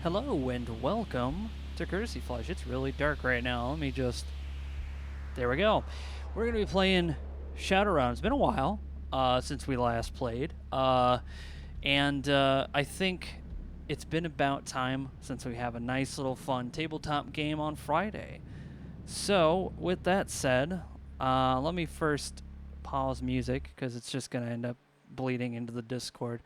Hello and welcome to Courtesy Flush. It's really dark right now. Let me just. There we go. We're going to be playing Shadowrun. It's been a while since we last played. And I think it's been about time since we have a nice little fun tabletop game on Friday. So, with that said, let me first pause music because it's just going to end up bleeding into the Discord.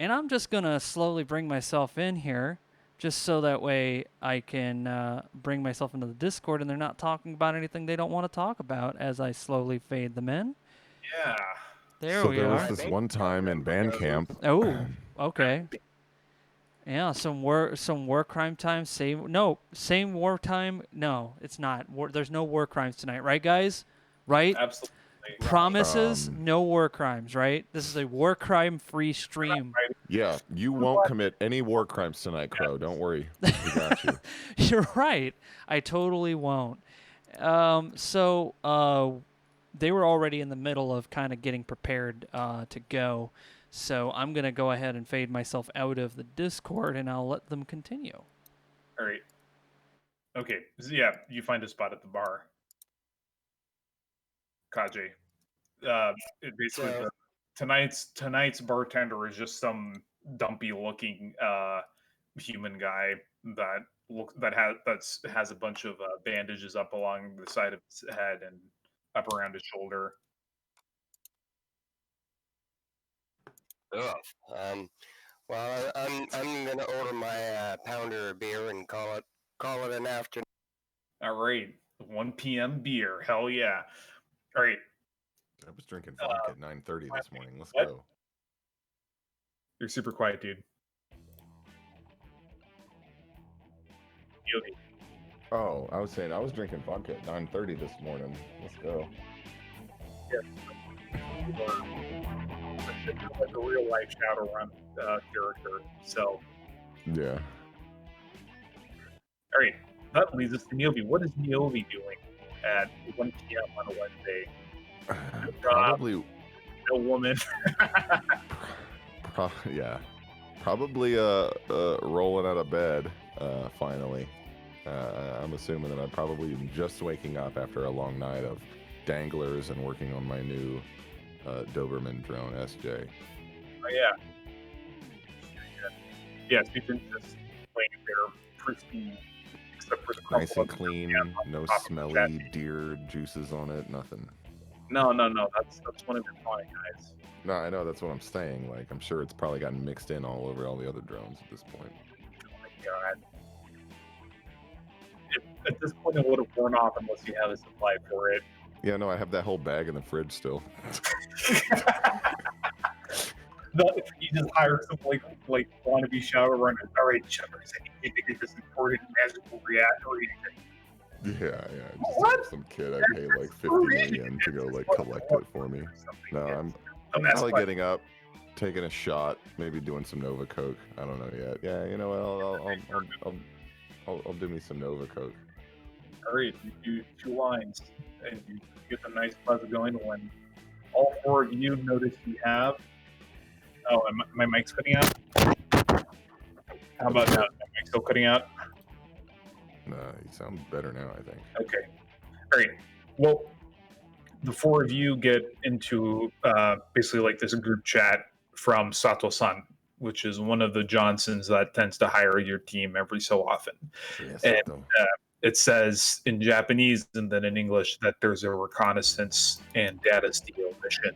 And I'm just going to slowly bring myself in here just so that way I can bring myself into the Discord and they're not talking about anything they don't want to talk about as I slowly fade them in. Yeah. There So we there are. was this one time in band camp. Oh, okay. Yeah, some war crime time. Same war time. No, it's not. There's no war crimes tonight, right, guys? Right? Absolutely. Promises, no war crimes, right? This is a war crime free stream. Yeah, you won't commit any war crimes tonight, Crow. Don't worry. We got you. You're right. I totally won't. So they were already in the middle of kind of getting prepared to go. So I'm going to go ahead and fade myself out of the Discord, and I'll let them continue. All right. Okay. So yeah, you find a spot at the bar. Kaji. Basically, tonight's bartender is just some dumpy-looking human guy that has a bunch of bandages up along the side of his head and up around his shoulder. Well, I'm gonna order my pounder of beer and call it an afternoon. All right, 1 p.m. beer. Hell yeah! All right. I was drinking vodka at 9:30 this morning. Let's what? go. You're super quiet, dude. Yogi. Oh, I was saying I was drinking vodka at 9:30 this morning. Let's go. Yeah. Like a real life Shadowrun character. So. Yeah. All right. That leads us to Neovi. What is Neovi doing at 1 p.m. on a Wednesday? Probably. No woman. Yeah. Probably rolling out of bed. Finally. I'm assuming that I'm probably just waking up after a long night of danglers and working on my new Doberman drone SJ. Oh yeah. Yes, we've been just laying there pristine, except for the nice and clean, no smelly deer juices on it, nothing. No. That's one of your fine guys. No, I know, that's what I'm saying. Like, I'm sure it's probably gotten mixed in all over all the other drones at this point. Oh my god. At this point, it would have worn off unless you had a supply for it. Yeah, no, I have that whole bag in the fridge still. You just hire some like wannabe Shadowrunners. All right, Shadowrunners, I need to get this important magical reactor. Yeah. Just have some kid I pay like 50 million to go like collect it for me. No, I'm probably getting up, taking a shot, maybe doing some Nova Coke. I don't know yet. Yeah, you know what? I'll do me some Nova Coke. All right, you do 2 lines, and you get the nice buzz going. When all 4 of you notice you have. Oh, my mic's cutting out. How about now? My mic's still cutting out. You sound better now, I think. Okay. All right. Well, the 4 of you get into basically like this group chat from Sato-san, which is one of the Johnsons that tends to hire your team every so often. Yes, and it says in Japanese and then in English that there's a reconnaissance and data steal mission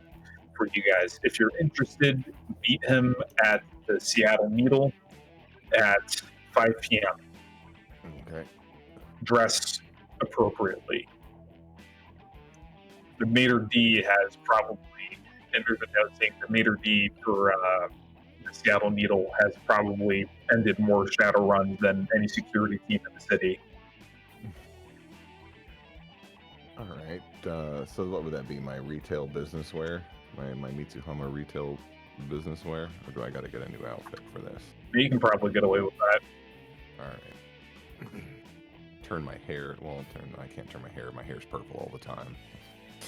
for you guys. If you're interested, meet him at the Seattle Needle at 5 p.m. Okay. Dress appropriately. The Mater D has probably, and there's a note saying the Mater D for the Seattle Needle has probably ended more Shadowruns than any security team in the city. All right. So what would that be? My retail business wear? My Mitsuhama retail business wear? Or do I got to get a new outfit for this? You can probably get away with that. All right. Turn my hair. Well, I can't turn my hair. My hair's purple all the time.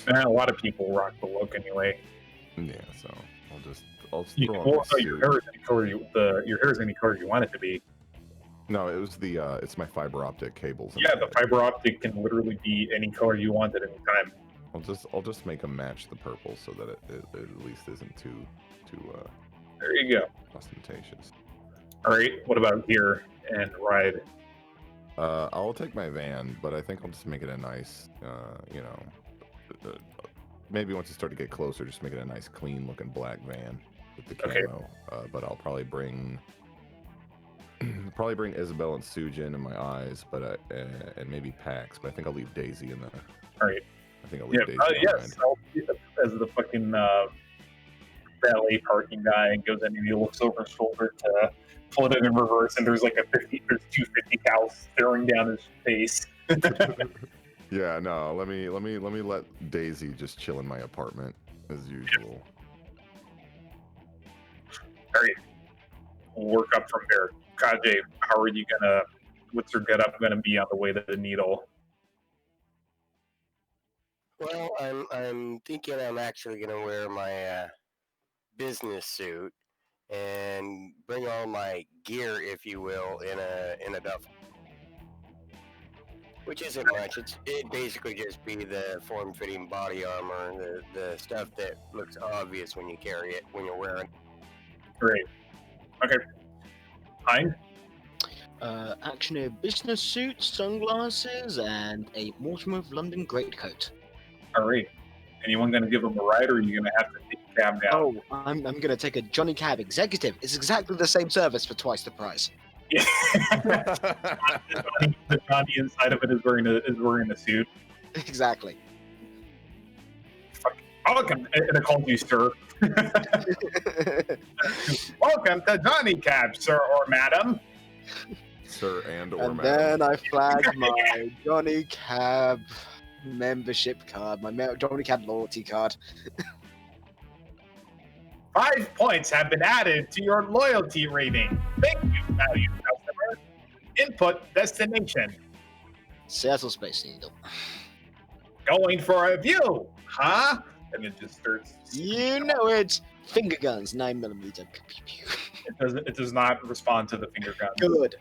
A lot of people rock the look anyway. Yeah, so I'll just throw on your hair is any color you want it to be. No, it was the it's my fiber optic cables. Yeah, the fiber optic can literally be any color you want at any time. I'll just make them match the purple so that it at least isn't too There you go. ostentatious. All right, what about here and ride? I'll take my van, but I think I'll just make it a nice, maybe once you start to get closer, just make it a nice, clean-looking black van with the camo. Okay. But I'll probably bring Isabel and Sujin in my eyes, but and maybe Pax. But I think I'll leave Daisy in the. All right. I think I'll leave Daisy. Yes, I'll as the fucking valet parking guy and goes in and he looks over his shoulder to pull it in reverse, and there's like there's 250 cows staring down his face. Yeah, no. Let me let Daisy just chill in my apartment as usual. All right, we'll work up from there. Kajay, how are you gonna? What's your getup gonna be on the way to the needle? Well, I'm thinking I'm actually gonna wear my business suit and bring all my gear, if you will, in a duffel. Which isn't much. It basically just be the form-fitting body armor, the stuff that looks obvious when you carry it, when you're wearing. Great. Okay. Hein? Actually, a business suit, sunglasses, and a Mortimer of London greatcoat. All right. Anyone gonna give him a ride, or are you gonna have to take a cab down? Oh, I'm gonna take a Johnny Cab Executive. It's exactly the same service for twice the price. Yeah. the Johnny inside of it is wearing a suit. Exactly. Welcome, and I called you sir. Welcome to Johnny Cab, sir or madam. Sir and And then I flagged my Johnny Cab membership card, my Johnny Cab loyalty card. 5 points have been added to your loyalty rating. Thank you, valued customer. Input destination. Seattle Space Needle. Going for a view, huh? And it just starts. You know it. Finger guns, 9mm. It does not respond to the finger gun. Good.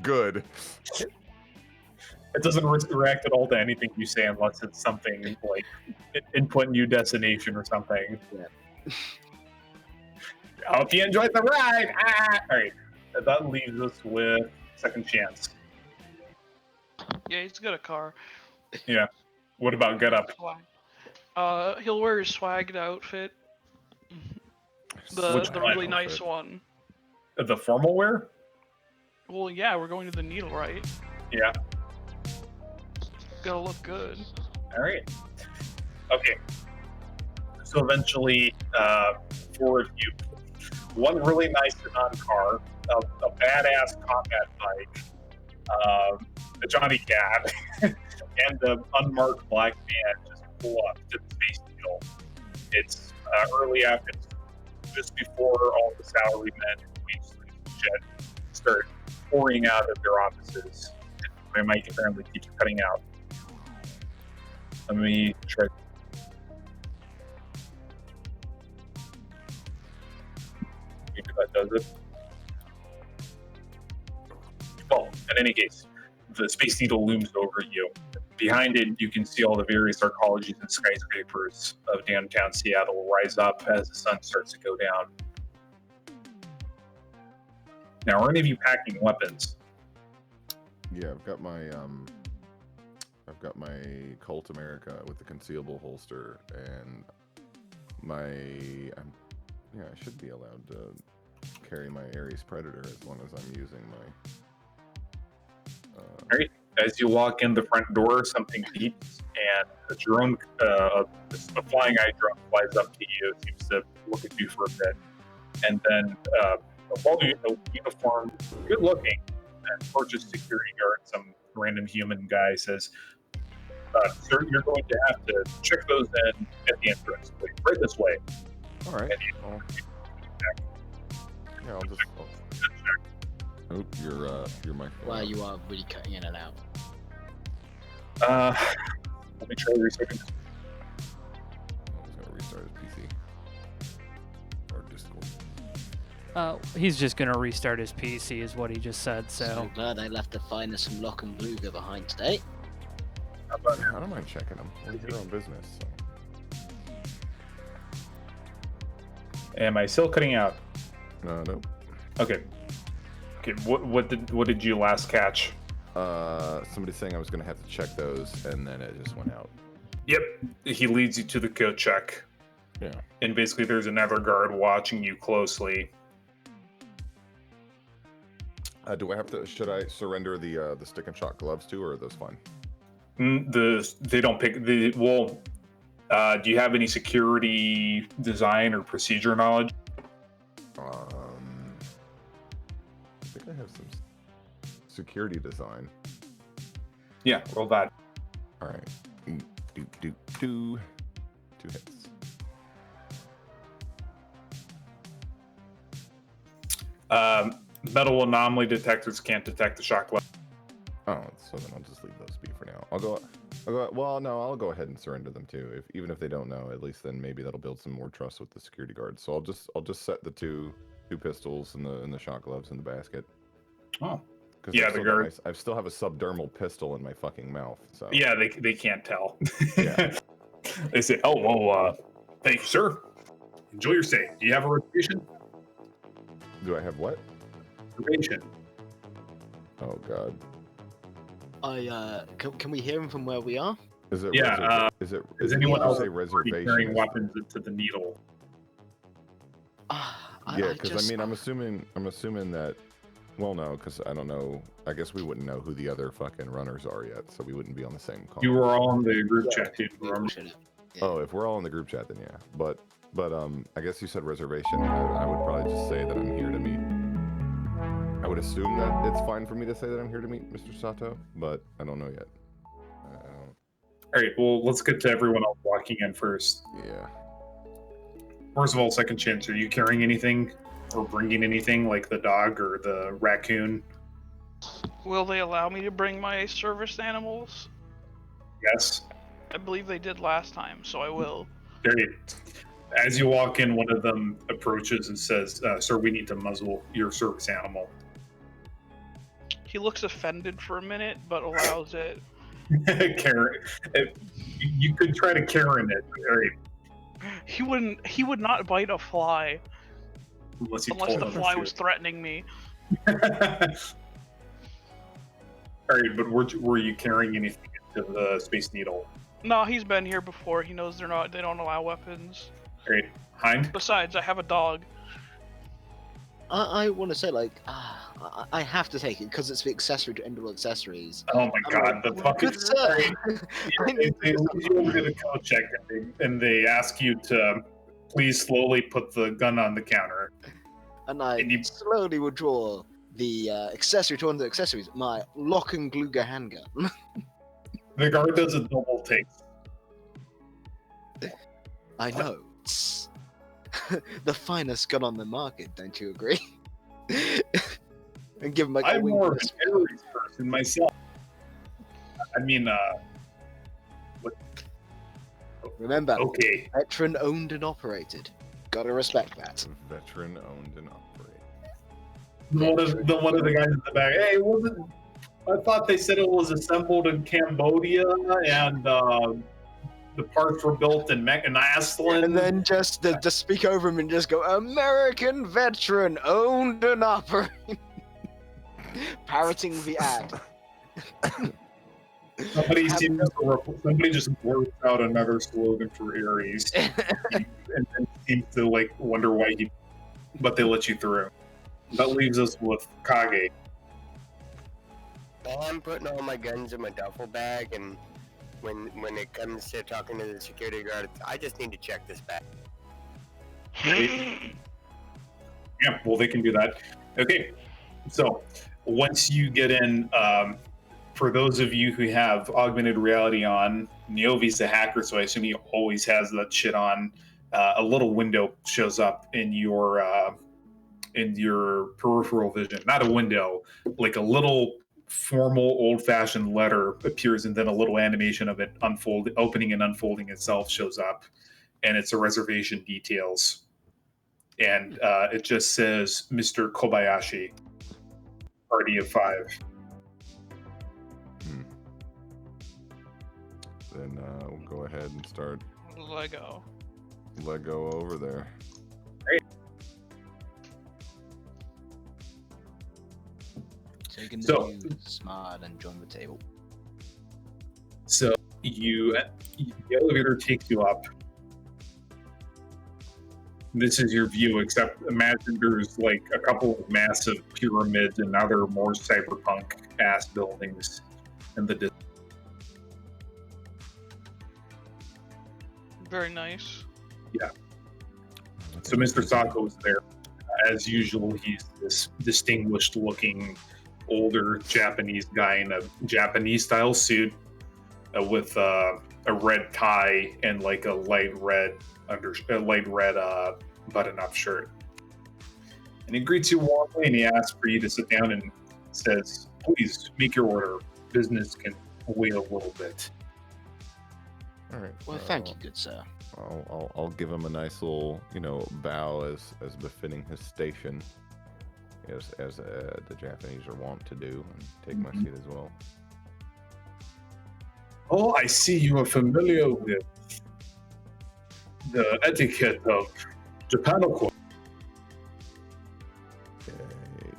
Good. It doesn't react at all to anything you say unless it's something like input new destination or something. Yeah. I hope you enjoyed the ride. All right. That leaves us with second chance. Yeah, he's got a car. Yeah. What about get up? He'll wear his swagged outfit. The really nice one. The formal wear? Well, yeah, we're going to the needle, right? Yeah. Gotta look good. All right. Okay. So eventually, four of you, one really nice sedan car, a badass combat bike, the Johnny Cab, and the unmarked black van just pull up to the Space Needle. It's early after, just before all the salarymen and shit start pouring out of their offices. My mic apparently keeps cutting out. Let me try. Maybe that does it. Well, in any case, the Space Needle looms over you. Behind it, you can see all the various arcologies and skyscrapers of downtown Seattle rise up as the sun starts to go down. Now, are any of you packing weapons? Yeah, I've got my Colt America with the concealable holster, and I should be allowed to carry my Ares Predator as long as I'm using my. All right. As you walk in the front door, something beeps, and a drone, a flying eye drone, flies up to you. Seems to look at you for a bit, and then a uniformed, good-looking, and gorgeous security guard, some random human guy, says, "Sir, you're going to have to check those in at the entrance. Please, right this way." All right. I'll just. Oh, you're my. Wow, you are really cutting in and out. Let me try restarting this. I was gonna restart his PC or Discord. He's just gonna restart his PC, is what he just said. So glad I left the finest from Lock and Bluger behind today. I don't mind checking them. We're here on business. So. Am I still cutting out? Nope. Okay. Okay. What did you last catch? Somebody saying I was gonna have to check those, and then it just went out. Yep. He leads you to the code check. Yeah. And basically, there's another guard watching you closely. Do I have to? Should I surrender the stick and shock gloves too, or are those fine? They don't pick the well. Do you have any security design or procedure knowledge? I think I have some security design. Yeah, roll that. All right. Two hits. Metal anomaly detectors can't detect the shock level. Oh, so then I'll just leave those be for now. I'll go. Well, no, I'll go ahead and surrender them too. Even if they don't know, at least then maybe that'll build some more trust with the security guards. So I'll just set the two pistols and the shock gloves in the basket. Oh, yeah, the guard. I still have a subdermal pistol in my fucking mouth. So yeah, they can't tell. Yeah. They say, "Oh, well, thank you, sir. Enjoy your stay. Do you have a reservation?" Do I have what? Reservation. Oh God. Can we hear him from where we are? Is it? Yeah. Is anyone else say reservation? carrying weapons into the needle? Yeah, because I mean, I'm assuming that. Well, no, because I don't know. I guess we wouldn't know who the other fucking runners are yet, so we wouldn't be on the same call. You were all in the group chat, dude. Remember? Yeah. Oh, if we're all in the group chat, then yeah. But I guess you said reservation. I would probably just say that I'm here to meet. I would assume that it's fine for me to say that I'm here to meet Mr. Sato, but I don't know yet. All right, well, let's get to everyone else walking in first. Yeah. First of all, second chance, are you carrying anything or bringing anything like the dog or the raccoon? Will they allow me to bring my service animals? Yes. I believe they did last time, so I will. Great. As you walk in, one of them approaches and says, "Sir, we need to muzzle your service animal." He looks offended for a minute, but allows it. Karen, you could try to Karen it. All right. He would not bite a fly Unless the fly was threatening me. All right, but were you carrying anything into the Space Needle? No, he's been here before. He knows they don't allow weapons. Great. Hind? Besides, I have a dog. I want to say, like, I have to take it because it's the accessory to Endable accessories. Oh my god, the fucking... Good sir! They lead you over to the code check and they ask you to please slowly put the gun on the counter. And I slowly withdraw the accessory to one of the accessories, my Lock and Bluger handgun. The guard does a double take. I know. It's the finest gun on the market, don't you agree? And give him like I'm more of an Aries person myself. I mean, remember, okay. veteran owned and operated. Gotta respect that. Veteran owned and operated. One of the guys in the back, hey, I thought they said it was assembled in Cambodia and the parts were built in Iceland. And then just speak over him and just go, American veteran owned and operated. Parroting the ad. Somebody just worked out another slogan for Aries and seems to like wonder why but they let you through. That leaves us with Kage. I'm putting all my guns in my duffel bag, and when it comes to talking to the security guard, I just need to check this bag. Yeah, well, they can do that. Okay, so once you get in, for those of you who have augmented reality on, Neovi's the hacker, so I assume he always has that shit on. A little window shows up in your peripheral vision. Not a window, like a little formal old-fashioned letter appears, and then a little animation of it opening and unfolding itself shows up, and it's a reservation details. and it just says Mr. Kobayashi, party of 5. Then we'll go ahead and start Lego. over there. Taking the So- view, smart, and join the table. So the elevator takes you up. This is your view, except imagine there's like a couple of massive pyramids and other more cyberpunk ass buildings in the distance. Very nice. So Mr. Sako's there. As usual, he's this distinguished looking older Japanese guy in a Japanese style suit with a red tie and like a light red button-up shirt. And he greets you warmly and he asks for you to sit down and says, "Please make your order. Business can wait a little bit." All right. Well, thank you, good sir. I'll give him a nice little, bow as befitting his station, as the Japanese are wont to do, and take my seat as well. Oh, I see you are familiar with the etiquette of Japan, of course.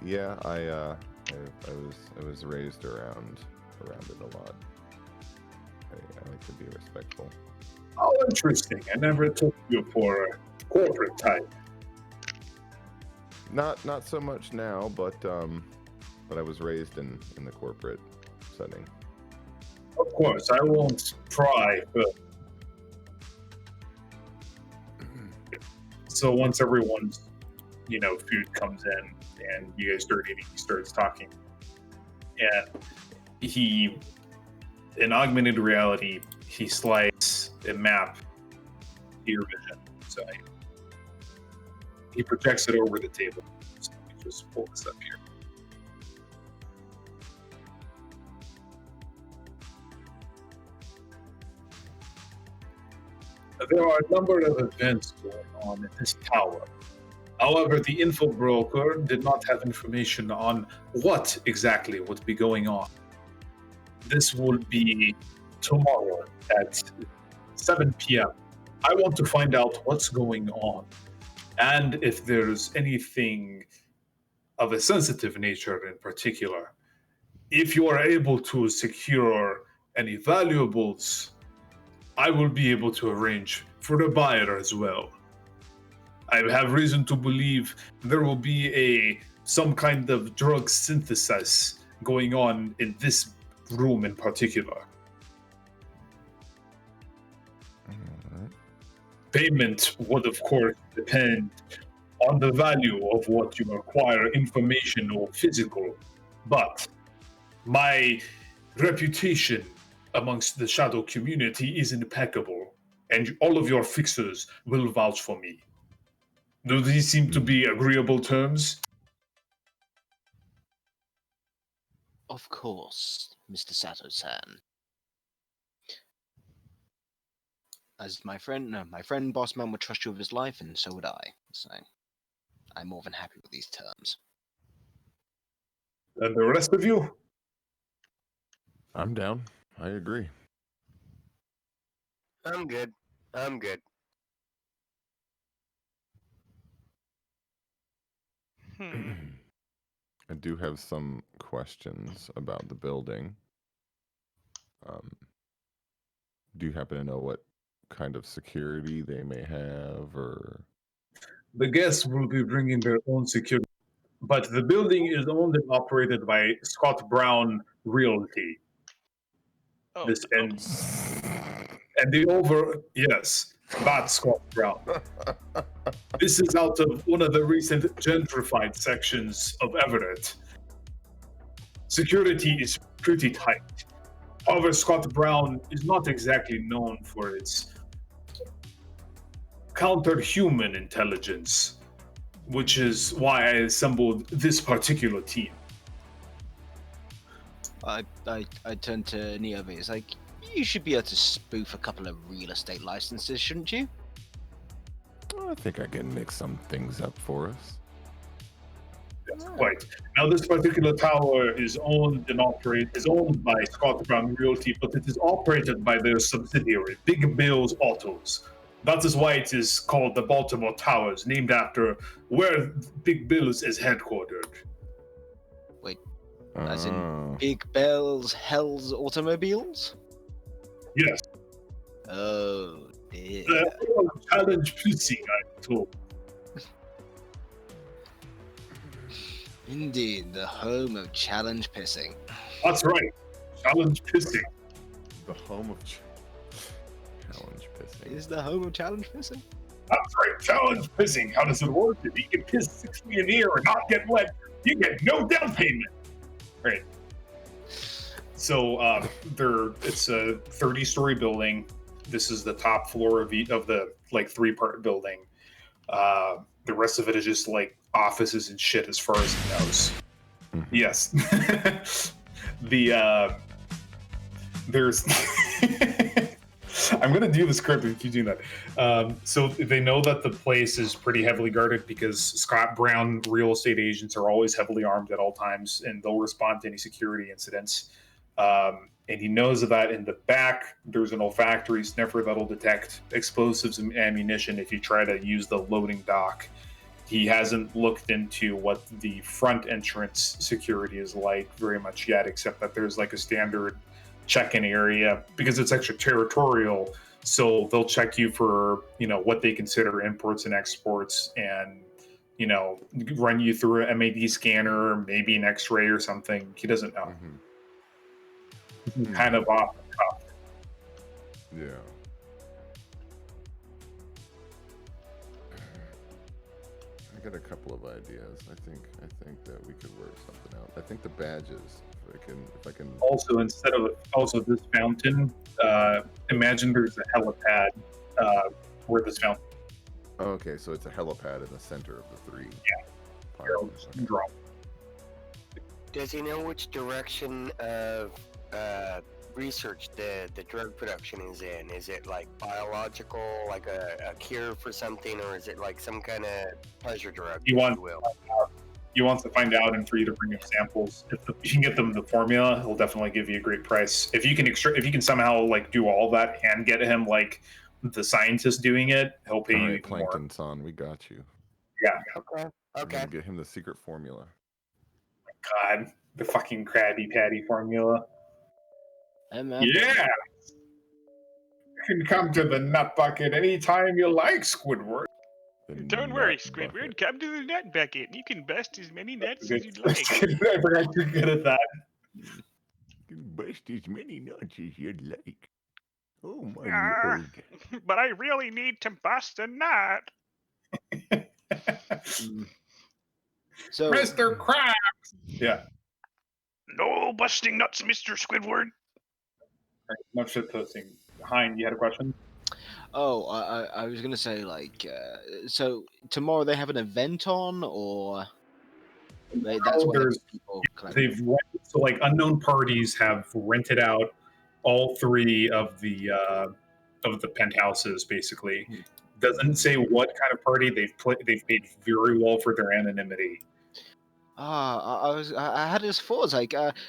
Yeah, I was raised around it a lot. I like to be respectful. How interesting. I never took you for a corporate type. Not so much now, but I was raised in the corporate setting. Of course, I won't pry, but so once everyone's, food comes in and you guys start eating, he starts talking. And he, in augmented reality, he slides a map to your vision. So he projects it over the table. So let me just pull this up here. There are a number of events going on at this tower. However, the info broker did not have information on what exactly would be going on. This will be tomorrow at 7 p.m. I want to find out what's going on and if there's anything of a sensitive nature in particular. If you are able to secure any valuables, I will be able to arrange for the buyer as well. I have reason to believe there will be some kind of drug synthesis going on in this room in particular. Payment would, of course, depend on the value of what you acquire, information or physical, but my reputation amongst the shadow community is impeccable, and all of your fixers will vouch for me. Do these seem to be agreeable terms? Of course, Mr. Sato-san. As my friend Bossman would trust you with his life, and so would I. So, I'm more than happy with these terms. And the rest of you? I'm down. I agree. I'm good. I do have some questions about the building. Do you happen to know what kind of security they may have, or? The guests will be bringing their own security, but the building is owned and operated by Scott Brown Realty. Oh, This and yes, that's Scott Brown. This is out of one of the recent gentrified sections of Everett. Security is pretty tight. However, Scott Brown is not exactly known for its counter-human intelligence, which is why I assembled this particular team. I turned to Neo. It's like, you should be able to spoof a couple of real estate licenses, shouldn't you? I think I can mix some things up for us. Yes, quite. Now, this particular tower is owned by Scott Brown Realty, but it is operated by their subsidiary, Big Bill's Autos. That is why it is called the Baltimore Towers, named after where Big Bill's is headquartered. As in Oh. Big Bell's Hell's Automobiles? Yes, Oh, dear. the challenge pissing, I'm told. Indeed, the home of challenge pissing. That's right, challenge pissing. The home of challenge pissing. Is the home of challenge pissing? That's right, challenge pissing. How does it work? If you can piss 6 feet in the air and not get wet, you get no down payment. Right. So it's a 30-story building. This is the top floor of the like 3-part building. The rest of it is just like offices and shit as far as it knows. Mm-hmm. Yes. There's I'm gonna do the script if you do that. So they know that the place is pretty heavily guarded because Scott Brown real estate agents are always heavily armed at all times, and they'll respond to any security incidents. And he knows that in the back there's an olfactory sniffer that'll detect explosives and ammunition if you try to use the loading dock. He hasn't looked into what the front entrance security is like very much yet, except that there's like a standard check-in area because it's extraterritorial. So they'll check you for, what they consider imports and exports, and, run you through a MAD scanner, maybe an X-ray or something. He doesn't know. Mm-hmm. Kind of off the cuff. Yeah. I got a couple of ideas. I think that we could work something out. I think the badges. If I can. Also, this fountain, imagine there's a helipad where this fountain. Okay, so it's a helipad in the center of the 3. Yeah. piles. Okay. Drop. Does he know which direction of research the drug production is in? Is it like biological, like a cure for something, or is it like some kind of pleasure drug? He wants to find out, and for you to bring him samples. If you can get them the formula, he'll definitely give you a great price. If you can somehow like do all that and get him like the scientist doing it, he'll pay you even more. Plankton-san, we got you. Yeah. Okay. We're gonna get him the secret formula. God, the fucking Krabby Patty formula. Yeah. You can come to the nut bucket anytime you like, Squidward. Don't worry, Squidward. Come to the nut bucket. You can bust as many nuts as you'd like. I forgot you're good at that. You can bust as many nuts as you'd like. Oh my lord. But I really need to bust a nut. So, Mr. Krabs! Yeah. No busting nuts, Mr. Squidward. No shit posting. Hein, you had a question? Oh, I was gonna say so tomorrow they have an event on, or that's why people collect. So like unknown parties have rented out all 3 of the penthouses. Basically, doesn't say what kind of party they've paid very well for their anonymity. I had this thought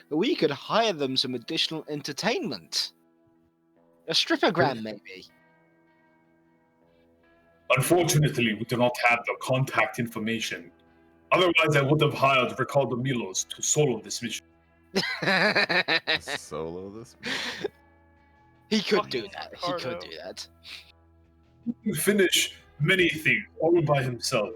we could hire them some additional entertainment, a strippergram maybe. Unfortunately, we do not have the contact information. Otherwise, I would have hired Ricardo Milos to solo this mission. Solo this? He could do that. Ricardo. He could do that. He can finish many things all by himself.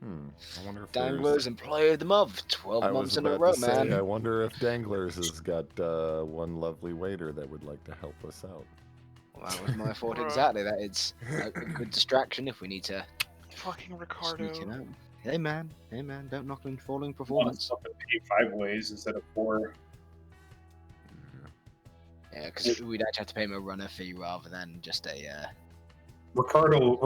I wonder if Danglers Employee of the Month, 12 months in a row, man. I wonder if Danglers has got one lovely waiter that would like to help us out. Well, that was my thought exactly. That it's a good distraction if we need to Fucking Ricardo. sneak in out. Hey man, don't knock on falling performance. Pay 5 ways instead of 4. Yeah, because we'd actually have to pay him a runner fee rather than just a. Ricardo.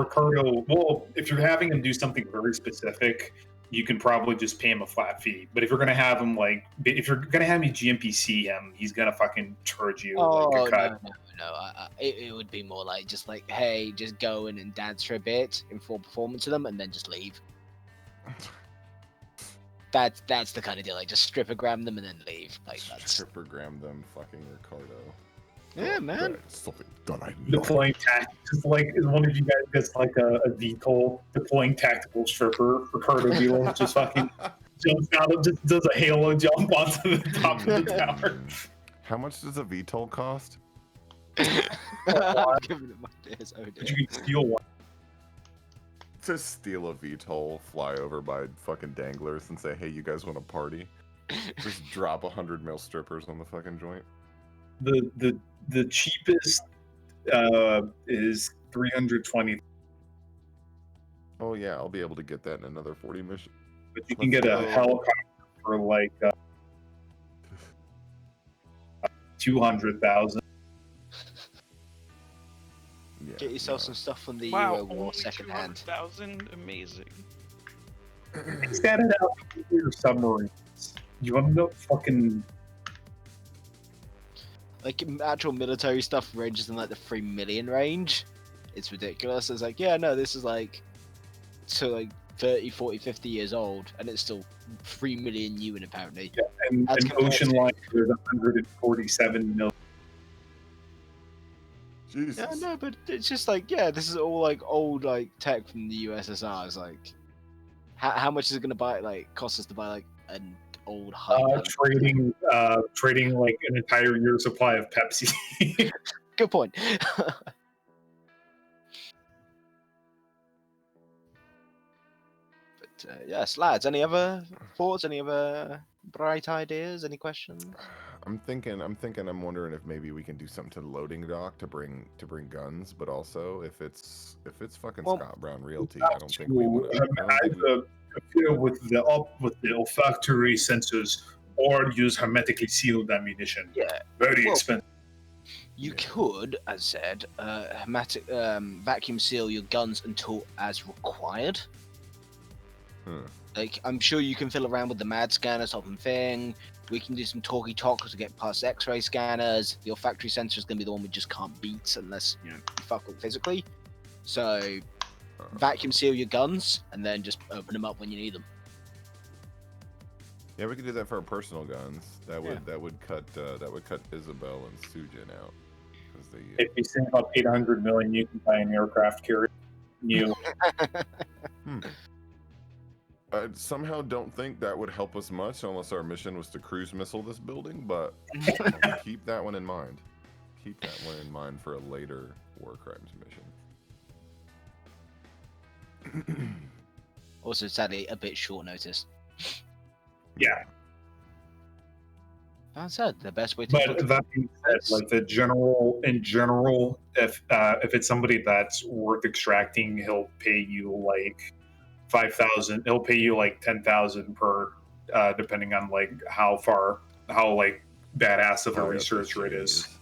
Well, if you're having him do something very specific, you can probably just pay him a flat fee. But if you're gonna have him if you're gonna have me GMPC him, he's gonna fucking charge you like a cut. No. It would be more like just like, hey, just go in and dance for a bit in full performance of them, and then just leave. That's the kind of deal. Like, just strippergram them and then leave. Like, that's Strippergram them, fucking Ricardo. yeah, man. That's something that I know. Deploying tactics, like one of you guys gets like a VTOL deploying tactical stripper. Ricardo Vilo just fucking jumps out and just does a halo jump onto the top of the tower. How much does a VTOL cost? I'm giving it my days. Oh But dear. you can steal one. To steal a VTOL, fly over by fucking danglers and say, hey, you guys want a party? Just drop 100 mil strippers on the fucking joint. The cheapest is 320, Oh yeah, I'll be able to get that in another 40 missions. but you can get a helicopter for like 200,000. Yeah, Get yourself some stuff from the Wow, war only secondhand. 200,000. Amazing. Extend it out to your submarines. You want to know fucking Like, actual military stuff ranges in like the 3 million range. It's ridiculous. It's like, yeah, no, this is like to like 30, 40, 50 years old, and it's still 3 million UN apparently. yeah, and That's an compared ocean to- line is 147 million. Jesus. Yeah, no, but it's just like, yeah, this is all like old like tech from the USSR. It's like, how much is it gonna buy? Like, cost us to buy like an old hyper? Trading like an entire year supply of Pepsi. Good point. But yes, lads, any other thoughts? Any other bright ideas? Any questions? I'm wondering if maybe we can do something to the loading dock to bring guns, but also if it's fucking Well, Scott Brown Realty, I don't think we want to. Either with the olfactory sensors or use hermetically sealed ammunition. Yeah. Very Well, expensive. You Yeah. could, as said, vacuum seal your guns until as required. Like, I'm sure you can fill around with the MAD scanner type of thing. We can do some talky talk to get past X-ray scanners. The olfactory sensor is going to be the one we just can't beat unless you fuck up physically. So, vacuum seal your guns and then just open them up when you need them. Yeah, we could do that for our personal guns. That would cut Isabel and Sujin out. If you save up 800 million, you can buy an aircraft carrier. I somehow don't think that would help us much unless our mission was to cruise missile this building, but keep that one in mind. Keep that one in mind for a later war crimes mission. Also, sadly, a bit short notice. Yeah. That said, the best way to. But that being said, like in general, if it's somebody that's worth extracting, he'll pay you like 5,000. He'll pay you like 10,000 per, depending on like how like badass of a researcher it is.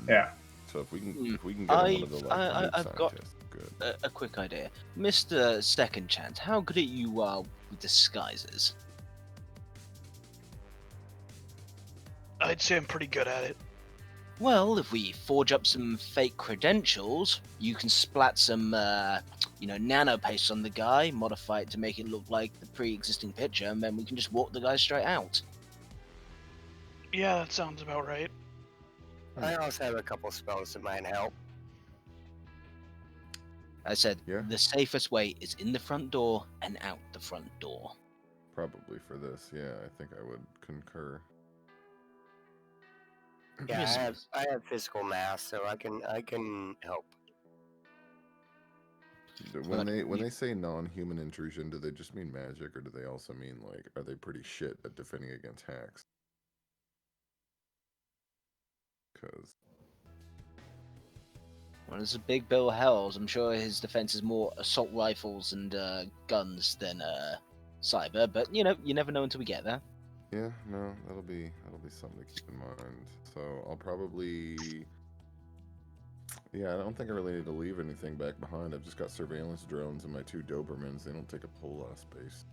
Yeah. So if we can get one of the I've got a quick idea, Mr. Second Chance. How good at you are with disguises? I'd say I'm pretty good at it. Well, if we forge up some fake credentials, you can splat some, nano paste on the guy, modify it to make it look like the pre-existing picture, and then we can just walk the guy straight out. Yeah, that sounds about right. I also have a couple spells that might help. I said, the safest way is in the front door and out the front door. Probably for this, yeah, I think I would concur. Yeah, I have physical mass, so I can help. When they say non-human intrusion, do they just mean magic, or do they also mean like are they pretty shit at defending against hacks? Because well, there's a big Bill Hells. I'm sure his defense is more assault rifles and guns than cyber, but you never know until we get there. Yeah, no, that'll be something to keep in mind. So I'll probably, I don't think I really need to leave anything back behind. I've just got surveillance drones and my 2 Dobermans. They don't take up a whole lot of space.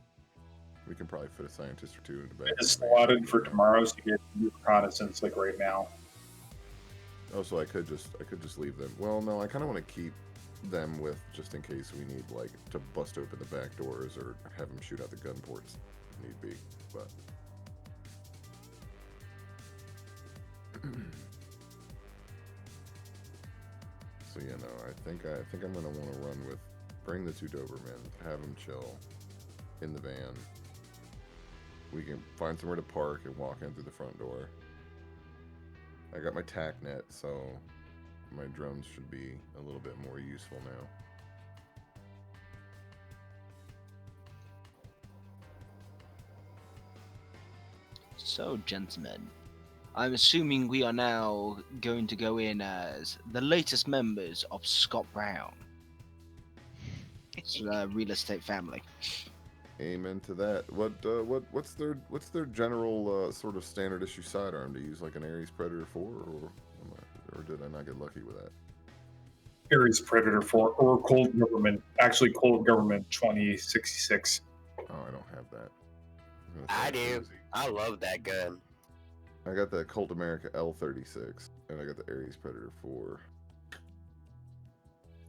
We can probably fit a scientist or two in the back. It's slotted for tomorrow, so you get reconnaissance like right now. Oh, so I could just leave them. Well, no, I kind of want to keep them with just in case we need like to bust open the back doors or have them shoot out the gun ports if need be. But so yeah, no, I think I'm gonna want to run with bring the 2 Dobermen, have them chill in the van. We can find somewhere to park and walk in through the front door. I got my tac net, so my drones should be a little bit more useful now. So, gentlemen, I'm assuming we are now going to go in as the latest members of Scott Brown. It's a real estate family. Amen to that. What's their general sort of standard issue sidearm? To use like an Ares Predator 4, or did I not get lucky with that? Ares Predator 4 or Cold Government, actually Cold Government 2066. Oh, I don't have that. I do. I love that gun. I got the Colt America L36, and I got the Ares Predator 4.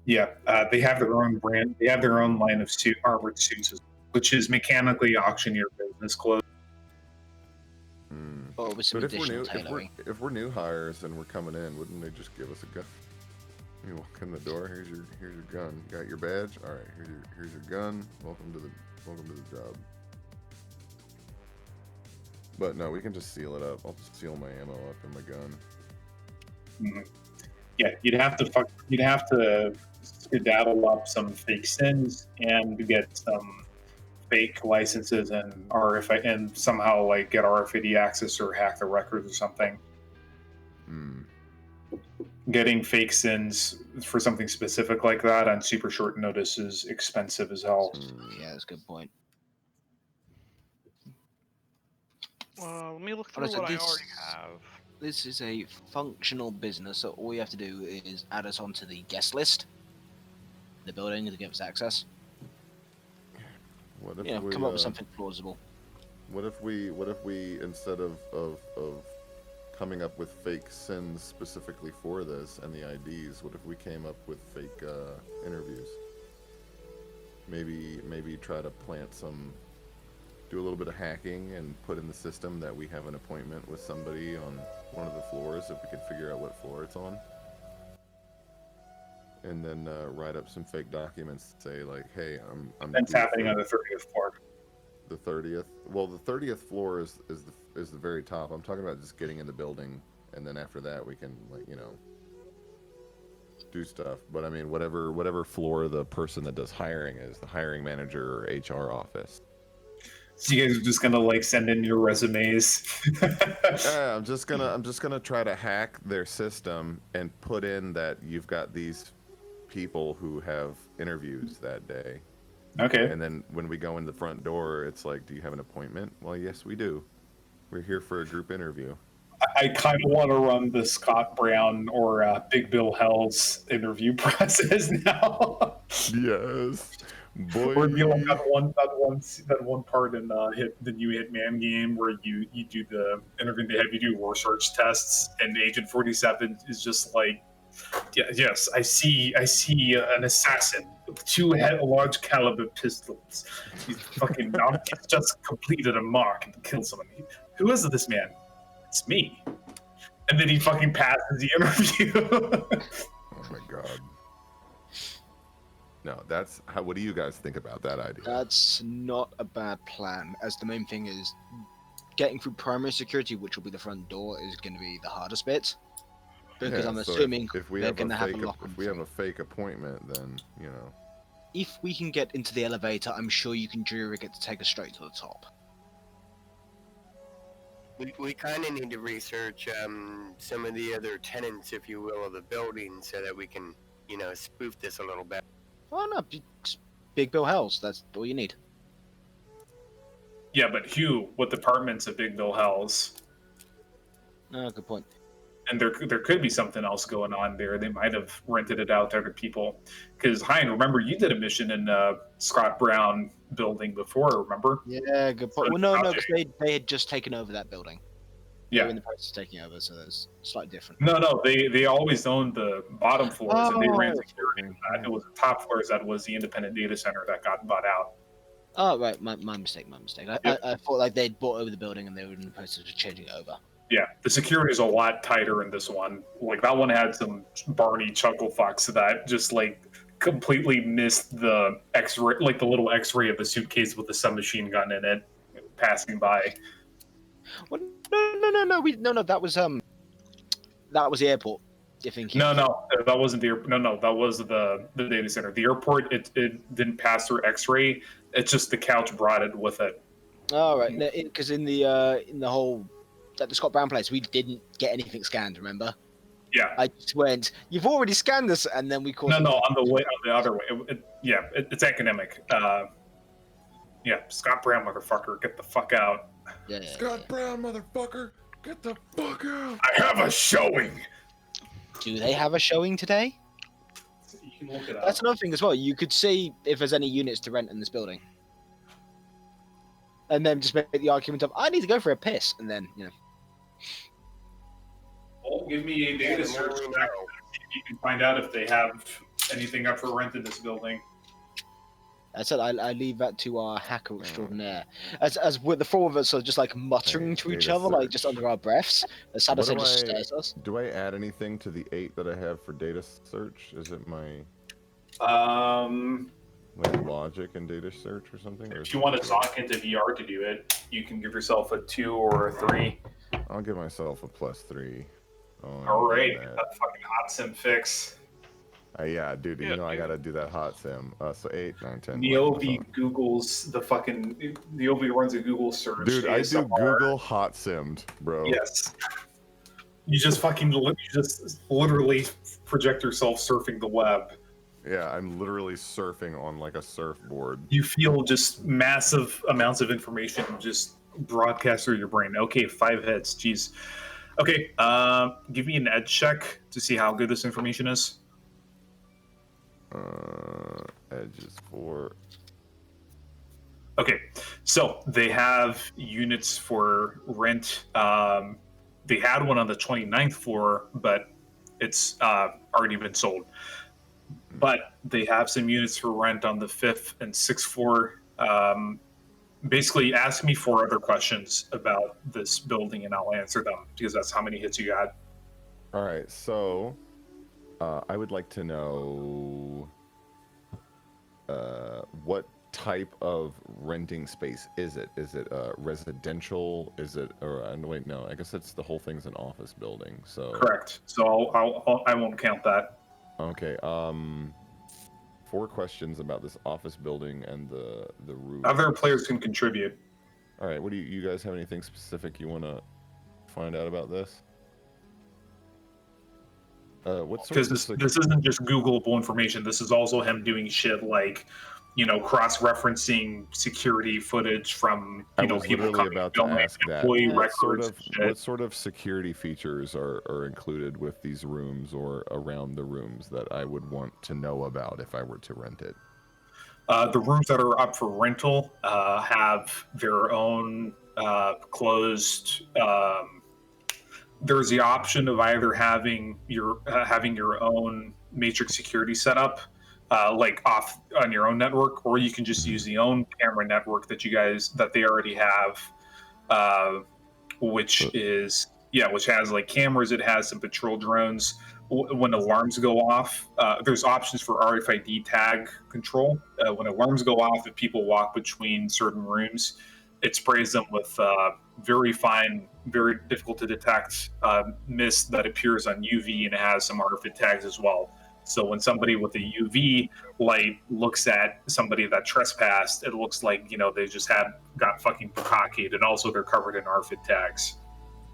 Yeah, they have their own brand. They have their own line of armored suits, which is mechanically auctioneer business clothes. Oh, with some But additional tailoring. if we're new hires and we're coming in, wouldn't they just give us a gun? You walk in the door. Here's your gun. You got your badge. All right. Here's your gun. Welcome to the job. But no, we can just seal it up. I'll just seal my ammo up in my gun. Mm-hmm. Yeah, you'd have to skedaddle up some fake sins and get some fake licenses and RFID and somehow like get RFID access or hack the records or something. Getting fake sins for something specific like that on super short notice is expensive as hell. Yeah, that's a good point. Well, let me look through what I already have. This is a functional business, so all you have to do is add us onto the guest list, the building, to give us access. What if we come up with something plausible. What if we instead of coming up with fake sins specifically for this and the IDs, what if we came up with fake interviews? Maybe try to plant some, do a little bit of hacking and put in the system that we have an appointment with somebody on one of the floors if we can figure out what floor it's on. And then write up some fake documents to say like, hey, I'm That's happening on the 30th floor. The 30th? Well, the 30th floor is the very top. I'm talking about just getting in the building, and then after that we can, like, do stuff. But I mean, whatever floor the person that does hiring is, the hiring manager or HR office. So you guys are just gonna like send in your resumes. Yeah, I'm just gonna try to hack their system and put in that you've got these people who have interviews that day. Okay. And then when we go in the front door, it's like, do you have an appointment? Well, yes, we do. We're here for a group interview. I kind of want to run the Scott Brown or Big Bill Hell's interview process now. Yes, boy. Or you like that one part in the new Hitman game where you do the interview. They have you do research tests, and Agent 47 is just like, yes, I see an assassin with 2 large caliber pistols. He's fucking he's just completed a mark and killed someone. Who is this man? It's me. And then he fucking passes the interview. Oh my god. No, that's how. What do you guys think about that idea? That's not a bad plan, as the main thing is getting through primary security, which will be the front door, is going to be the hardest bit. Because I'm assuming if we they're have going to have a lock. if we have a fake appointment, then If we can get into the elevator, I'm sure you can jury-rig it to take us straight to the top. We kind of need to research some of the other tenants, if you will, of the building, so that we can, spoof this a little bit. Oh no, Big Bill Hells. That's all you need. Yeah, but Hugh, what department's at Big Bill Hell's? No, good point. And there could be something else going on there. They might have rented it out to other people. Because Hein, remember you did a mission in Scott Brown building before, remember? Yeah, good point. Well, no, because they had just taken over that building. They Yeah. were in the process of taking over, so it's slightly different. No, they always owned the bottom floors, and they ran Oh. security for that. It was the top floors that was the independent data center that got bought out. Oh, right, my mistake. Yep. I thought like they'd bought over the building and they were in the process of changing it over. Yeah, the security is a lot tighter in this one. Like that one had some Barney chuckle fucks that just like completely missed the X-ray, like the little X-ray of the suitcase with the submachine gun in it, passing by. Well, no. That was the airport. You're thinking? No, that wasn't the no. That was the data center. The airport, it didn't pass through X-ray. It's just the couch brought it with it. Oh, right, because in the whole at the Scott Brown place, we didn't get anything scanned. Remember? Yeah. I just went. You've already scanned this, and then we called. No, on the other way. It's academic. Yeah, Scott Brown, motherfucker, get the fuck out. Yeah. Scott Brown, motherfucker, get the fuck out. I have a showing. Do they have a showing today? You can look it up. That's another thing as well. You could see if there's any units to rent in this building. And then just make the argument of, I need to go for a piss. And then, Well, give me a data search check. You can find out if they have anything up for rent in this building. I said I leave that to our hacker extraordinaire. As with the four of us are just like muttering to each data other, like search. just under our breaths. As Sabotage just stares at us. Do I add anything to the 8 that I have for data search? Is it my like logic and data search or something? Or If you want to zock into VR to do it, you can give yourself a 2 or a 3. I'll give myself a +3. All right, that fucking hot sim fix. Yeah, dude, you know I gotta do that hot sim. So 8, 9, 10. Neovi Google's Neovi runs a Google search. Dude, I do ASMR. Google hot simmed, bro. Yes. You just literally project yourself surfing the web. Yeah, I'm literally surfing on like a surfboard. You feel just massive amounts of information just broadcast through your brain. Okay, 5 hits. Jeez. Okay, give me an edge check to see how good this information is. Edges 4. Okay, so they have units for rent. They had one on the 29th floor, but it's already been sold. But they have some units for rent on the 5th and 6th floor. Basically, ask me 4 other questions about this building, and I'll answer them, because that's how many hits you got. All right, so I would like to know what type of renting space is it? Is it residential? Is it, wait, no, I guess that's the whole thing's an office building. So Correct. So I won't count that. Okay. 4 questions about this office building and the roof. Other players can contribute. All right. What do you guys have anything specific you want to find out about this? Because this isn't just Googleable information. This is also him doing shit like, cross-referencing security footage from people coming about to ask that. employee What records. what sort of security features are included with these rooms or around the rooms that I would want to know about if I were to rent it? The rooms that are up for rental have their own closed. There's the option of either having your own matrix security setup, like off on your own network, or you can just use the own camera network that they already have, which has like cameras. It has some patrol drones. When alarms go off, there's options for RFID tag control. When alarms go off, if people walk between certain rooms, it sprays them with very fine, very difficult to detect mist that appears on UV, and it has some RFID tags as well. So when somebody with a UV light looks at somebody that trespassed, it looks like they just got fucking bukkake, and also they're covered in RFID tags.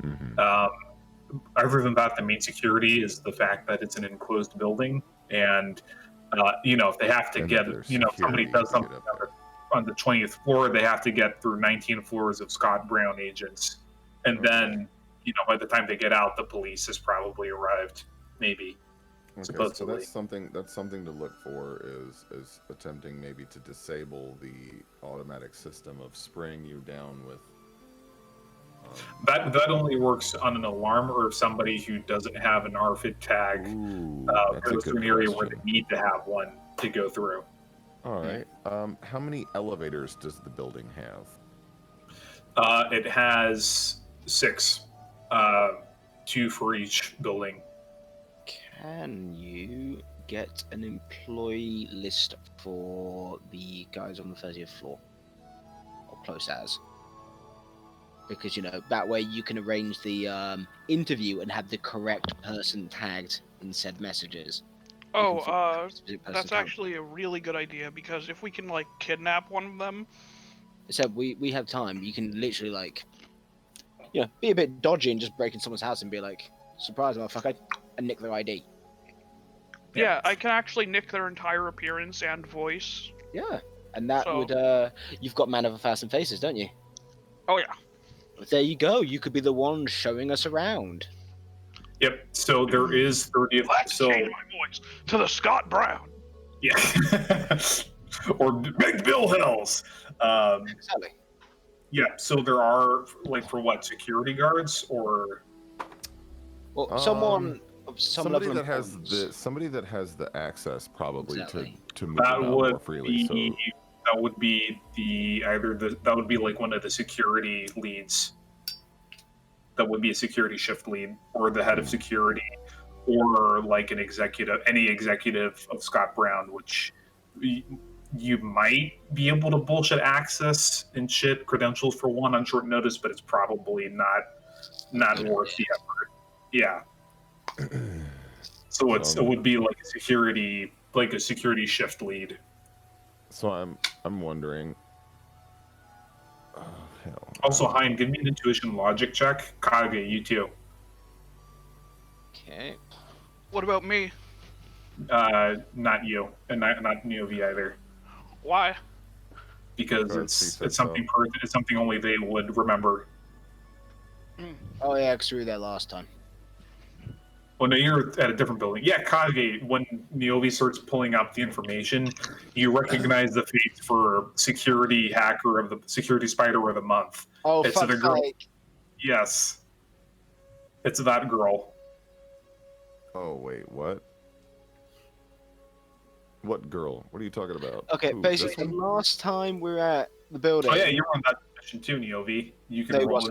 Mm-hmm. Other than that, the main security is the fact that it's an enclosed building, and if they have to get, if somebody does something on the 20th floor, they have to get through 19 floors of Scott Brown agents, and then by the time they get out, the police has probably arrived. Maybe. Okay, so Supposedly. that's something to look for is attempting maybe to disable the automatic system of spraying you down with. That only works on an alarm or somebody who doesn't have an RFID tag That's a goes good through an area where question. they need to have one to go through. All right. How many elevators does the building have? It has 6, 2 for each building. Can you get an employee list for the guys on the 30th floor? Or close as? Because, that way you can arrange the interview and have the correct person tagged in said messages. That's actually a really good idea, because if we can, kidnap one of them... So we have time. You can literally, be a bit dodgy and just break in someone's house and be like, surprise, motherfucker, and nick their ID. Yeah, I can actually nick their entire appearance and voice. Yeah, and that would, you've got Man of 1,000 Faces, don't you? Oh, yeah. There you go. You could be the one showing us around. Yep. So there is 30. Let's change my voice to the Scott Brown. Yeah. Or Big Bill Hills. Exactly. Yeah. So there are for what, security guards or? Well, someone. Somebody that has the access probably to move That about would more freely. be that would be that would be one of the security leads. That would be a security shift lead, or the head of security, or an executive, any executive of Scott Brown, which you might be able to bullshit access and shit credentials for one on short notice, but it's probably not worth the effort. Yeah. So it would be a security shift lead. So I'm wondering. Oh, hell. Also, Hein, give me an intuition logic check. Kage, you too. Okay. What about me? Not you, and not Neovi either. Why? Because it's something it's something only they would remember. Oh yeah, because we were there last time. Well, no, you're at a different building. Yeah, Kage, when Neovi starts pulling up the information, you recognize the face for security spider of the month. Oh, it's fuck's the girl. sake. Yes. It's that girl. Oh, wait, what? What girl? What are you talking about? Okay, Who, basically, the last time we were at the building... Oh, yeah, you're on that mission too, Neovi. You can roll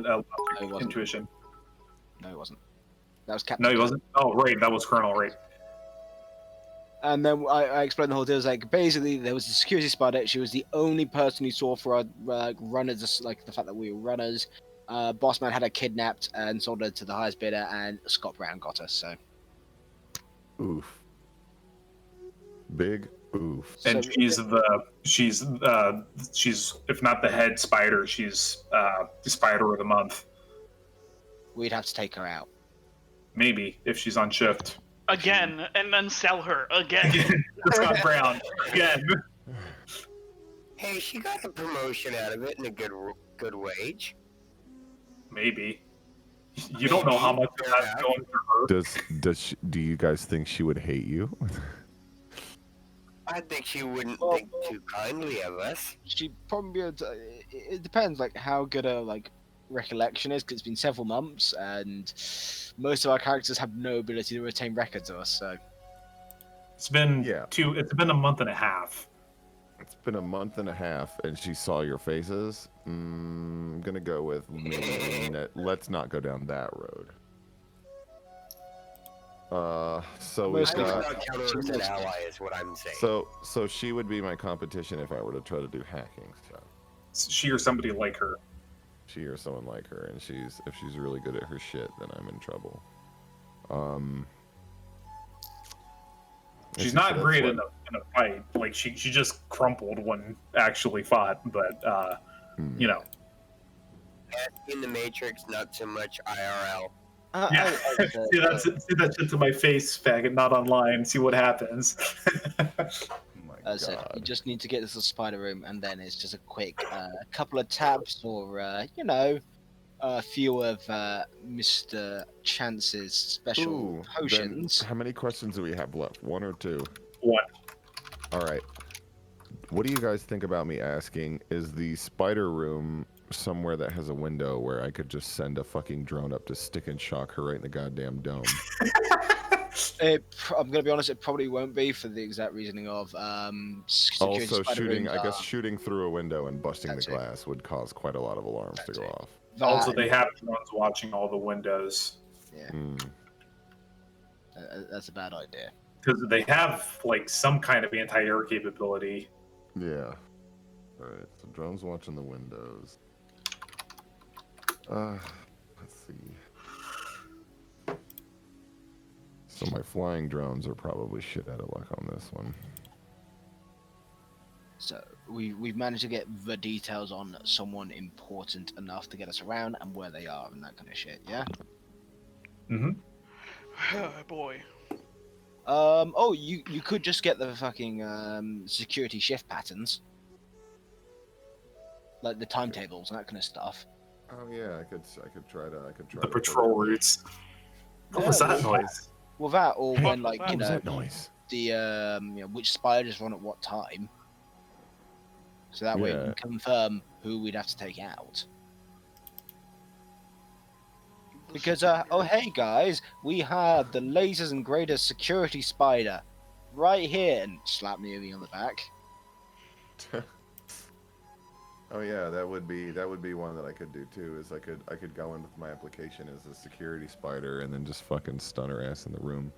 intuition. No, it wasn't. That was Captain. No, he wasn't? Oh, right, that was Colonel, right. And then I explained the whole deal. It was basically, there was a security spider. She was the only person who saw for our runners, the fact that we were runners. Bossman had her kidnapped and sold her to the highest bidder, and Scott Brown got her, so... Oof. Big oof. And so, she's if not the head spider, she's the spider of the month. We'd have to take her out. Maybe, if she's on shift. Again, and then sell her again. Scott Brown, again. Hey, she got a promotion out of it and a good wage. Maybe. You don't know how much of that's going through her. Do you guys think she would hate you? I think she wouldn't think too kindly of us. She probably... It depends, how good her, recollection is, because it's been several months, and most of our characters have no ability to retain records of us, so... It's been it's been a month and a half. It's been a month and a half, and she saw your faces. I'm gonna go with let's not go down that road. So we've got an ally is what I'm saying. So she would be my competition if I were to try to do hacking stuff. She or somebody like her. She or someone like her, and if she's really good at her shit, then I'm in trouble. She's not great in a fight. She just crumpled when actually fought, but In the Matrix, not so much IRL. Yeah, see that shit to my face, faggot, not online. See what happens. As I said, you just need to get to the spider room, and then it's just a quick couple of taps, or a few of Mr. Chance's special Ooh, potions. then how many questions do we have left? 1 or 2? 1. All right. What do you guys think about me asking? Is the spider room somewhere that has a window where I could just send a fucking drone up to stick and shock her right in the goddamn dome? I'm gonna be honest, it probably won't be for the exact reasoning of security Also, spider shooting, rooms I guess are- shooting through a window and busting the That's it. glass would cause quite a lot of alarms to That's go it. off. Also, that- they have drones watching all the windows yeah, Hmm. that's a bad idea. because they have like some kind of anti-air capability. Yeah. All right. So drones watching the windows. Let's see. So my flying drones are probably shit out of luck on this one. So we've managed to get the details on someone important enough to get us around and where they are and that kind of shit. Yeah. Mm-hmm. Oh boy. Oh, you could just get the fucking security shift patterns, like the timetables and that kind of stuff. Oh yeah, I could try to The patrol routes. What was Yeah, that noise? Well, that or What when was like that? you What was know that noise? the which spiders run at what time, so that way we Yeah. can confirm who we'd have to take out. Because oh hey guys, we have the lasers and greatest security spider right here, and slap me on the back. Oh yeah, that would be one that I could do too. Is I could go in with my application as a security spider and then just fucking stun her ass in the room.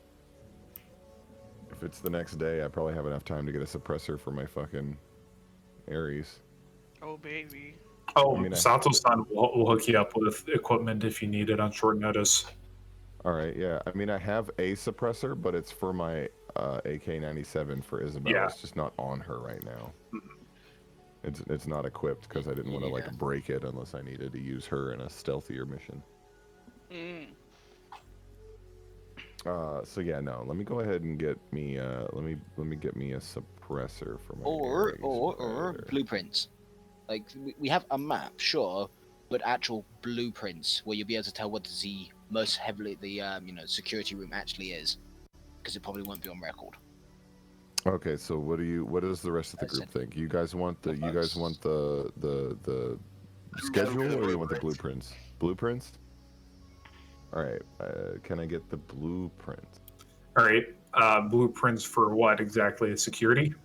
If it's the next day, I probably have enough time to get a suppressor for my fucking Ares. Oh baby. Oh, I mean, Sato-san will hook you up with equipment if you need it on short notice. All right, yeah. I mean, I have a suppressor, but it's for my AK-97 for Isabel. Yeah. It's just not on her right now. It's not equipped because I didn't want to like break it unless I needed to use her in a stealthier mission. Mm. So yeah, no. Let me go ahead and get me let me get me a suppressor for my Or Ares. blueprints. Like we have a map, sure, but actual blueprints where you'll be able to tell what the most heavily the security room actually is, because it probably won't be on record. Okay, so what does the rest of the That's group it. think? You guys want the schedule or you want the blueprints? Blueprints? All right. Can I get the blueprints? All right. Blueprints for what exactly? Security?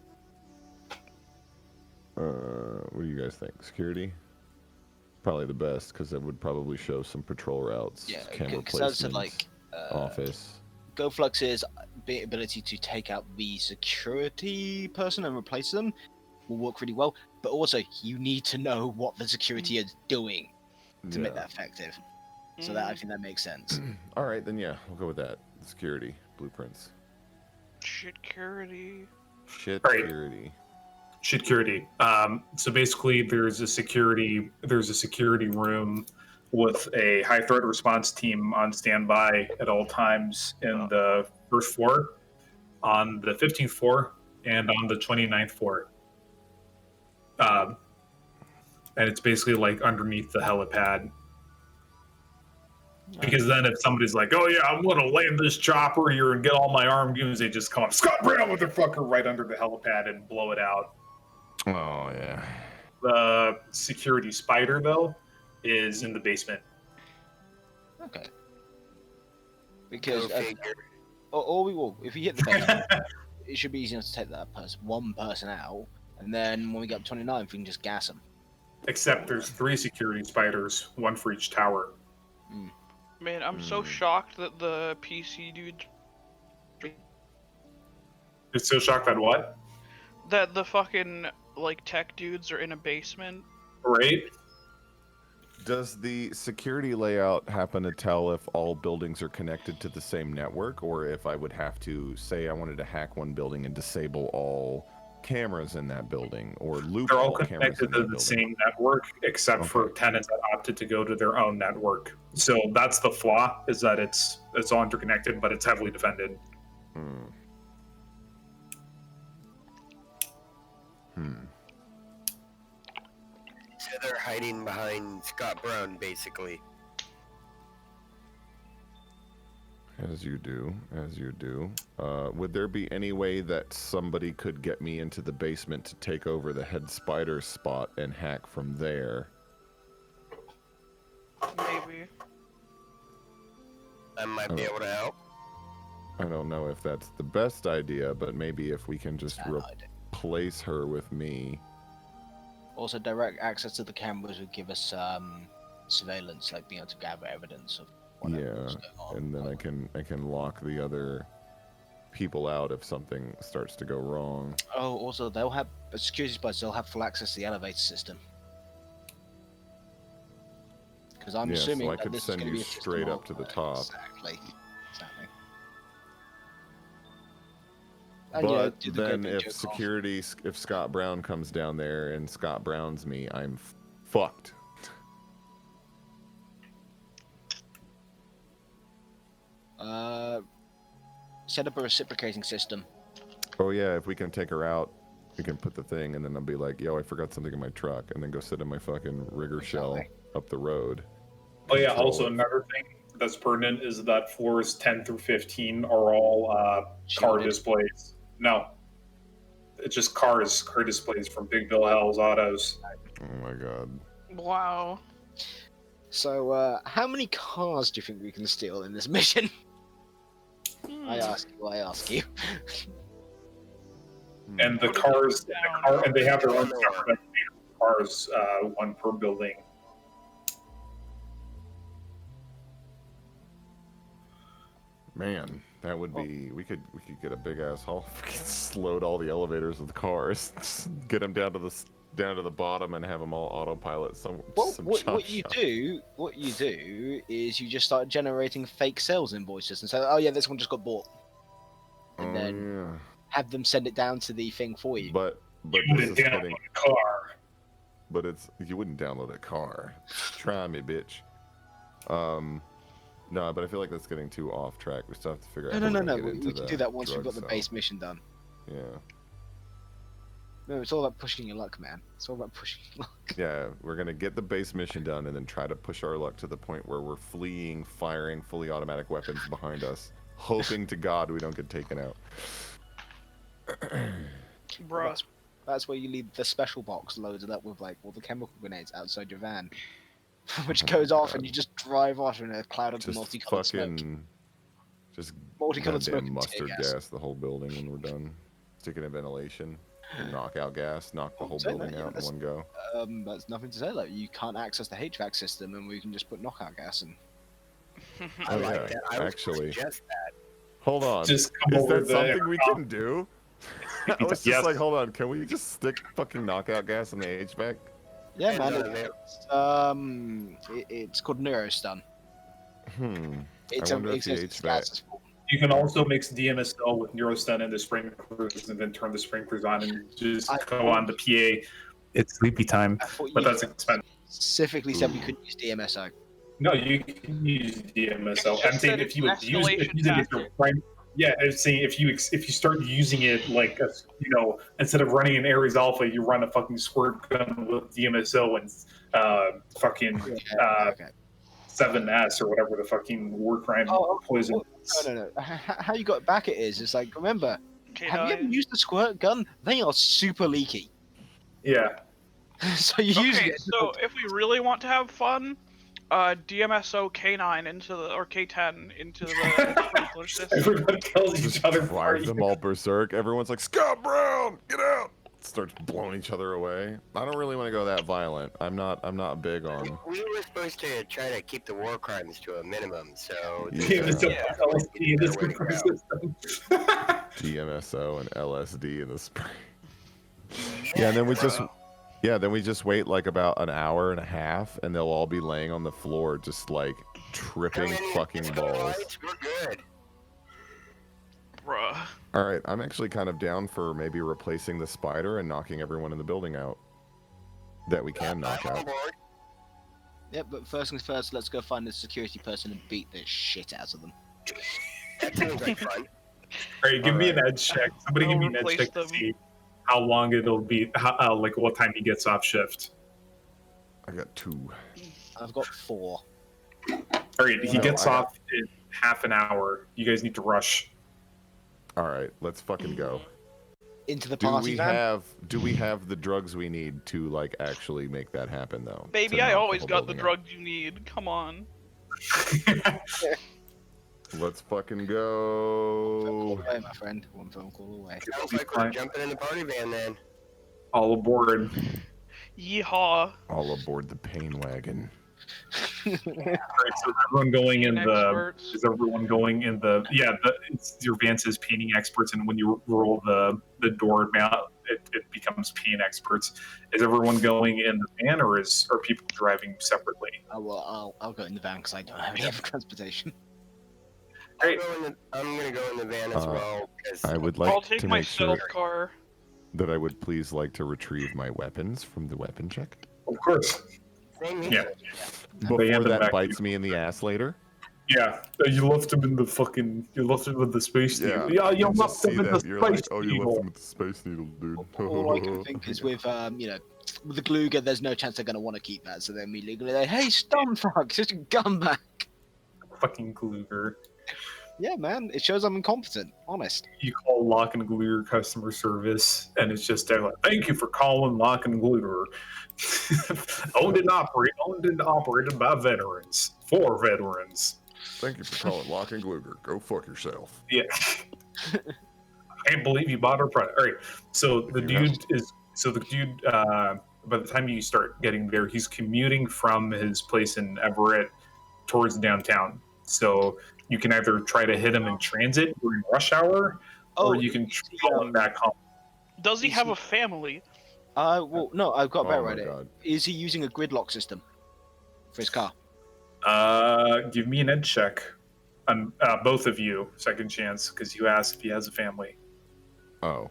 What do you guys think? Security? Probably the best because that would probably show some patrol routes, Yeah, camera because that's placements, like office. GoFlux's ability to take out the security person and replace them will work really well. But also, you need to know what the security is doing to make that effective. So that I think that makes sense. All right, then yeah, we'll go with that. Security blueprints. Security. Right. Security. Security. So basically, there's a security room with a high threat response team on standby at all times in the first floor, on the 15th floor, and on the 29th floor. And it's basically like underneath the helipad. Because then if somebody's like, oh yeah, I'm going to land this chopper here and get all my armed goons, they just come up, Scott Brown, motherfucker, right under the helipad and blow it out. Oh yeah. The security spider, though, is in the basement. Okay. Because Go figure. or we will, if we hit the basement, it should be easy enough to take that one person out, and then when we get up 29, we can just gas them. Except there's 3 security spiders, 1 for each tower. Man, I'm so shocked that the PC dude. You're so shocked at what? That the fucking like tech dudes are in a basement. Right? Does the security layout happen to tell if all buildings are connected to the same network, or if I would have to say I wanted to hack one building and disable all cameras in that building, or loop They're all cameras connected in to that the building? same network, except for tenants that opted to go to their own network. So that's the flaw, is that it's all interconnected, but it's heavily defended. they're hiding behind Scott Brown, basically. As you do, as you do. Would there be any way that somebody could get me into the basement to take over the head spider spot and hack from there? Maybe. I might be able to help. I don't know if that's the best idea, but maybe if we can just replace her with me. Also, direct access to the cameras would give us surveillance, like being able to gather evidence of whatever's going on. And then I can lock the other people out if something starts to go wrong. Oh, also they'll have security spies. They'll have full access to the elevator system. Because I'm assuming so I that could this send is you be a straight up to the top. Exactly. But then if security, if Scott Brown comes down there and Scott Brown's me, I'm fucked. Set up a reciprocating system. Oh yeah, if we can take her out, we can put the thing, and then I'll be like, yo, I forgot something in my truck, and then go sit in my fucking rigger shell up the road. Oh yeah, also another thing that's pertinent is that floors 10 through 15 are all car displays. No. It's just car displays from Big Bill Hell's Autos. Oh my god. Wow. So, how many cars do you think we can steal in this mission? I ask you. And the cars, and they have their own separate cars, one per building. Man, that would be. We could get a big ass haul. We could load all the elevators with cars, get them down to the bottom, and have them all autopilot. What you do is you just start generating fake sales invoices and say, oh yeah, this one just got bought, and then have them send it down to the thing for you. But you wouldn't download a car. But you wouldn't download a car. Try me, bitch. No, but I feel like that's getting too off track. We still have to figure out. No. We can do that once we've got the base mission done. Yeah. No, it's all about pushing your luck, man. It's all about pushing your luck. Yeah, we're gonna get the base mission done and then try to push our luck to the point where we're fleeing, firing fully automatic weapons behind us, hoping to God we don't get taken out. Bruh. That's where you leave the special box loaded up with like all the chemical grenades outside your van, which goes off and you just drive off in a cloud of multicolored smoke. Just multicolored smoke, mustard gas the whole building when we're done. Stick it in ventilation, knockout gas, knock the whole building out in one go. That's nothing to say. Like you can't access the HVAC system, and we can just put knockout gas in. I like that. I actually. Suggest that. Hold on. Is that something we can do? I was just like, hold on, can we just stick fucking knockout gas in the HVAC? Yeah, man. It's called Neurostun. It's I wonder if the HVAC. You can also mix DMSL with Neurostun and the sprinklers, and then turn the sprinklers on and just go on the PA. It's sleepy time, but that's expensive. Specifically said we couldn't use DMSO. No, you can use DMSO. I'm saying if you would use it as your primary. Yeah, I'm saying if you start using it like instead of running an Ares Alpha, you run a fucking squirt gun with DMSO and 7S or whatever the fucking war crime poison. No. How you got back it is like, remember, have you ever used the squirt gun? They are super leaky. Yeah. So you use it. So if we really want to have fun, DMSO K9 or K10 into the sprinkler system. Everyone kills each other. Drives them all berserk. Everyone's like, Scott Brown, get out! Starts blowing each other away. I don't really want to go that violent. I'm not big on. We were supposed to try to keep the war crimes to a minimum, so DMSO and LSD in the spring. Yeah, and then we just. Yeah, then we just wait like about an hour and a half, and they'll all be laying on the floor, just like tripping fucking balls. We're good. Bruh. All right, I'm actually kind of down for maybe replacing the spider and knocking everyone in the building out that we can knock out. Yeah, but first things first, let's go find the security person and beat the shit out of them. That sounds like fun. All right, give me an edge check. Somebody give me an edge check to see how long it'll be, like what time he gets off shift. I got 2. I've got 4. All right, he gets off in half an hour. You guys need to rush. All right, let's fucking go. Into the Do party we van? have the drugs we need to like actually make that happen though? Baby, To I knock always whole got the building drugs you need. Come on. out? Let's fucking Call go. away, my friend. One phone call away. Sounds like we're jumping in the party van then. All aboard. Yeehaw. All aboard the pain wagon. All right, so is everyone going in Painting the? experts. Is everyone going in the? Yeah, it's your van says painting experts, and when you roll the door down, it becomes paint experts. Is everyone going in the van, or are people driving separately? I'll go in the van because I don't have any other transportation. Great. I'm gonna go in the van as well. I would I'll like take to my make sure stealth car. that I would please like to retrieve my weapons from the weapon check Of course. Same Yeah. here. before hand them that back to bites me in the ass later. Yeah, you left him in the fucking. You left him with the space needle. Yeah, you can just left him see in the that. You're space like, oh, you left needle. him with the space needle, dude. All I can think is with with the Gluger, there's no chance they're gonna want to keep that, so they're immediately like, hey, Stomfrog, just a gun back. Fucking Gluger. Yeah, man, it shows I'm incompetent. Honest. You call Lock and Gluger customer service, and it's just they're like, "Thank you for calling Lock and Gluger." Owned and operated by veterans for veterans. Thank you for calling Lock and Gluger. Go fuck yourself. Yeah. I can't believe you bought our product. All right. So the dude by the time you start getting there, he's commuting from his place in Everett towards downtown. So you can either try to hit him in transit during rush hour, or you can call him back home. Does he have a family? Well, no, I've got a better Oh my idea. God. Is he using a gridlock system for his car? Give me an edge check on both of you, second chance, because you asked if he has a family. Oh,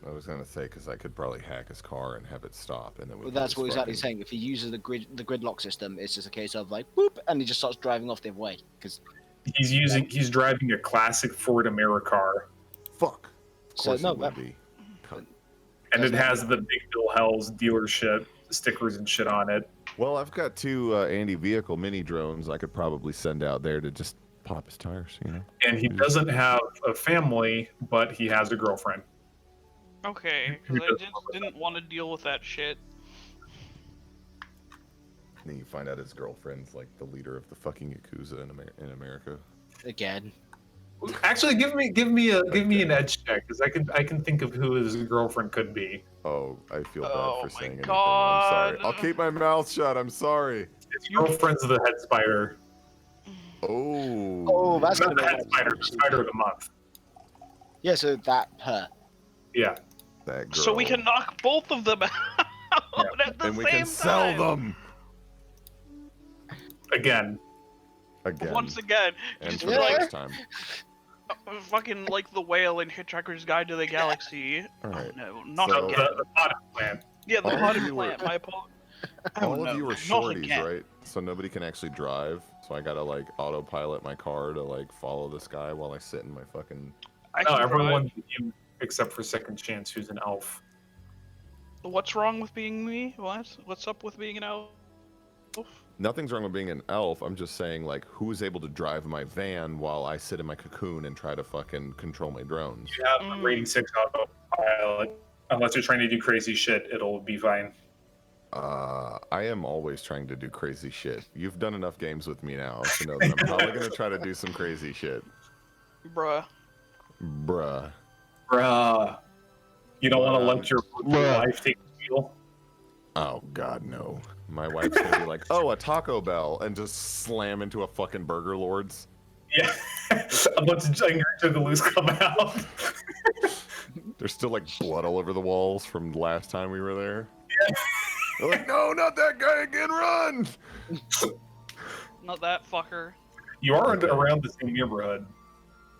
I was gonna say because I could probably hack his car and have it stop, and then we. Well, could that's just what exactly fucking- saying. If he uses the gridlock system, it's just a case of like boop, and he just starts driving off the way because. He's driving a classic Ford Americar, Fuck. Of So course no, it would be. Cunt. and it has the Big Bill Hells dealership stickers and shit on it. Well, I've got 2 anti-vehicle mini drones I could probably send out there to just pop his tires, you know. And he doesn't have a family, but he has a girlfriend. Okay, because I just didn't want to deal with that shit. And then you find out his girlfriend's like the leader of the fucking Yakuza in America. Again. Actually, give me an edge check, because I can think of who his girlfriend could be. Oh, I feel bad Oh for my saying anything. God. I'm sorry. I'll keep my mouth shut. I'm sorry. His girlfriend's the head spider. Oh. Oh, that's Not gonna the be head spider, the spider of the month. Yeah, so that her. Yeah. That girl. So we can knock both of them out at the and we same can sell time. them Again. again. Once again, and just for the like first time. fucking like the whale in Hitchhiker's Guide to the Galaxy. All right. Oh no, not So- again. The potted plant. Yeah, the all of potted you were- plant. My apologies. All of you are not shorties, again. right? So nobody can actually drive. So I gotta like autopilot my car to like follow this guy while I sit in my fucking. I No, can everyone except for Second Chance, who's an elf. drive. What's wrong with being me? What's up with being an elf? Nothing's wrong with being an elf. I'm just saying like who's able to drive my van while I sit in my cocoon and try to fucking control my drones. You have a rating 6 autopilot. Unless you're trying to do crazy shit, it'll be fine. I am always trying to do crazy shit. You've done enough games with me now to know that I'm probably gonna try to do some crazy shit. Bruh. Bruh. Bruh. You don't want to let your wife take the wheel? Oh god, no. My wife's gonna be like, oh, a Taco Bell, and just slam into a fucking Burger Lord's. Yeah. A bunch of angry juggalos come out. There's still like blood all over the walls from last time we were there. They're like, no, not that guy again, run! Not that fucker. You are around the same neighborhood.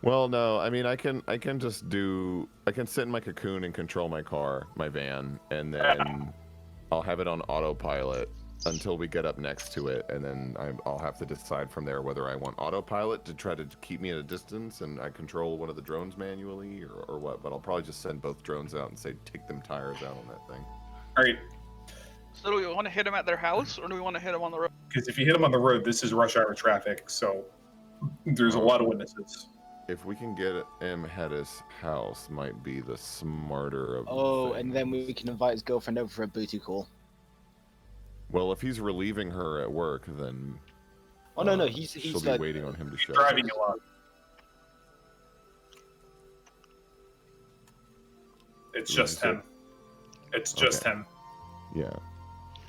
Well, no, I mean, I can just do, I can sit in my cocoon and control my car, my van, and then I'll have it on autopilot until we get up next to it, and then I'll have to decide from there whether I want autopilot to try to keep me at a distance and I control one of the drones manually or what, but I'll probably just send both drones out and say, take them tires out on that thing. All right. So do we want to hit him at their house, or do we want to hit him on the road? Because if you hit him on the road, this is rush hour traffic, so there's a lot of witnesses. If we can get him at his house, might be the smarter of. Oh, and then we can invite his girlfriend over for a booty call. Well, if he's relieving her at work, then. Oh no, he's she'll be like waiting on him to show. Driving a lot. It's just him. It's just him. Yeah.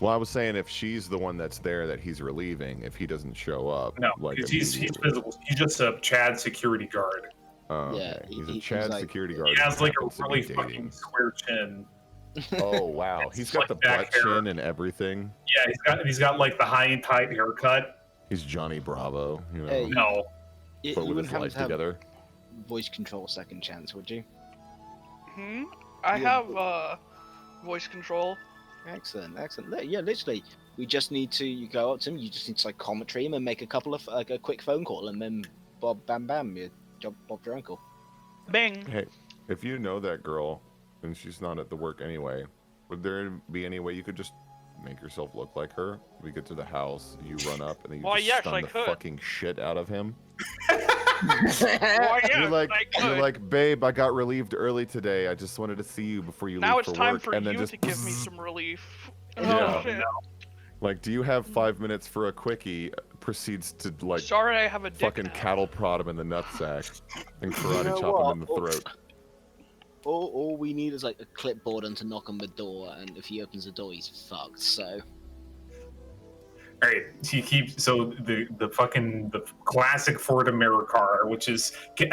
Well, I was saying if she's the one that's there that he's relieving, if he doesn't show up. No, like because he's physical. He's just a Chad security guard. Okay. Yeah, he's a he's Chad like- security guard. He has who like a happens to be really dating. fucking square chin. Oh wow, he's got Like the back butt hair. chin and everything. Yeah, he's got like the high and tight haircut. He's Johnny Bravo, you know. Hey, No, you but with wouldn't his have life to have together. voice control second chance, would you? I Yeah. have voice control. Excellent. Yeah, literally, we just need to. You go up to him. You just need to psychometry him and make a couple of a quick phone call, and then bam, you Bob your uncle. Bing. Hey, if you know that girl and she's not at the work anyway, would there be any way you could just make yourself look like her? We get to the house, you run up, and then you Why, just yes, stun I the could. fucking shit out of him. Why, yes, You're like, babe, I got relieved early today. I just wanted to see you before you now leave it's for time work. for and then you just to give me some relief. Yeah. Oh, shit. like, do you have 5 minutes for a quickie? Proceeds to like Sorry, I have a dick fucking now. cattle prod him in the nutsack and karate know chop what? him in the throat. All we need is like a clipboard and to knock on the door, and if he opens the door, he's fucked. So. all right. He keeps the classic Ford Americar, which is can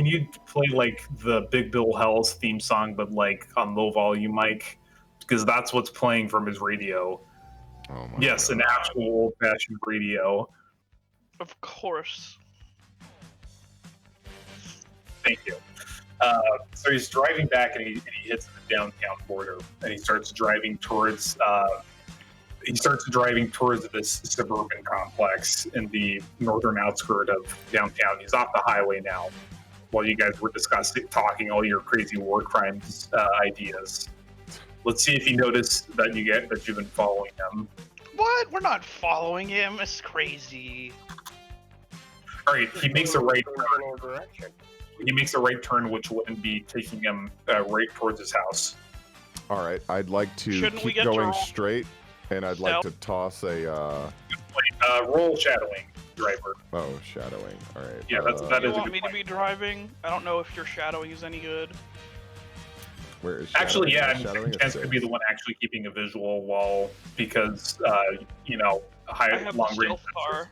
you play like the Big Bill Hell's theme song, but like on low volume mic, because that's what's playing from his radio. Oh my Yes, God. an actual old-fashioned radio. Of course. Thank you. So he's driving back, and he hits the downtown border, and he starts driving towards this suburban complex in the northern outskirt of downtown. He's off the highway now, while you guys were talking all your crazy war crimes ideas. Let's see if you notice that you've been following him. What? We're not following him. It's crazy. All right, he makes a right In turn. general direction. He makes a right turn, which wouldn't be taking him right towards his house. All right, I'd like to Shouldn't we keep get to going roll- straight, and I'd like to toss a Roll shadowing, driver. shadowing. All right. Yeah, that You is a want good me to point. be driving? I don't know if your shadowing is any good. Where is Actually, shadowing? yeah, and Shadowing is Chance could be six. the one actually keeping a visual wall because I have long the range. stealth car.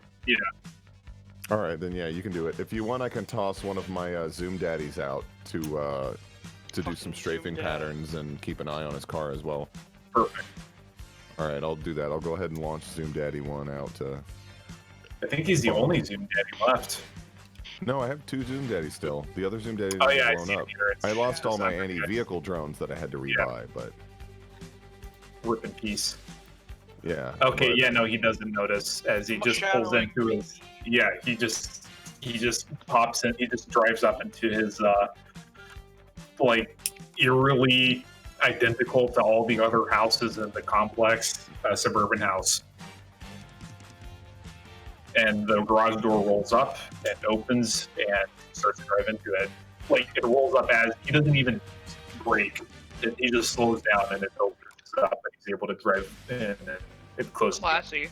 All right, then yeah, you can do it. If you want, I can toss one of my Zoom daddies out to do Fucking some strafing Zoom dad. patterns and keep an eye on his car as well. Perfect. All right, I'll do that. I'll go ahead and launch Zoom Daddy 1 out to. I think he's the only Zoom daddy left. No, I have 2 Zoom Daddies still. The other Zoom Daddy Oh is yeah, I blown see up. it here. I lost all my It's not anti-vehicle drones that I had to rebuy, but rip in peace. yeah. Okay, but- yeah, no, he doesn't notice as he I'm just pulls shadowing. into his. Yeah, he just pops in. He just drives up into his like eerily identical to all the other houses in the complex suburban house. And the garage door rolls up and opens and starts to drive into it. Like it rolls up as he doesn't even brake. He just slows down and it opens up and he's able to drive in and it closes. Classy.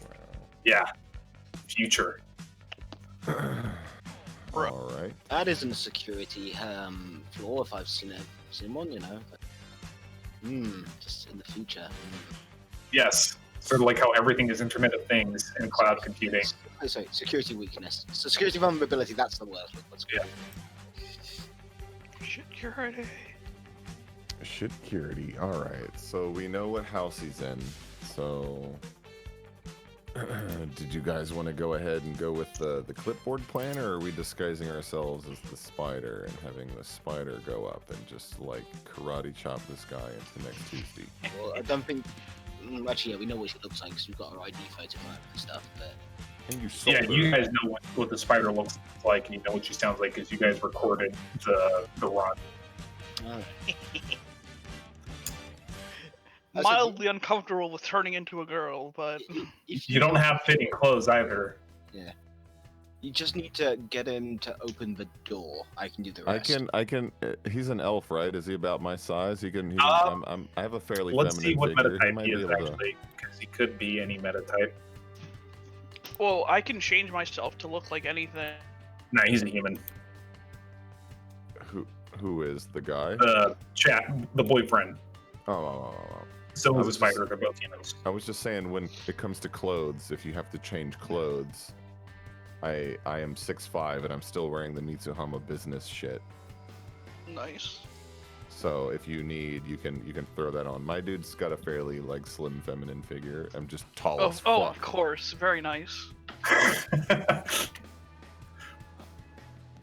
Yeah. Future. All right. That isn't a security flaw if I've seen one, you know. But, just in the future. Yes. Sort of like how everything is Internet of Things and cloud computing. Oh, sorry, security weakness. So security vulnerability, that's the word. Let's go. Security. Security. All right. So we know what house he's in. So did you guys want to go ahead and go with the clipboard plan, or are we disguising ourselves as the spider and having the spider go up and just like karate chop this guy into next Tuesday? Well, I don't think. Actually, yeah, we know what he looks like because we've got our ID photo map and stuff. But And you sold Yeah, her. you guys know what the spider looks like and you know what she sounds like because you guys recorded the run. alright. mildly uncomfortable with turning into a girl, but If You don't have fitting clothes either. Yeah. You just need to get him to open the door. I can do the rest. I can. He's an elf, right? Is he about my size? He can. I have a fairly Let's feminine see what figure. He metatype might he be is able to. actually, because he could be any metatype. well, I can change myself to look like anything. Nah, he's a human. Who is the guy? The boyfriend. Oh. So I is the was spider. They're both humans. I was just saying, when it comes to clothes, if you have to change clothes, I am 6'5" and I'm still wearing the Mitsuhama business shit. Nice. So if you need, you can throw that on. My dude's got a fairly like slim feminine figure. I'm just tall as fuck. Oh, of course. Very nice.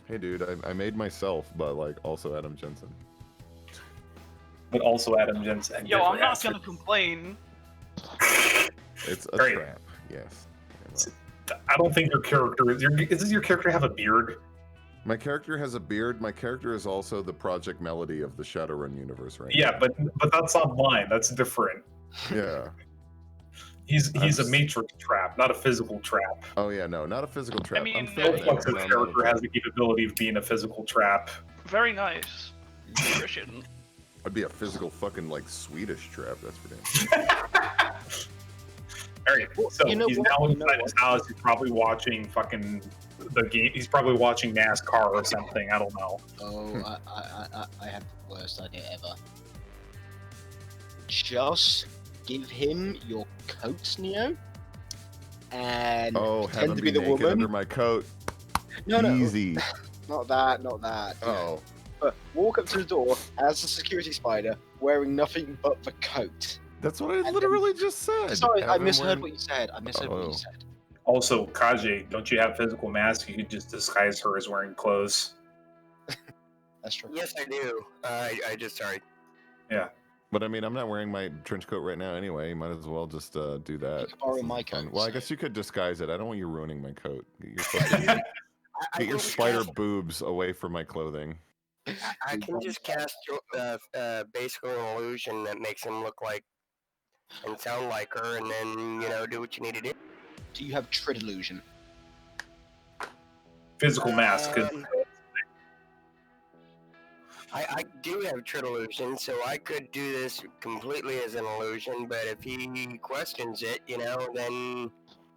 Hey dude, I made myself, but like also Adam Jensen. But also Adam Jensen. Yo, I'm not gonna complain. It's a Great. trap, yes. I don't think your character is. Does your character have a beard? My character has a beard. My character is also the Project Melody of the Shadowrun universe, right? Yeah, but that's online. That's different. Yeah. He's a matrix trap, not a physical trap. Oh yeah, no, not a physical trap. mean, I'm no, feminine, Flux's but I'm not a character trap. has the capability of being a physical trap. Very nice. Christian. I'd be a physical fucking like Swedish trap. That's for damn. All right, so you know he's what? now You know inside his house. He's probably watching fucking the game. He's probably watching NASCAR or something. I don't know. Oh, I have the worst idea ever. Just give him your coat, Neo, and Oh, pretend have to him be the naked woman. under my coat. No, Easy. not that. Oh, But walk up to the door as a security spider, wearing nothing but the coat. that's what I then- literally just said. Sorry, I Have him misheard wearing- what you said. I misheard what Oh. you said. Also, Kaji, don't you have physical mask? You could just disguise her as wearing clothes. That's true. Yes, I do. I just sorry. But I mean, I'm not wearing my trench coat right now anyway. You might as well just do that. You can borrow my Fun. coat. Well, I guess you could disguise it. I don't want you ruining my coat. Get your, fucking, I get your can spider just boobs away from my clothing. I can just cast basically an illusion that makes him look like and sound like her, and then do what you need to do. Do you have Trid Illusion? Physical mask. 'Cause I do have Trid Illusion, so I could do this completely as an illusion. But if he questions it, then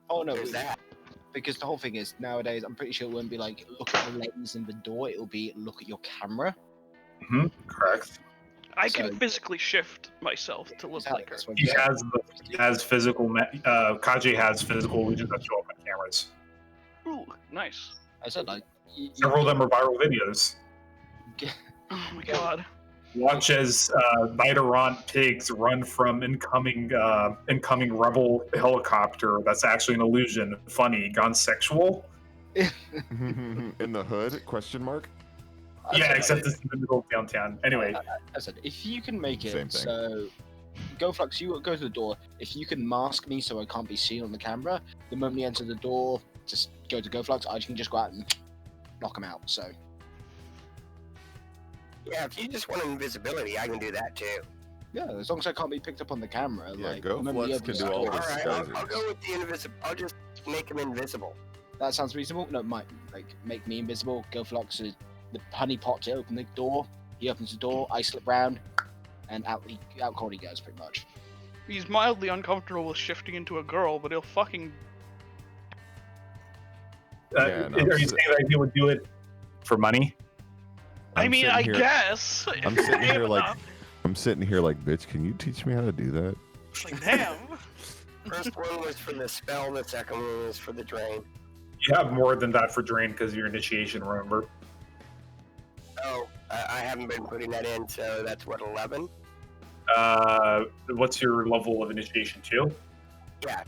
Oh no, there's that. because the whole thing is nowadays I'm pretty sure it won't be like look at the lens in the door. It'll be look at your camera. correct. I can So- physically shift myself to look like her. That's what He I'm has physical. Kaji has physical illusions that show up on cameras. Ooh, nice. I said like Several of them are viral videos. Oh my god. Watch as Nidoron pigs run from incoming rebel helicopter. That's actually an illusion. Funny, gone sexual. In the hood? Question mark. Yeah, except it's in the middle of downtown. Anyway, I said if you can make it Same thing. so. Go Flux, you go to the door. If you can mask me so I can't be seen on the camera, the moment you enter the door, just go to Go Flux. I can just go out and knock him out. So Yeah, if you just want invisibility, I can do that too. yeah, as long as I can't be picked up on the camera. Yeah, like, Go the moment you Flux open can the do all door- this. All right, disguises. I'll go with the invisible. I'll just make him invisible. That sounds reasonable. No, might make me invisible. Go Flux is the honeypot to open the door. He opens the door. I slip round, and out cold he goes pretty much. He's mildly uncomfortable with shifting into a girl, but he'll fucking. Yeah, no, are you saying that he would do it for money? I'm I sitting here- guess. I'm if sitting you're here brave like, enough. I'm sitting here like, bitch. Can you teach me how to do that? It's like, damn. First one was for the spell. The second one was for the drain. You have more than that for drain because of your initiation. Remember? Oh, I haven't been putting that in, so that's what 11. What's your level of initiation? 2? Yeah.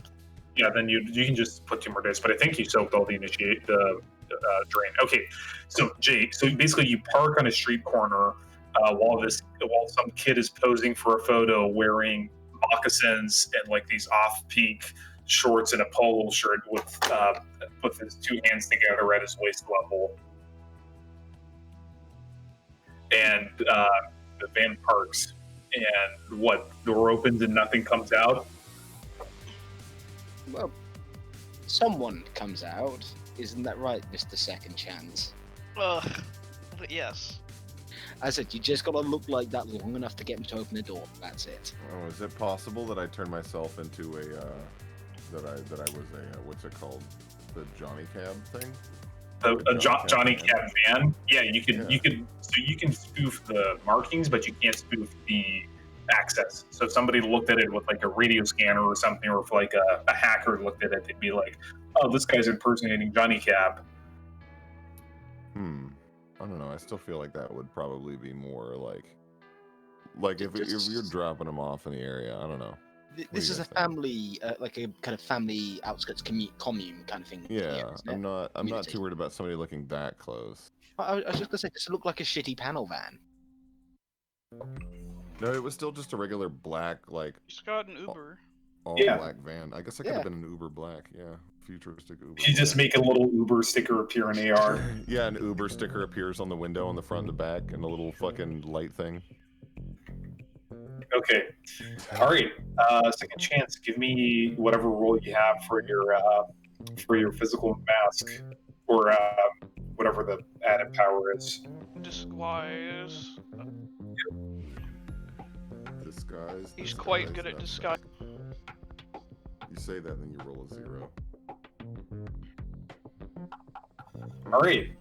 Yeah, then you can just put 2 more dice. But I think you soaked all the drain. Okay, so Jay, so basically you park on a street corner while some kid is posing for a photo wearing moccasins and like these off-pink shorts and a polo shirt with his 2 hands together at his waist level, and the van parks. and what, door opens and nothing comes out? Well, someone comes out. Isn't that right, Mr. Second Chance? Ugh. But yes. I said, you just gotta look like that long enough to get him to open the door. That's it. Oh, is it possible that I turned myself into a that I was a what's it called, the Johnny Cab thing? Johnny Cab van. Yeah, you can spoof the markings, but you can't spoof the access. So if somebody looked at it with like a radio scanner or something, or if like a hacker looked at it, they'd be like, "Oh, this guy's impersonating Johnny Cab." I don't know. I still feel like that would probably be more like if you're dropping them off in the area. I don't know. This is a family, like a kind of family outskirts commune kind of thing. Yeah, I'm not too worried about somebody looking that close. I was just gonna say, does it look like a shitty panel van? No, it was still just a regular black, like Just got an Uber. all Yeah. black van. I guess I could have been an Uber black. Yeah, futuristic Uber. You just make a little Uber sticker appear in AR. Yeah, an Uber sticker appears on the window on the front and the back, and a little fucking light thing. Okay. All right. Second chance. Give me whatever roll you have for your physical mask, or whatever the added power is. Disguise. Disguise. He's quite good at disguise. You say that, then you roll a 0. All right.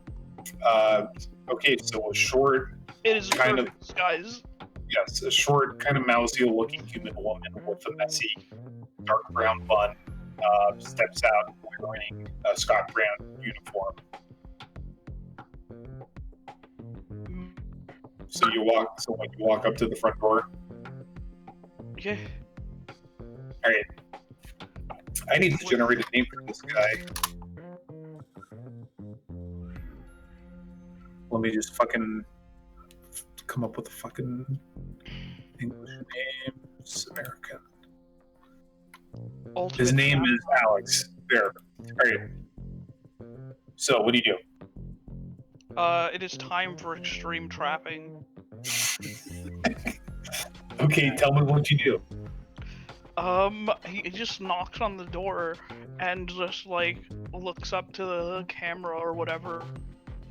Okay. So a short, It is a kind of- perfect disguise. yes, a short, kind of mousy-looking human woman with a messy, dark brown bun steps out wearing a Scott Brown uniform. So when you walk up to the front door, Yeah. all right. I need to generate a name for this guy. Let me just fucking come up with a fucking English name. It's American. Ultimate His name trap. is Alex. There. All right. So what do you do? It is time for extreme trapping. Okay, tell me what you do. He just knocks on the door and just like looks up to the camera or whatever.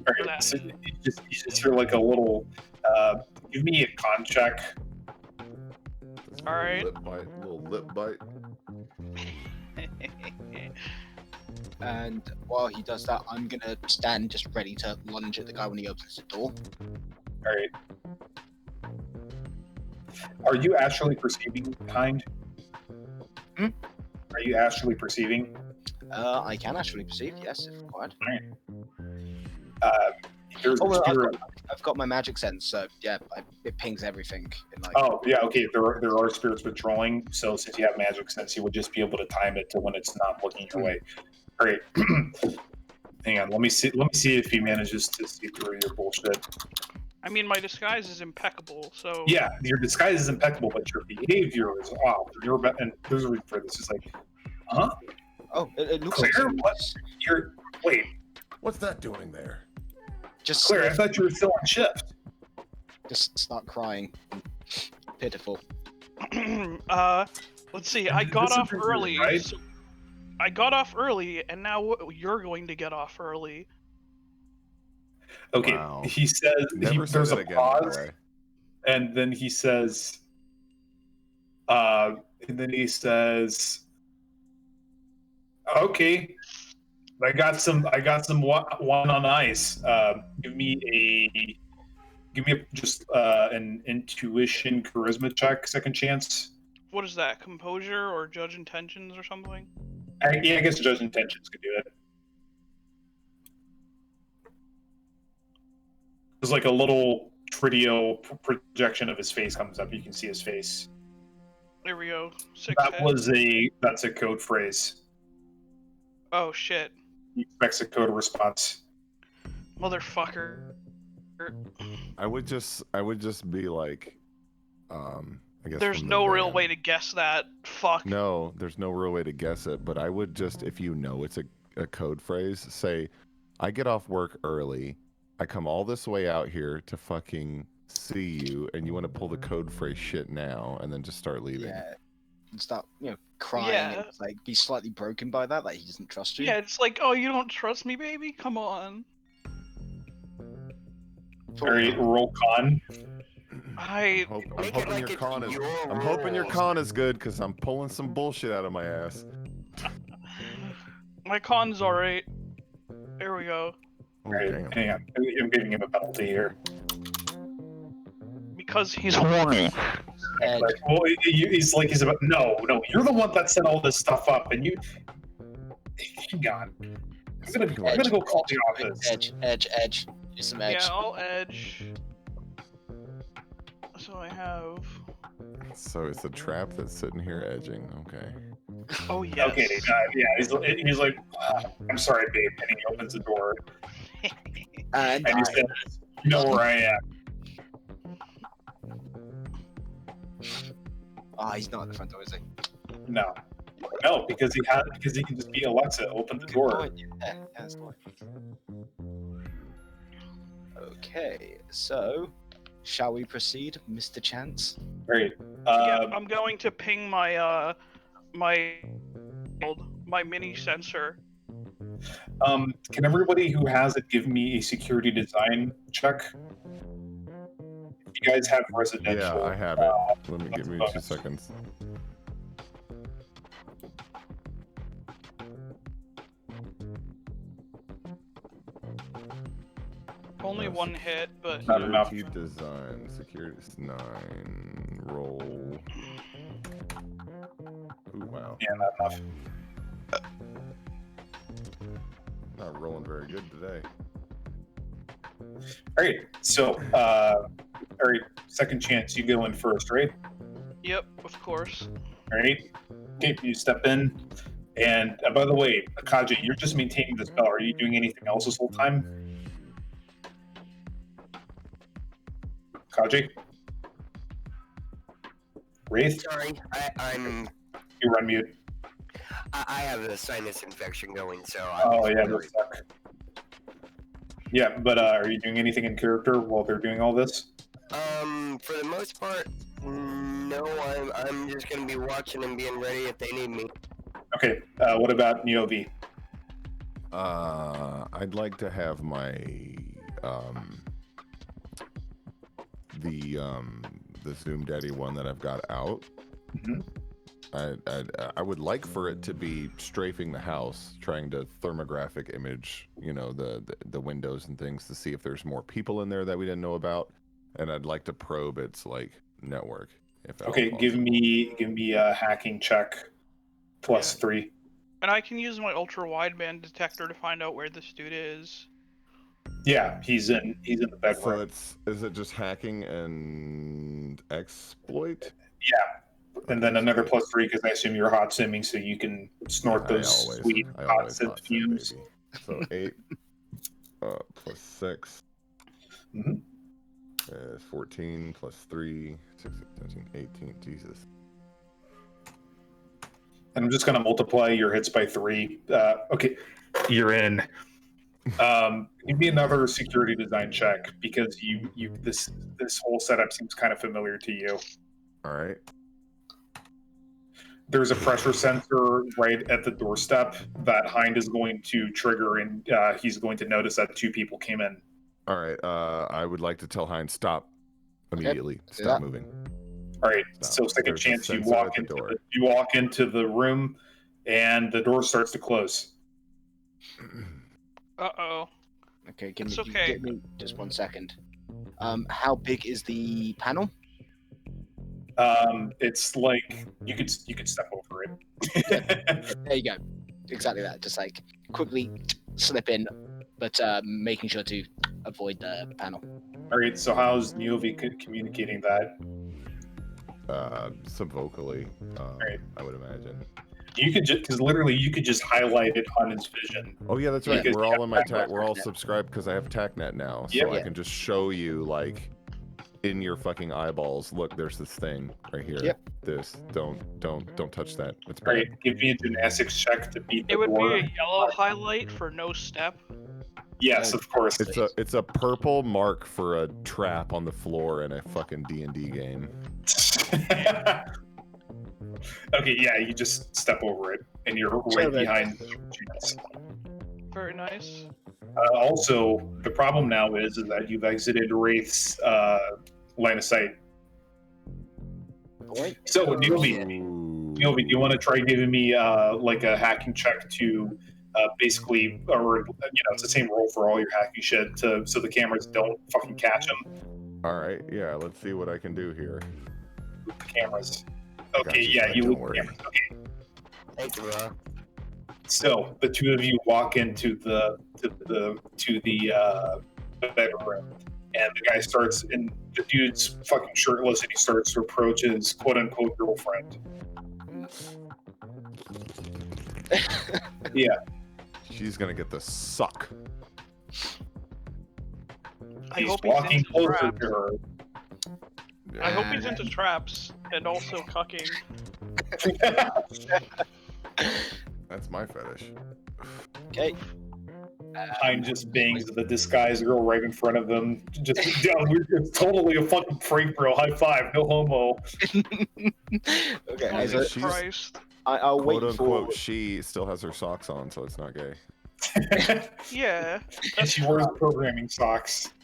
All right, so you just hear like a little. Give me a con check. All right. Little lip bite. And while he does that, I'm gonna stand just ready to lunge at the guy when he opens the door. All right. Are you actually perceiving, kind? Are you actually perceiving? I can actually perceive, yes, if required. There's Oh, well, spirit. I've got my magic sense, so yeah, it pings everything. In like, Oh, yeah, okay. There are spirits patrolling, so since you have magic sense, you would just be able to time it to when it's not looking your way. All right. Hang on. Let me see if he manages to see through your bullshit. I mean, my disguise is impeccable, so. Yeah, your disguise is impeccable, but your behavior is off. And there's a reason for this. It's like, huh? oh, it looks Claire, like what? Wait, What's that doing there? just Claire, I thought you were still on shift. just start crying. Pitiful. Let's see. I got This off is early. right? So I got off early, and now you're going to get off early. Okay, Wow. he says Never say there's that a again, by the pause, way. and then he says, okay, I got some wine on ice. Give me just an intuition charisma check, second chance. What is that? Composure or judge intentions or something? I guess judge intentions could do it. There's like a little trio projection of his face comes up. You can see his face. There we go. 6 That's a code phrase. Oh shit, He expects a code response. motherfucker. I would just be like, I guess There's from the no real van. way to guess that. Fuck. No, there's no real way to guess it, but I would just, if you know it's a code phrase, say, I get off work early, I come all this way out here to fucking see you, and you want to pull the code phrase shit now, and then just start leaving. Yeah. And start, crying Yeah. and like be slightly broken by that, like he doesn't trust you. Yeah, it's like, oh, you don't trust me, baby? Come on. Alright, roll con. I I'm Make it hoping like your it's con is. your I'm hoping your rules. con is good because I'm pulling some bullshit out of my ass. my con's alright. There we go. Oh, Alright, damn. hang on. I'm giving him a penalty here. Because he's horny. Ed, Like, well, he's about, no, you're the one that set all this stuff up, and you. Hang on. I'm gonna go call the office. edge. Do some edge. Yeah, I'll edge. So I have. So it's a trap that's sitting here edging. Okay. Oh yes. Okay, yeah, he's like, I'm sorry, babe, and he opens the door, And and he says, "You know where I am." he's not at the front door, is he? No, because he can just be Alexa, open the door. Yeah, that's the point. Okay, so shall we proceed, Mr. Chance? Right. Yeah, I'm going to ping my my mini sensor. Can everybody who has it give me a security design check? If you guys have residential. Yeah, I have it. Give me 2 seconds. Only one hit, but Not enough. Security design. Security 9. Roll. Ooh, wow. Yeah, not enough. Not rolling very good today. All right. So, all right. Second chance, you go in first, right? yep, of course. All right. Okay, you step in. And by the way, Akaji, you're just maintaining the spell. Are you doing anything else this whole time? Kaji? Wraith? Sorry, I'm. You're on mute. I have a sinus infection going, so. Oh, yeah, those suck. Yeah, but are you doing anything in character while they're doing all this? For the most part, no. I'm just gonna be watching and being ready if they need me. Okay, what about Neovi? I'd like to have my the Zoom Daddy one that I've got out. Mhm. I would like for it to be strafing the house, trying to thermographic image, the windows and things to see if there's more people in there that we didn't know about, and I'd like to probe its network. If at all Okay, give possible. me a hacking check +3. And I can use my ultra wideband detector to find out where this dude is. Yeah, he's in the So bedroom. is it just hacking and exploit? Yeah, and then another +3 because I assume you're hot simming, so you can snort those sweet hot sim fumes. Baby. So 8 +6 Mhm. is 14 +3, 16, 17, 18. Jesus. And I'm just going to multiply your hits by 3. Okay, you're in. Give me another security design check because this whole setup seems kind of familiar to you. All right. There's a pressure sensor right at the doorstep that Hind is going to trigger, and he's going to notice that 2 people came in. All right. I would like to tell Heinz stop immediately. do Stop that. moving. All right. Stop. So second There's a chance, you sensor walk at the into door. you walk into the room, and the door starts to close. Uh-oh. Okay, It's okay. give me just 1 second. How big is the panel? It's like you could step over it. There you go. Exactly that. Just quickly slip in, but making sure to avoid the panel. All right. So how's Neovi communicating that? Subvocally, Right. I would imagine. You could because literally you could just highlight it on his vision. Oh yeah, that's right. Because We're you all in my have we're all TACnet. subscribed because I have TACnet now, so Yep. I can just show you in your fucking eyeballs. Look, there's this thing right here. Yep. This. Don't touch that. It's All bad. right. Give me a gymnastics check to beat the It would door. be a yellow highlight for no step. Yes, of course. It's a purple mark for a trap on the floor in a fucking D&D game. Okay, yeah, you just step over it, and you're right behind Chance. Very nice. Also, the problem now is that you've exited Wraith's line of sight. So, Neobi, do you want to try giving me like a hacking check to basically, or it's the same roll for all your hacking shit, so the cameras don't fucking catch them. All right, yeah, let's see what I can do here. With the cameras. I Okay, got yeah, bud, you don't with worry. cameras. Okay. Thank you, bro. So the two of you walk into the bedroom, and the guy starts, and the dude's fucking shirtless, and he starts to approach his quote unquote girlfriend. Yeah. She's gonna get the suck. I He's hope he's walking into closer traps. to her. I hope he's into traps and also cucking. That's my fetish. Okay. Pine just bangs the disguised girl right in front of them. Just it's totally a fucking prank, bro. High five, no homo. Okay. Jesus she's- Christ. I'll wait Quote for. unquote, she still has her socks on, so it's not gay. Yeah. And she wears programming socks.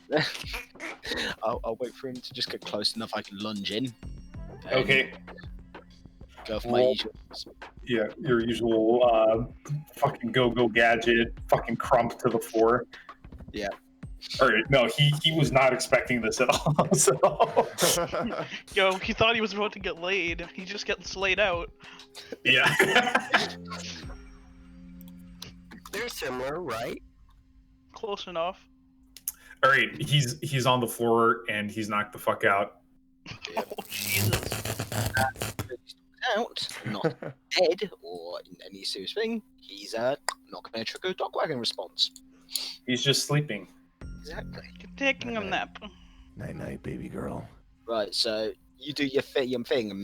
I'll wait for him to just get close enough I can lunge in. and Okay. Go for my Well, usual. Yeah, your usual fucking go-go gadget, fucking crump to the floor. Yeah. All right, no, he was not expecting this at all. So Yo, he thought he was about to get laid. He just gets laid out. yeah. They're similar, right? Close enough. All right, he's on the floor and he's knocked the fuck out. Oh, Jesus. Out, not dead or in any serious thing. He's not going to trigger a dog wagon response. He's just sleeping. Exactly. You're taking a nap. Night night, baby girl. Right. So you do your thing,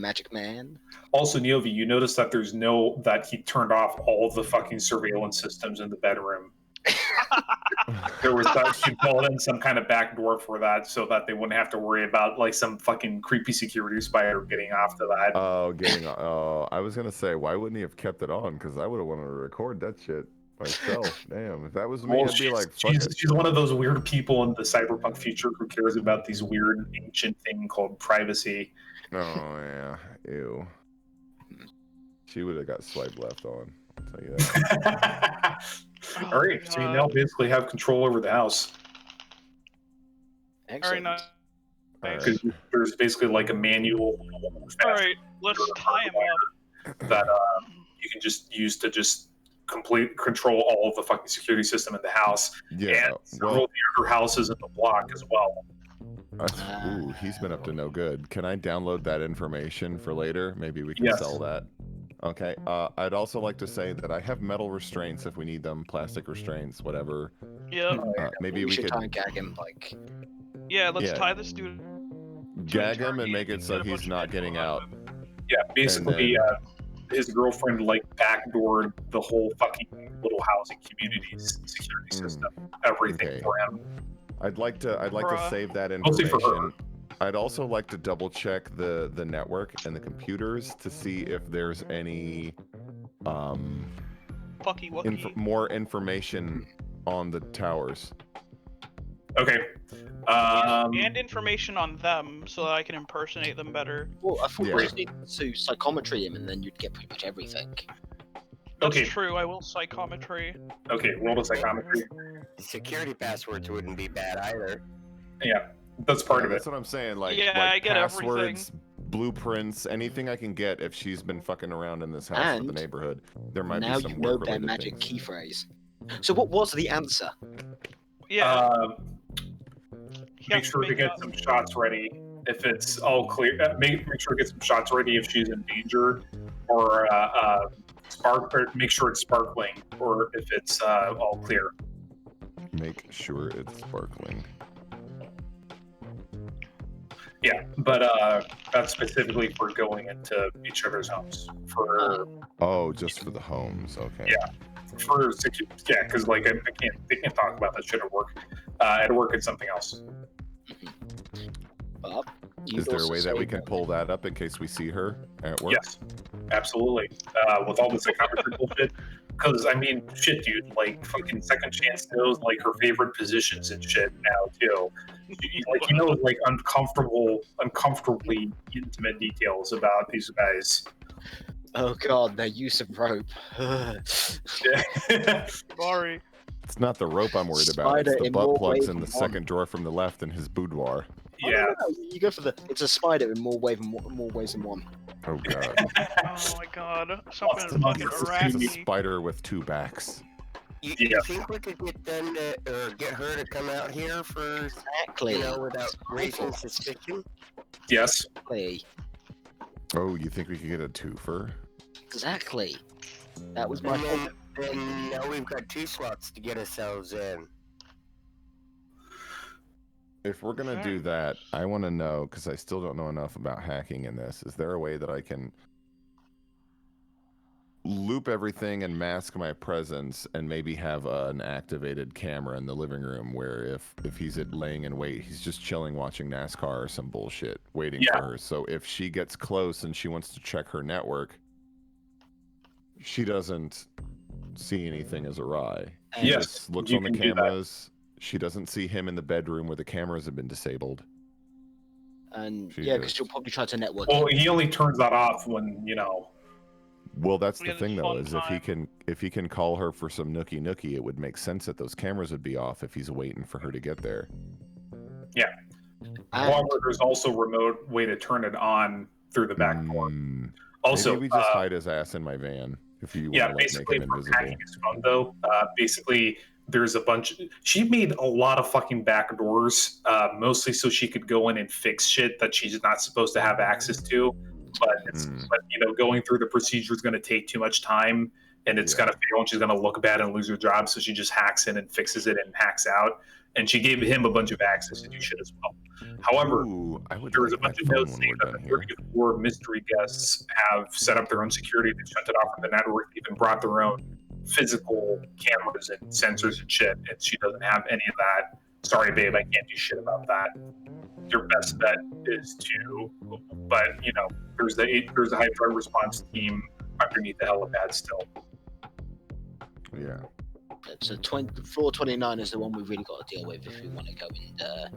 Magic Man. Also, Neovi, you notice that that he turned off all of the fucking surveillance systems in the bedroom. There was he built in some kind of back door for that, so that they wouldn't have to worry about like some fucking creepy security spider getting off to that. Oh, I was gonna say, why wouldn't he have kept it on? Because I would have wanted to record that shit myself. Damn, if that was me, I'd be like, fuck it. She's one of those weird people in the cyberpunk future who cares about these weird ancient thing called privacy. Oh yeah, ew. She would have got swipe left on. I'll tell you that. All right, so you now basically have control over the house. Very Excellent. nice. All right. Because there's basically like a manual Alright, let's tie him up. that you can just use to just complete control all of the fucking security system in the house Yeah. and several of the other houses in the block as well. Ooh, he's been up to no good. Can I download that information for later? Maybe we can Yes. sell that. Okay. I'd also like to say that I have metal restraints if we need them, plastic restraints, whatever. Yep. Maybe we should could try and gag him, like. Yeah, let's Yeah. tie this dude. gag him and make it so he's not getting out. Yeah, basically, his girlfriend like backdoored the whole fucking little housing community's security system, everything Okay. for him. I'd like to Bruh. save that Mostly for her. information. I'd also like to double check the network and the computers to see if there's any Fucky wucky. more information on the towers. Okay. And information on them so that I can impersonate them better. Well, I thought Yeah. you just need to psychometry him, and then you'd get pretty much everything. That's Okay. true, I will psychometry. Okay, roll to psychometry. Security passwords wouldn't be bad either. Yeah, that's part Yeah, of it. that's what I'm saying. Like, Yeah, like I get passwords, blueprints, anything I can get if she's been fucking around in this house or the And neighborhood. There might Now be some you know their work-related magic things. key phrase. So what was the answer? Yeah. he Make has sure to get some shots ready if it's all clear. Make sure to get some shots ready if she's in danger, or make sure it's sparkling, or if it's all clear. Make sure it's sparkling. Yeah, but that's specifically for going into each other's homes. Oh, just for the homes. Okay. Yeah. For security, yeah, because like they can't talk about that shit at work. At work, it's something else. But Is there a way that we can pull that up in case we see her at work? Yes, absolutely. With all the psychometry bullshit, because I mean, shit, dude, like fucking Second Chance knows like her favorite positions and shit now too. Like he knows like uncomfortably intimate details about these guys. Oh god, their use of rope. Sorry. It's not the rope I'm worried about. Spider It's the in butt more plugs ways in the than one. second drawer from the left in his boudoir. Yeah. Oh, no, you go for the. It's a spider in more ways than one. Oh god. Oh my god. Something It's is fucking It's a arachne. spider with 2 backs. You Yeah. think we could get them to, or get her to come out here for, Exactly. without raising suspicion? Yes. Exactly. Oh, you think we could get a twofer? Exactly. That was my And point. then now we've got 2 slots to get ourselves in. If we're gonna Okay. do that, I want to know, because I still don't know enough about hacking in this. Is there a way that I can loop everything and mask my presence and maybe have an activated camera in the living room where if he's laying in wait, he's just chilling watching NASCAR or some bullshit waiting Yeah. for her. So if she gets close and she wants to check her network, she doesn't see anything as awry. She Yes, just looks you on the can do that. cameras. She doesn't see him in the bedroom where the cameras have been disabled. And She yeah, because just- she'll probably try to network. Well, he only turns that off when Well, that's Yeah, the thing it's though, fun is time. if he can call her for some nookie, it would make sense that those cameras would be off if he's waiting for her to get there. And However, there's also remote way to turn it on through the back door. Also, maybe we just hide his ass in my van if you yeah, want to make basically him for invisible. hacking his phone though, basically there's a bunch. She made a lot of fucking back doors, mostly so she could go in and fix shit that she's not supposed to have access to. But going through the procedure is going to take too much time, and it's going to fail, and she's going to look bad and lose her job. So she just hacks in and fixes it and hacks out. And she gave him a bunch of access to do shit as well. However, Ooh, I would there was a like bunch that of phone notes when saying we're that done the here. 34 mystery guests have set up their own security. They shut it off from the network. They even brought their own physical cameras and sensors and shit. And she doesn't have any of that. Sorry, babe, I can't do shit about that. Your best bet is to, but there's a high drug response team underneath the helipad still. Yeah. so floor 29 is the one we've really got to deal with if we want to go into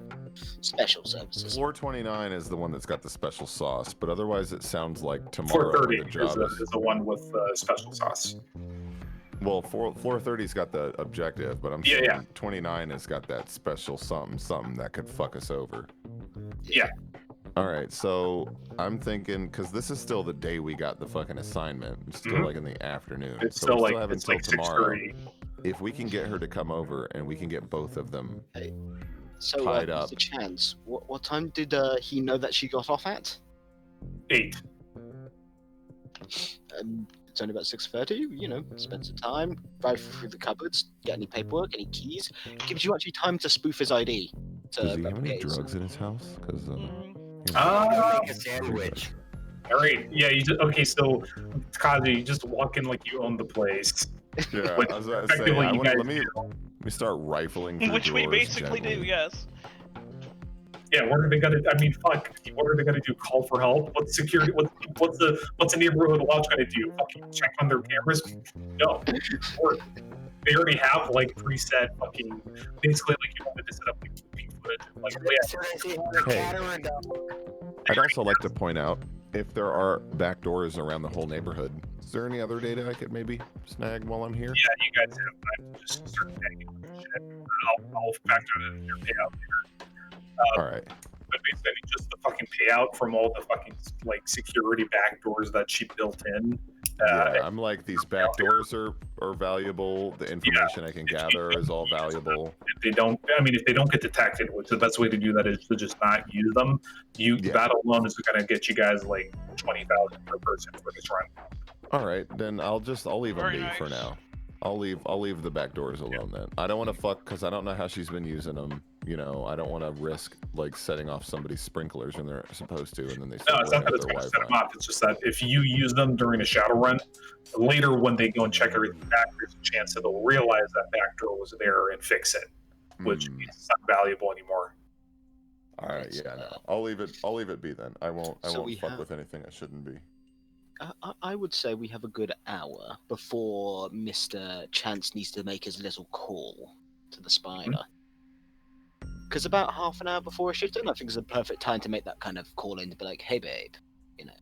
special services. Floor 29 is the one that's got the special sauce, but otherwise it sounds like tomorrow 430 the job is the one with special sauce. Well, floor 30's got the objective, but I'm saying 29 has got that special something that could fuck us over. Yeah. All right, so I'm thinking, because this is still the day we got the fucking assignment. It's still like in the afternoon. It's so still we like still have it's until like tomorrow. 6:30. If we can get her to come over and we can get both of them So, tied up. Mr. Chance, what time did he know that she got off at? 8. It's only about 6:30. Spend some time, drive through the cupboards, get any paperwork, any keys. It gives you actually time to spoof his ID. Does he have any replicate his- drugs in his house? Because Make a sandwich. All right. Yeah. Okay. So, Kazi, you just walk in like you own the place. yeah, Which I was about to say, effectively you guys let me start rifling through Which we drawers basically do, gently. yes. Yeah. What are they gonna? I mean, fuck. What are they gonna do? Call for help? What's security? What's the neighborhood watch gonna do? Fucking check on their cameras? No. Or they already have like preset fucking. Basically, like you wanted to set up like movie footage. Like, oh, As soon as he had a Hey. cat or a dog. I'd also like to point out, if there are back doors around the whole neighborhood, is there any other data I could maybe snag while I'm here? yeah, you guys have time to just start tagging shit. I'll factor it in your payout later. All right. But basically, I mean, just the fucking payout from all the fucking like security back doors that she built in. Yeah, I'm like, these back doors are valuable. The information I can gather is all valuable. If they don't get detected, which the best way to do that is to just not use them. That alone is going to get you guys like 20,000 per person for this run. All right, then I'll leave them Very be for nice. now. I'll leave the back doors alone then. I don't want to fuck because I don't know how she's been using them. You know, I don't want to risk like setting off somebody's sprinklers when they're supposed to, and then they No, start it's not blowing that up it's their going to set them Wi-Fi. off. It's just that if you use them during a Shadowrun, later when they go and check everything back, there's a chance that they'll realize that backdoor was there and fix it, which means it's not valuable anymore. All right, yeah, no, I'll leave it be then. I won't fuck with anything I shouldn't be. I would say we have a good hour before Mr. Chance needs to make his little call to the spider. Because about half an hour before a shift in, I think is the perfect time to make that kind of call in to be like, hey babe, you know,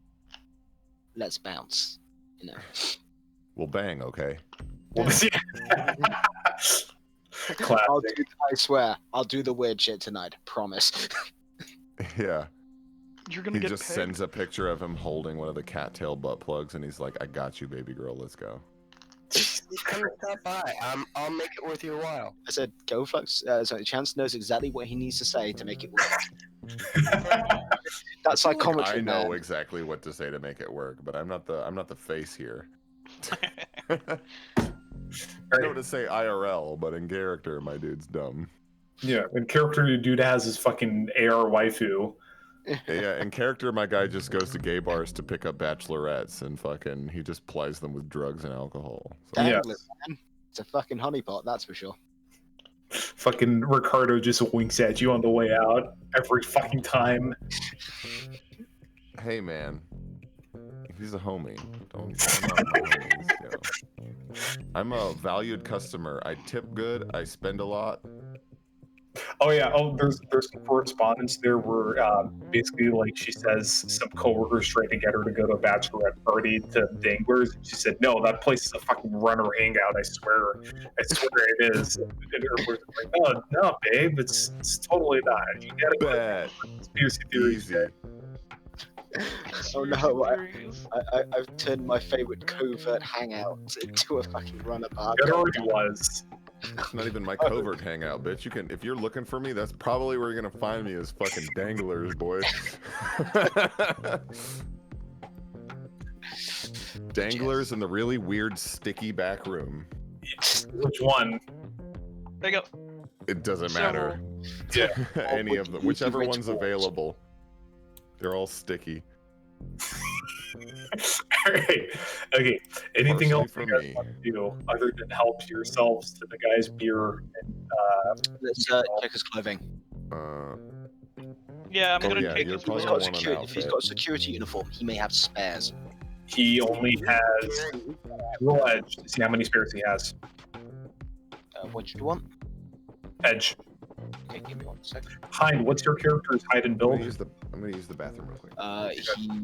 let's bounce, you know. Well, bang, okay. Well, Classic. I swear, I'll do the weird shit tonight, promise. Yeah. You're gonna He get just paid. sends a picture of him holding one of the cattail butt plugs, and he's like, "I got you, baby girl. Let's go." Just come and stop by. I'll make it worth your while. I said, go Flux. Sorry, Chance knows exactly what he needs to say to make it work. That's psychometry, I know man. exactly what to say to make it work, but I'm not the face here. I know what to say IRL, but in character, my dude's dumb. Yeah, and character your dude has his fucking AR waifu. Yeah, in character, my guy just goes to gay bars to pick up bachelorettes, and fucking he just plies them with drugs and alcohol. So. Yeah. Dangler, man. It's a fucking honeypot, that's for sure. Fucking Ricardo just winks at you on the way out every fucking time. Hey, man. He's a homie. Don't knock my homies, yo. I'm a valued customer. I tip good. I spend a lot. Oh yeah. Oh, there's some correspondence there where basically like she says some coworkers tried to get her to go to a bachelorette party to Danglers. And she said, "No, that place is a fucking runner hangout. I swear it is." And everyone's like, "No, babe, it's totally not. You gotta go Bet. to conspiracy theories." Easy. Oh no, I've turned my favorite covert hangout into a fucking runner bar. It already was. It's not even my covert hangout, bitch. You can, if you're looking for me, that's probably where you're gonna find me is fucking Danglers, boy. Danglers in the really weird, sticky back room. Which one? There you go. It doesn't matter. Yeah. Any of them, whichever one's available. They're all sticky. Alright. Okay. Anything Partially else for you guys me. want to do other than help yourselves to the guy's beer and Let's check his clothing. Yeah, I'm Oh, gonna yeah, take you're his probably If gonna he's got want an security, if he's outfit. got a security uniform, he may have spares. he only has roll edge to see how many spirits he has. What do you want? Edge. Okay, give me 1 second. Hein, what's your character's hide and I'm build? gonna use the bathroom real quick.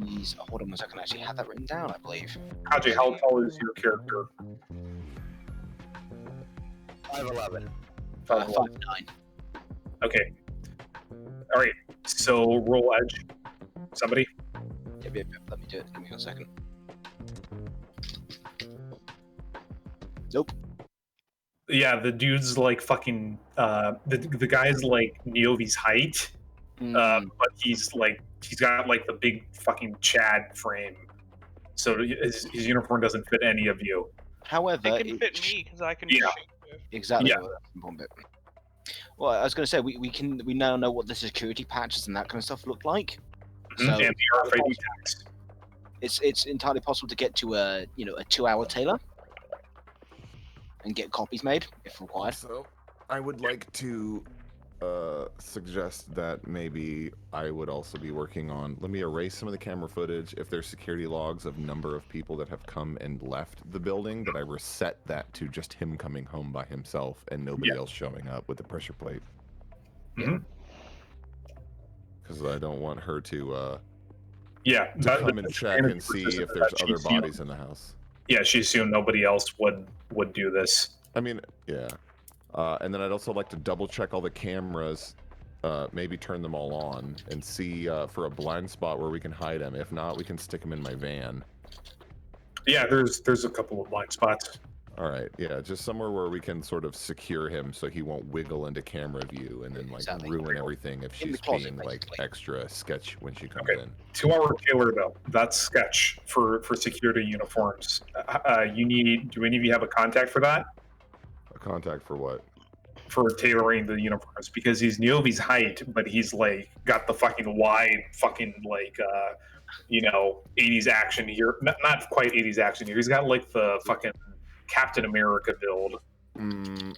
He's. Hold on 1 second. I actually had that written down, I believe. Kaji, how tall is your character? 5'11". 5'9". Okay. Alright. So roll edge. Somebody? Yep, let me do it. Give me 1 second. Nope. Yeah, the dude's like fucking the guy's like Neovi's height. But he's got like the big fucking Chad frame. So his uniform doesn't fit any of you. However, It can fit me because I can. Yeah. Exactly. Yeah. That's the important bit. Well, I was going to say we now know what the security patches and that kind of stuff look like. So And the RFID tags. it's entirely possible to get to a 2-hour tailor and get copies made if required. So, I would like to suggest that maybe I would also be working on. Let me erase some of the camera footage. If there's security logs of number of people that have come and left the building, that I reset that to just him coming home by himself and nobody else showing up with the pressure plate. Mhm. Because I don't want her to Yeah. come and check and see if there's other bodies in the house. Yeah, she assumed nobody else would do this. I mean, yeah. And then I'd also like to double check all the cameras, maybe turn them all on, and see for a blind spot where we can hide him. If not, we can stick him in my van. Yeah, there's a couple of blind spots. All right, yeah, just somewhere where we can sort of secure him so he won't wiggle into camera view and then like Exactly. ruin everything if In the she's closet, being like basically. extra sketch when she comes Okay. in. 2-hour tailor though. That's sketch for security uniforms. You need. Do any of you have a contact for that? A contact for what? For tailoring the uniforms because he's Niobe's height, but he's like got the fucking wide fucking like 80s action here. Not quite 80s action here. He's got like the fucking Captain America build.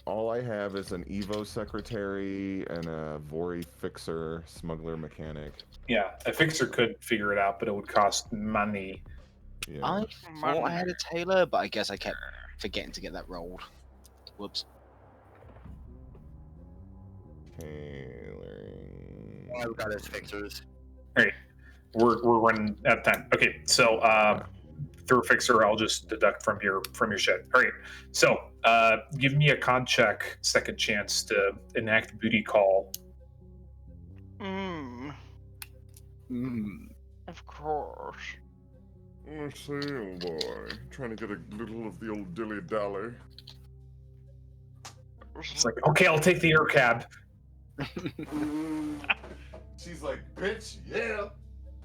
All I have is an Evo secretary and a Vori fixer, smuggler mechanic. Yeah, a fixer could figure it out, but it would cost money. Yeah. I thought I had a tailor, but I guess I kept forgetting to get that rolled. Whoops. Tailoring. I've got his fixers. We're running out of time. Okay, so through fixer, I'll just deduct from your shit. All right, so give me a con check, second chance to enact booty call. Of course. I say, oh boy, trying to get a little of the old dilly dally. It's like, okay, I'll take the air cab. She's like, bitch, yeah,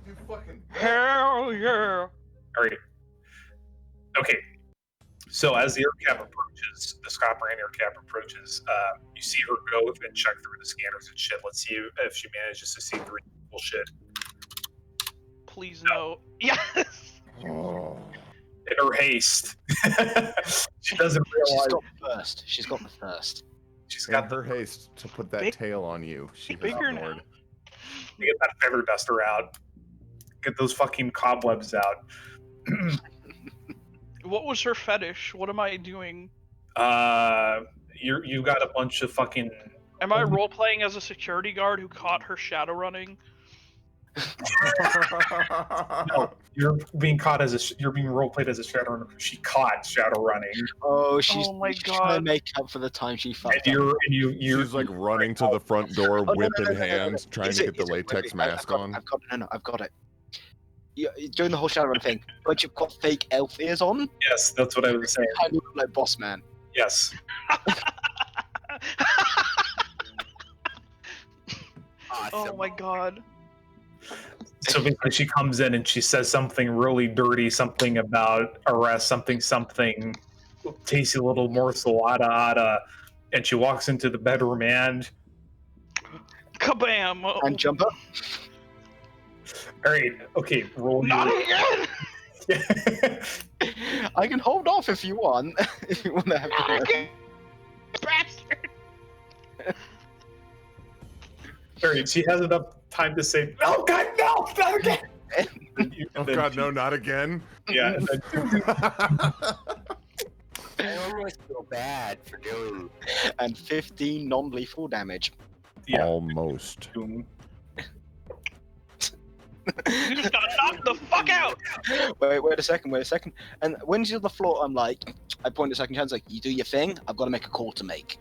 you fucking. Hell yeah! All right. Okay. So as the air cab approaches, the Scott Brand air cab approaches, you see her go and check through the scanners and shit. Let's see if she manages to see through bullshit. Please no. Yes! Oh. In her haste, she doesn't She's realize got the first. She's got the first. she's In got her haste to put that Big- tail on you, she has bigger ignored. now. get that feather duster out, get those fucking cobwebs out. What was her fetish? What am I doing? You got a bunch of fucking. Am I role playing as a security guard who caught her shadow running? No, you're being role played as a Shadowrun. She caught shadow running, Oh, she's, Oh my she's trying God. to make up for the time she and fucked up. you're She's like running to the front door, Oh, no, whip no, no, in no, no, no. hand, trying Is to it- get the is it- wait, latex wait, mask I've on. I've got it. Yeah, doing the whole Shadowrun thing, but you've got fake elf ears on. Yes, that's what I was saying. I look like Boss Man. Yes. Awesome. Oh my god. So basically, she comes in and she says something really dirty, something about arrest, something, tasty little morsel, and she walks into the bedroom and. Kabam! Oh, And jumper. All right, okay, roll not again! I can hold off if you want. If you want to have Not to. again! Bastard! All right, she has enough time to say, "No, God, no, not again." Oh god, no, not again. Yeah, and then I almost feel bad for doing. And 15 non-lethal damage. yeah. Almost. Boom. You just got knocked the fuck out! Wait a second. And when she's on the floor, I point to second chance, like, you do your thing, I've got to make a call to make.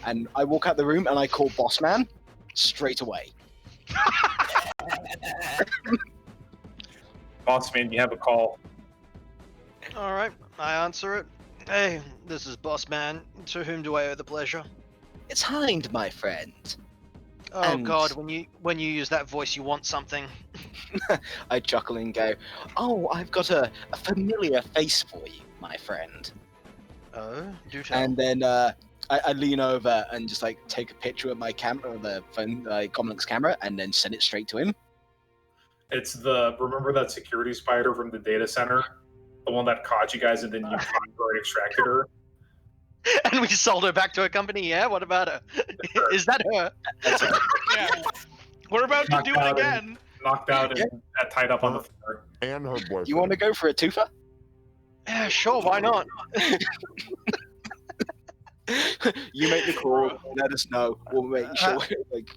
And I walk out the room and I call Boss Man straight away. Boss man, you have a call. All right, I answer it. Hey, this is Boss Man. To whom do I owe the pleasure? It's Hind, my friend. Oh And- God, when you use that voice, you want something. I chuckle and go, oh, I've got a familiar face for you, my friend. Oh, do tell. And then I lean over and just like take a picture of my camera, the phone, Comlink's camera, and then send it straight to him. It's remember that security spider from the data center, the one that caught you guys, and then you extracted her. And we sold her back to a company. Yeah, what about her? Is that her? Yeah. We're about to Knocked do it out again. Knocked out and tied up on the floor. And her boyfriend. You want to go for a twofer? Yeah, sure. Why not? You make the call. Let us know. We'll make sure. Like,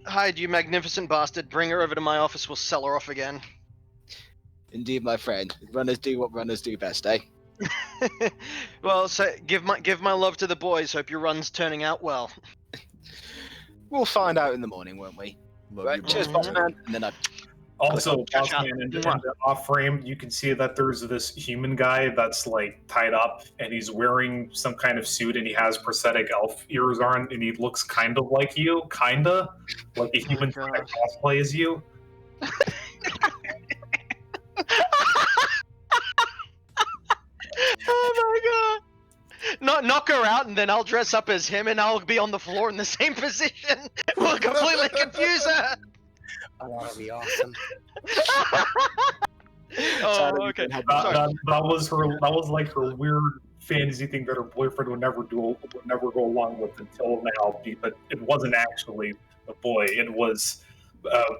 Hide, you magnificent bastard. Bring her over to my office. We'll sell her off again. indeed, my friend. Runners do what runners do best, eh? Well, so give my love to the boys. Hope your run's turning out well. We'll find out in the morning, won't we? Love Right. you, Cheers, boss boss man. man. And then I Also, Ciao, boss ciao. man, in Mwah. the off frame, you can see that there's this human guy that's like tied up, and he's wearing some kind of suit, and he has prosthetic elf ears on, and he looks kind of like you, kinda like a human gosh. that cosplay as you. Oh my god! Knock her out, and then I'll dress up as him, and I'll be on the floor in the same position. We'll completely confuse her. Oh, that'll be awesome. Oh, okay. That, Sorry. that was her. That was like her weird fantasy thing that her boyfriend would never go along with until now. But it wasn't actually a boy. It was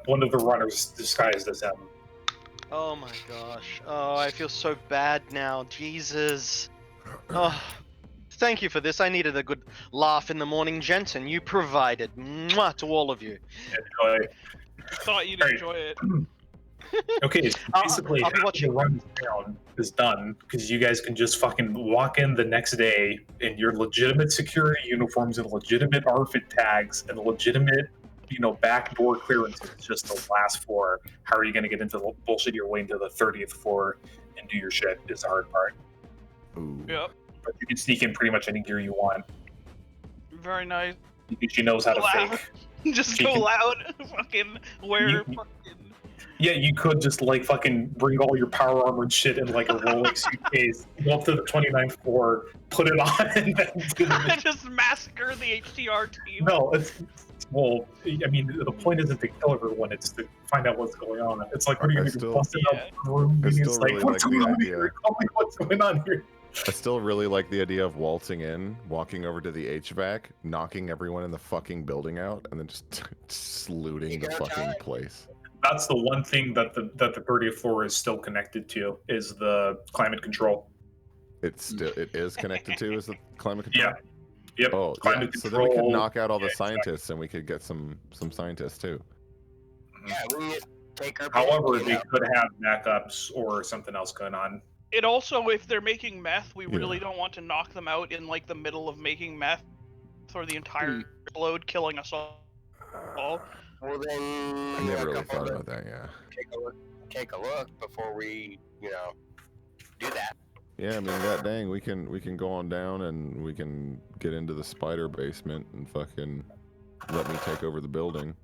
one of the runners disguised as him. Oh my gosh. Oh, I feel so bad now. Jesus. Oh, thank you for this. I needed a good laugh in the morning, gents, and you provided. Mwah, to all of you. Anyway, Thought you'd Alright. enjoy it. okay, so basically, I'll be half watching. the run down is done because you guys can just fucking walk in the next day in your legitimate security uniforms and legitimate outfit tags and legitimate, backdoor clearances just the last floor. How are you going to get into the bullshit your way into the 30th floor and do your shit is the hard part. Ooh. Yep. But you can sneak in pretty much any gear you want Very nice. because she knows how to Wow. fake. Just You go can- loud. Fucking wear You- fucking. Yeah, you could just like fucking bring all your power armor and shit in like a rolling suitcase, go up to the 29th floor, put it on, and then do the Just massacre the HTR team. No, well, I mean, the point isn't to kill everyone; it's to find out what's going on. It's like, what are you I going to do? still- Busting up a room? I And still it's like, really what's like going the on idea. here? Tell me what's going on here. I still really like the idea of waltzing in, walking over to the HVAC, knocking everyone in the fucking building out, and then just looting the fucking place. That's the one thing that the 30th floor is still connected to is the climate control. It is connected to is the climate control. Yeah. Yep. Oh, yeah. Climate So then we could control. knock out all the Yeah, scientists, and we could get some scientists too. Yeah, we can just take our. However, pick, they could have backups or something else going on. It also, if they're making meth, we Yeah. really don't want to knock them out in like the middle of making meth, or the entire load killing us all. Well, then I never a really couple thought of about that. Yeah. take a look before we, do that. Yeah, I mean, god dang, we can go on down and we can get into the spider basement and fucking let me take over the building.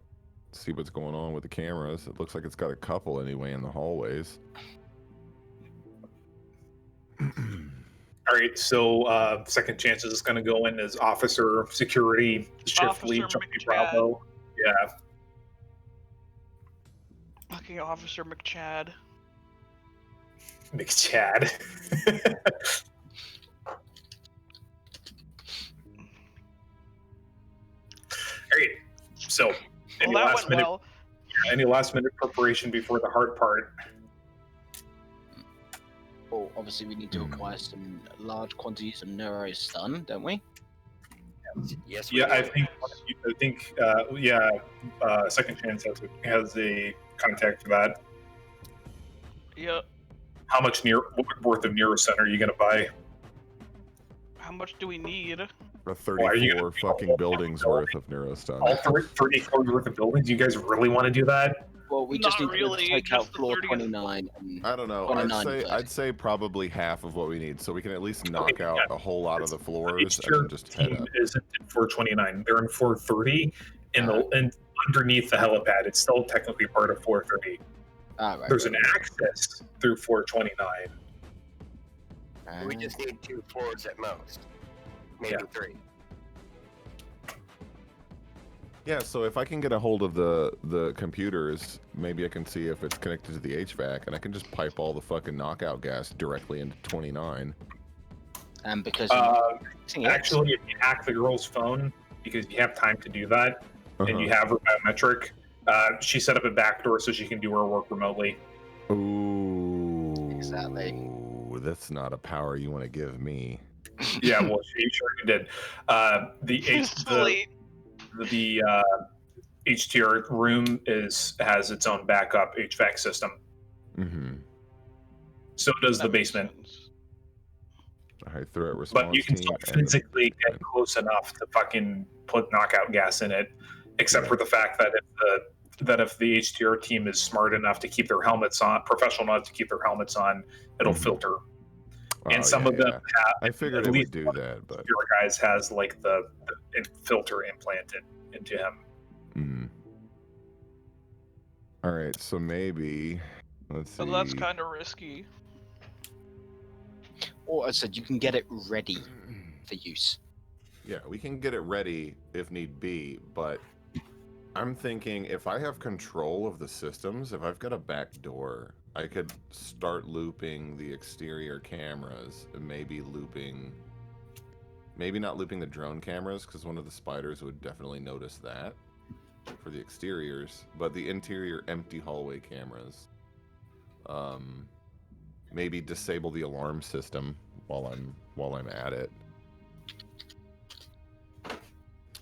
See what's going on with the cameras. It looks like it's got a couple anyway in the hallways. All right, so second chances is going to go in as officer security shift Officer lead Johnny McChad. Bravo. Yeah, Fucking Officer McChad. McChad. All right, so any Well, that last went minute, well. any last minute preparation before the hard part? Well, obviously we need to acquire some large quantities of neurostun, don't we? Yes. we Yeah, I do. think, second chance has a contact for that. Yep. How much worth of Neurocenter are you going to buy? How much do we need? A Why are you 34 gonna do fucking all buildings that? worth of neurostun. All 34 worth of buildings? You guys really want to do that? Well, we just Not need really, to take out just the floor 30th. 29 and I don't know. 29 I'd say probably half of what we need, so we can at least knock Okay, out yeah. a whole lot of the floors Each and then just head team up. isn't in 429. They're in 430, and underneath the helipad, it's still technically part of 430. right. There's an access through 429. We just need 2 floors at most, maybe Yeah. 3. Yeah, so if I can get a hold of the computers, maybe I can see if it's connected to the HVAC, and I can just pipe all the fucking knockout gas directly into 29. And because Actually, if you hack the girl's phone, because you have time to do that, and you have her biometric, she set up a backdoor so she can do her work remotely. Ooh. Exactly. That's not a power you want to give me. Yeah, well, she sure did. The HTR room has its own backup HVAC system. Mm-hmm. So does the That makes basement. sense. High threat response But you can team still and the- physically get close enough to fucking put knockout gas in it, except for the fact that if the if the HTR team is smart enough to keep their helmets on, professional enough to keep their helmets on, it'll filter. And some of them have. I figured at it least would do one that, but of your guys has like the filter implanted into him. All right, so maybe let's see. So that's kind of risky. Or I said you can get it ready for use. Yeah, we can get it ready if need be, but I'm thinking if I have control of the systems, if I've got a back door, I could start looping the exterior cameras and maybe not looping the drone cameras, because one of the spiders would definitely notice that for the exteriors, but the interior empty hallway cameras. Maybe disable the alarm system while I'm at it,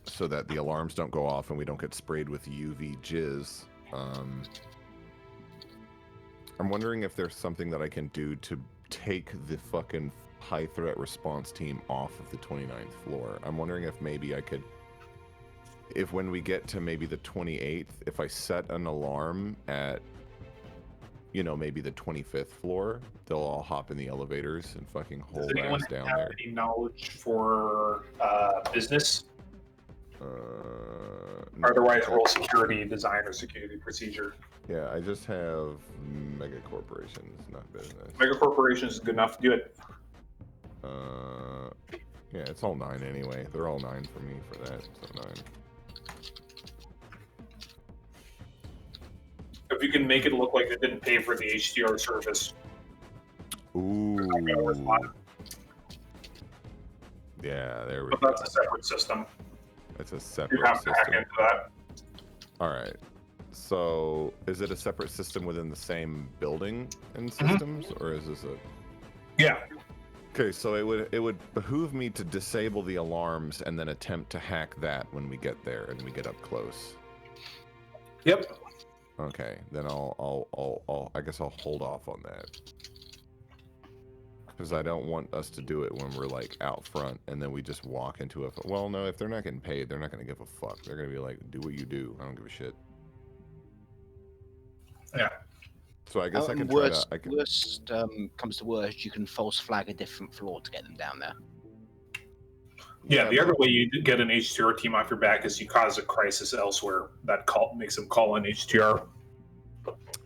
so that the alarms don't go off and we don't get sprayed with UV jizz. I'm wondering if there's something that I can do to take the fucking high threat response team off of the 29th floor. I'm wondering if maybe I could, if when we get to maybe the 28th, if I set an alarm at, you know, maybe the 25th floor, they'll all hop in the elevators and fucking hold ass down there. Any knowledge for business? No, Otherwise, roll security design or security procedure. Yeah, I just have mega corporations, not business. Mega corporations is good enough to do it. Yeah, it's all 9 anyway. They're all 9 for me for that, so 9. If you can make it look like they didn't pay for the HDR service. Ooh. Yeah, there we go. But that's a separate system. It's a separate you have to hack system. into that. All right. So, is it a separate system within the same building and systems, or is this a? Yeah. Okay, so it would behoove me to disable the alarms and then attempt to hack that when we get there and we get up close. Yep. Okay, then I guess I'll hold off on that. Because I don't want us to do it when we're like out front and then we just walk into a. Well, no, if they're not getting paid, they're not going to give a fuck. They're going to be like, do what you do. I don't give a shit. Yeah. So I guess I can worst, try to. Worst comes to worst, you can false flag a different floor to get them down there. Yeah, the other way you get an HTR team off your back is you cause a crisis elsewhere that makes them call in HTR.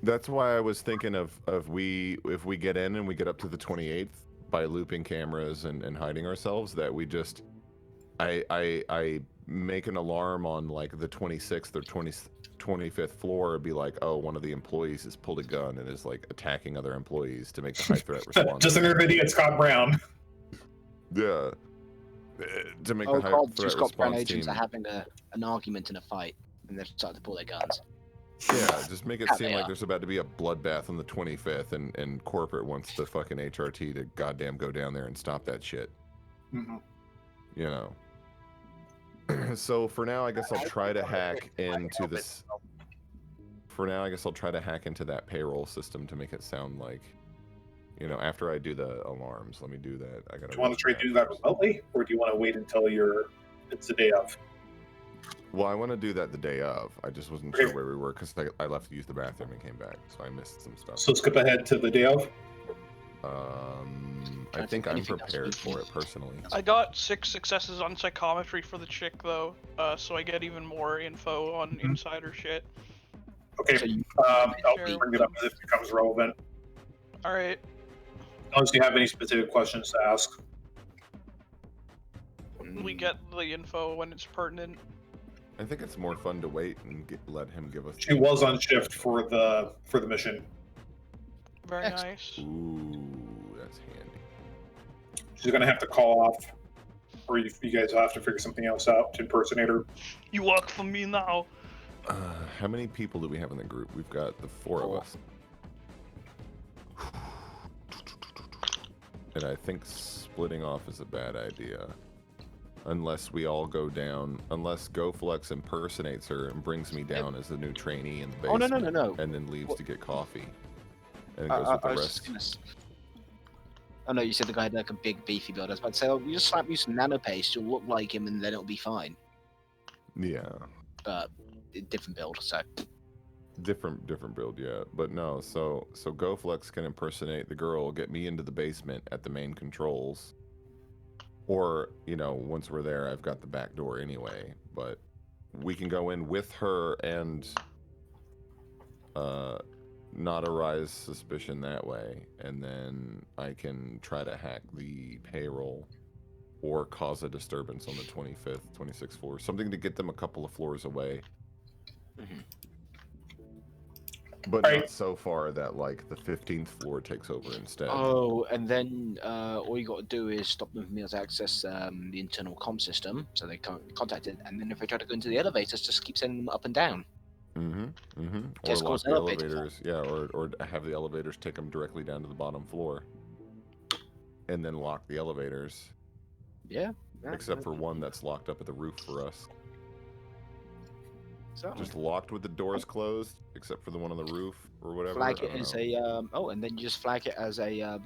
That's why I was thinking of if we get in and we get up to the 28th by looping cameras and hiding ourselves, that we just I make an alarm on like the 26th or 25th floor, be like, oh, one of the employees has pulled a gun and is like attacking other employees to make the high threat response. Just another idiot, Scott Brown. Yeah. To make the high threat Scott Brown response agents team. are having an argument in a fight and they've started to pull their guns. Yeah, just make it seem like there's about to be a bloodbath on the 25th, and corporate wants the fucking HRT to goddamn go down there and stop that shit. Mm-hmm. You know. So for now, I guess I'll try to hack into this. For now, I guess I'll try to hack into that payroll system to make it sound like, you know, after I do the alarms. Let me do that. I gotta. Do you want to try to do that remotely, or do you want to wait until it's the day of? Well, I want to do that the day of. I just wasn't sure where we were because I left to use the bathroom and came back, so I missed some stuff. So skip ahead to the day of. I think I'm prepared for it personally. I got 6 successes on psychometry for the chick though, so I get even more info on insider shit. Okay, I'll bring it up as it becomes relevant. All right. Unless you have any specific questions to ask. We get the info when it's pertinent. I think it's more fun to wait and let him give us. She was on shift for the mission. Very nice. Ooh, that's handy. She's gonna have to call off, or you guys will have to figure something else out to impersonate her. You work for me now. How many people do we have in the group? We've got the 4 of us. And I think splitting off is a bad idea. Unless we all go down, unless GoFlex impersonates her and brings me down as a new trainee in the basement. Oh, no. And then leaves to get coffee. And goes with the rest. Oh no, you said the guy had like a big beefy build. I was about to say, oh, you just slap you some nano paste, you'll look like him and then it'll be fine. Yeah. But different build, so. Different build, yeah. But no, so GoFlex can impersonate the girl, get me into the basement at the main controls. Or, once we're there, I've got the back door anyway. But we can go in with her and not arise suspicion that way. And then I can try to hack the payroll or cause a disturbance on the 25th, 26th floor. Something to get them a couple of floors away. Mhm. But Right. not so far that, like, the 15th floor takes over instead. Oh, and then all you got to do is stop them from being able to access the internal comm system, so they can't be contacted. And then if they try to go into the elevators, just keep sending them up and down. Or Just lock cause the elevator elevators. Yeah, or have the elevators take them directly down to the bottom floor. And then lock the elevators. Yeah. Except for one that's locked up at the roof for us. Certainly. Just locked with the doors closed, except for the one on the roof or whatever. Flag it as a and then you just flag it as a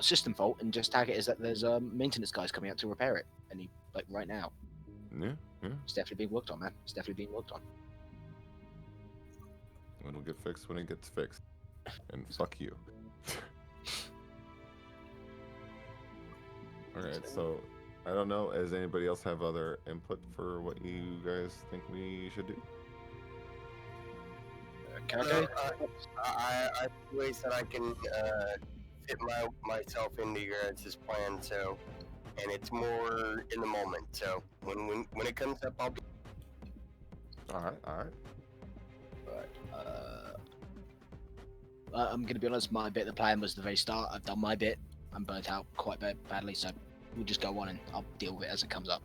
system fault, and just tag it as that there's maintenance guys coming out to repair it, like right now. Yeah. It's definitely being worked on, man. It's definitely being worked on. It'll get fixed when it gets fixed. And fuck you. Alright, so I don't know. Does anybody else have other input for what you guys think we should do? Okay. I ways that I can fit myself into your guys' plan. So, and it's more in the moment. So when it comes up, I'll be. All right. But I'm gonna be honest. My bit of the plan was the very start. I've done my bit. I'm burnt out quite badly, so we'll just go on and I'll deal with it as it comes up.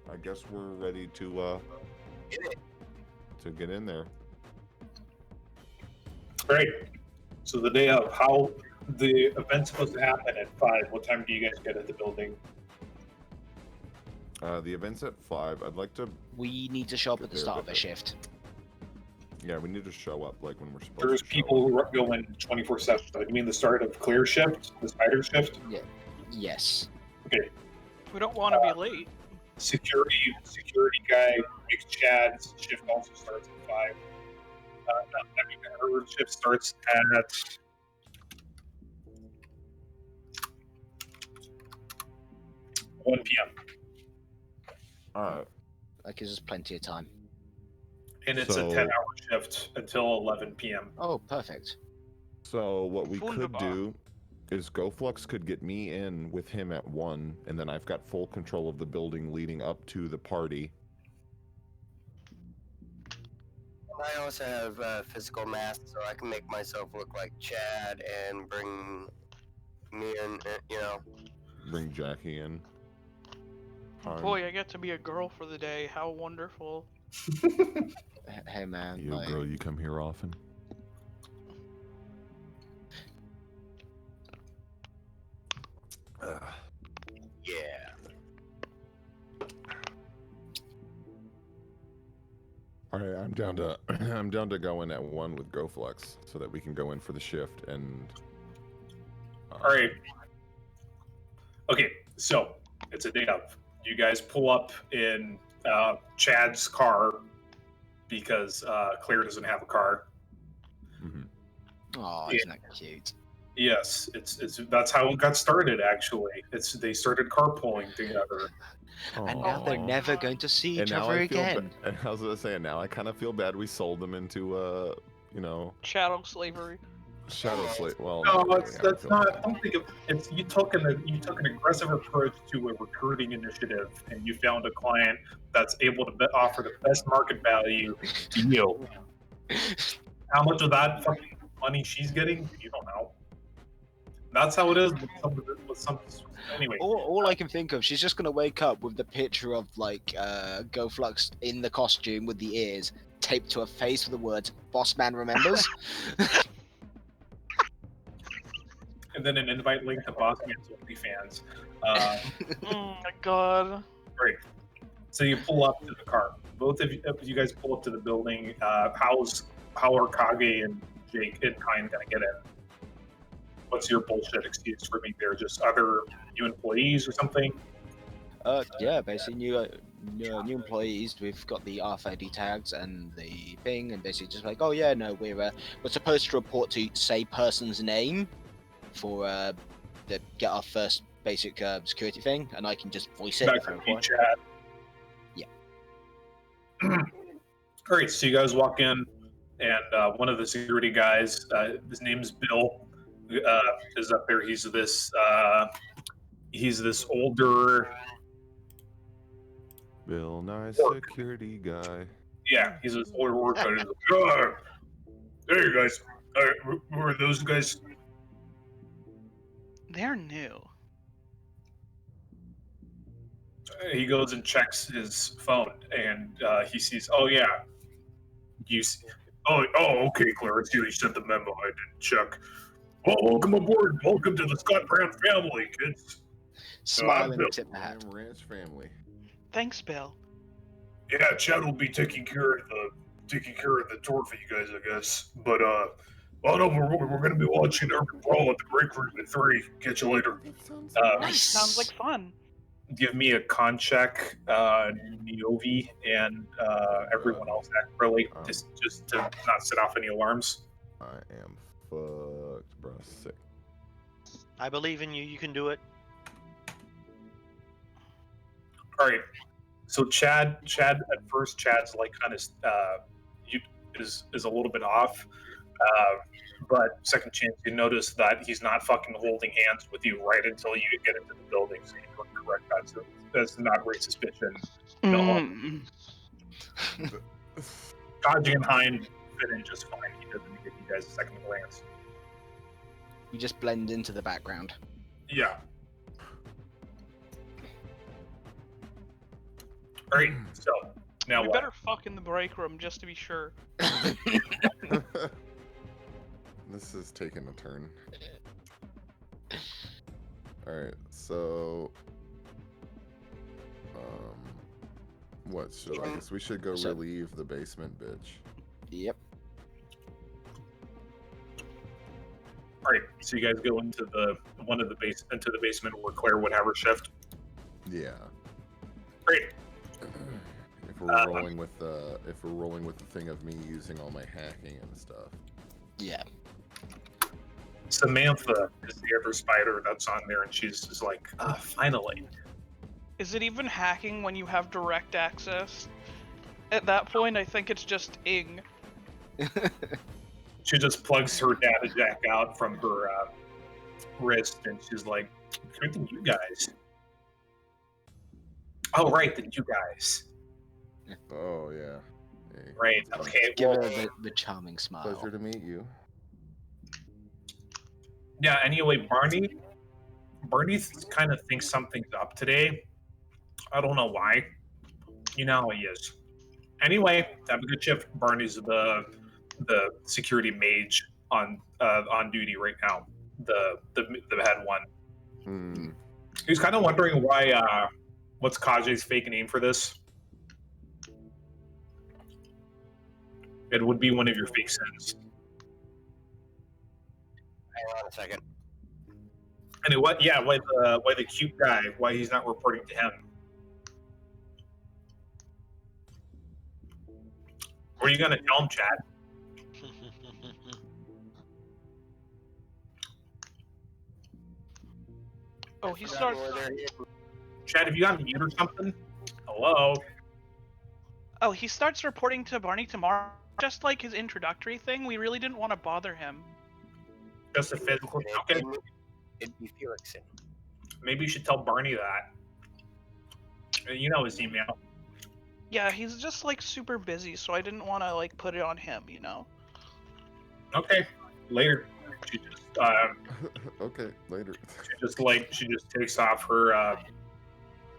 I guess we're ready to get in there. Great. So the day of, how the event's supposed to happen at 5. What time do you guys get at the building? The event's at 5. I'd like to. We need to show up Get at the there, start of but- a shift. Yeah, we need to show up like when we're supposed There's to. people who go in 24/7. You mean the start of clear shift, the spider shift? Yeah. Yes. Okay. We don't want to be late. Security guy makes Chad's shift also starts at 5. Her shift starts at 1 p.m. All right. That gives us plenty of time. And it's a 10-hour shift until 11 p.m. Oh, perfect. So what we could Wunderbar. do is GoFlux could get me in with him at 1, and then I've got full control of the building leading up to the party. I also have physical mass, so I can make myself look like Chad and bring me in. Bring Jackie in. Fine. Boy, I get to be a girl for the day. How wonderful. Hey, man. Yo, like, girl, you come here often? Yeah. All right, I'm down to I'm down to go in at 1 with GoFlex so that we can go in for the shift and. All right. Okay, so it's a day of. You guys pull up in Chad's car because Claire doesn't have a car. Mhm. oh, isn't that cute? Yes, it's that's how it got started. Actually, they started carpooling together. And now they're Aw. never going to see each now other I feel again. and I was gonna say, now I kind of feel bad we sold them into Chattel slavery. shadow slate. Well, No, not it's, really, I that's feel not. bad. Don't think of it's. You took an aggressive approach to a recruiting initiative, and you found a client that's able to offer the best market value to you. How much of that fucking money she's getting, you don't know. That's how it is with some. Anyway, All I can think of, she's just gonna wake up with the picture of like GoFlux in the costume with the ears taped to her face with the words "Boss Man remembers." and then an invite link to Boss Man's OnlyFans. Oh my god. Great. So you pull up to the car. Both of you guys pull up to the building. How are Kage and Jake and Kind gonna get in? What's your bullshit excuse for being there? Just other new employees or something? Yeah, basically new employees. We've got the RFID tags and the ping, and basically just like, oh yeah, no, we're supposed to report to say person's name for get our first basic security thing, and I can just voice it. That if I could be require. Chad. Yeah. All right, so you guys walk in, and one of the security guys, his name's Bill, is up there. He's this older. Bill Nye security guy. Yeah, he's this older worker. He's like, "Oh, there you guys. Who are those guys?" They're new. He goes and checks his phone, and he sees, oh yeah, okay, Clarence, you sent the memo. I didn't check. Well, welcome aboard. Welcome to the Scott Brown family, kids. Smiling Bill. tip the hat. Ranch family. Thanks, Bill. Yeah, Chad will be taking care of the tour for you guys, I guess. But well, no, we're gonna be watching Urban Brawl at the break room at 3. Catch you later. Nice. Sounds like fun. Give me a con check, Niovi, and everyone else really, just to not set off any alarms. I am fucked, bro. Sick. I believe in you. You can do it. All right. So Chad. At first, Chad's like kind of is a little bit off, but second chance, you notice that he's not fucking holding hands with you right until you get into the building. So you don't correct that. So that's not great suspicion. No. Dodging and Hind fit in just fine. He doesn't give you guys a second glance. You just blend into the background. Yeah. All right. So now We what? better fuck in the break room just to be sure. This is taking a turn. Alright, so what should I guess we should go relieve the basement bitch. Yep. All right. So you guys go into the basement where Claire would have her shift. Yeah. Great. If we're rolling with the thing of me using all my hacking and stuff. Yeah. Samantha is the other spider that's on there, and she's just like, finally. Is it even hacking when you have direct access? At that point, I think it's just ing. She just plugs her data jack out from her wrist, and she's like, good than you guys. Oh, right, then you guys. Oh yeah. Hey, Right, okay. Give Well, her the charming smile. pleasure to meet you. yeah, anyway, Barney kind of thinks something's up today. I don't know why. You know how he is. Anyway, have a good shift. Barney's the security mage on duty right now. The head one. Hmm. He's kind of wondering why. What's Kaje's fake name for this? It would be one of your fake sins. Hang on a second. And what? Yeah, why the cute guy? Why he's not reporting to him? What are you gonna tell him, Chad? Oh, he starts. Chad, have you got mute or something? Hello. Oh, he starts reporting to Barney tomorrow. Just like his introductory thing, we really didn't want to bother him. Just a physical. Okay. It'd be Felixson. Maybe you should tell Barney that. You know his email. Yeah, he's just like super busy, so I didn't want to like put it on him, you know. Okay. Later. She just Okay, later. she just takes off her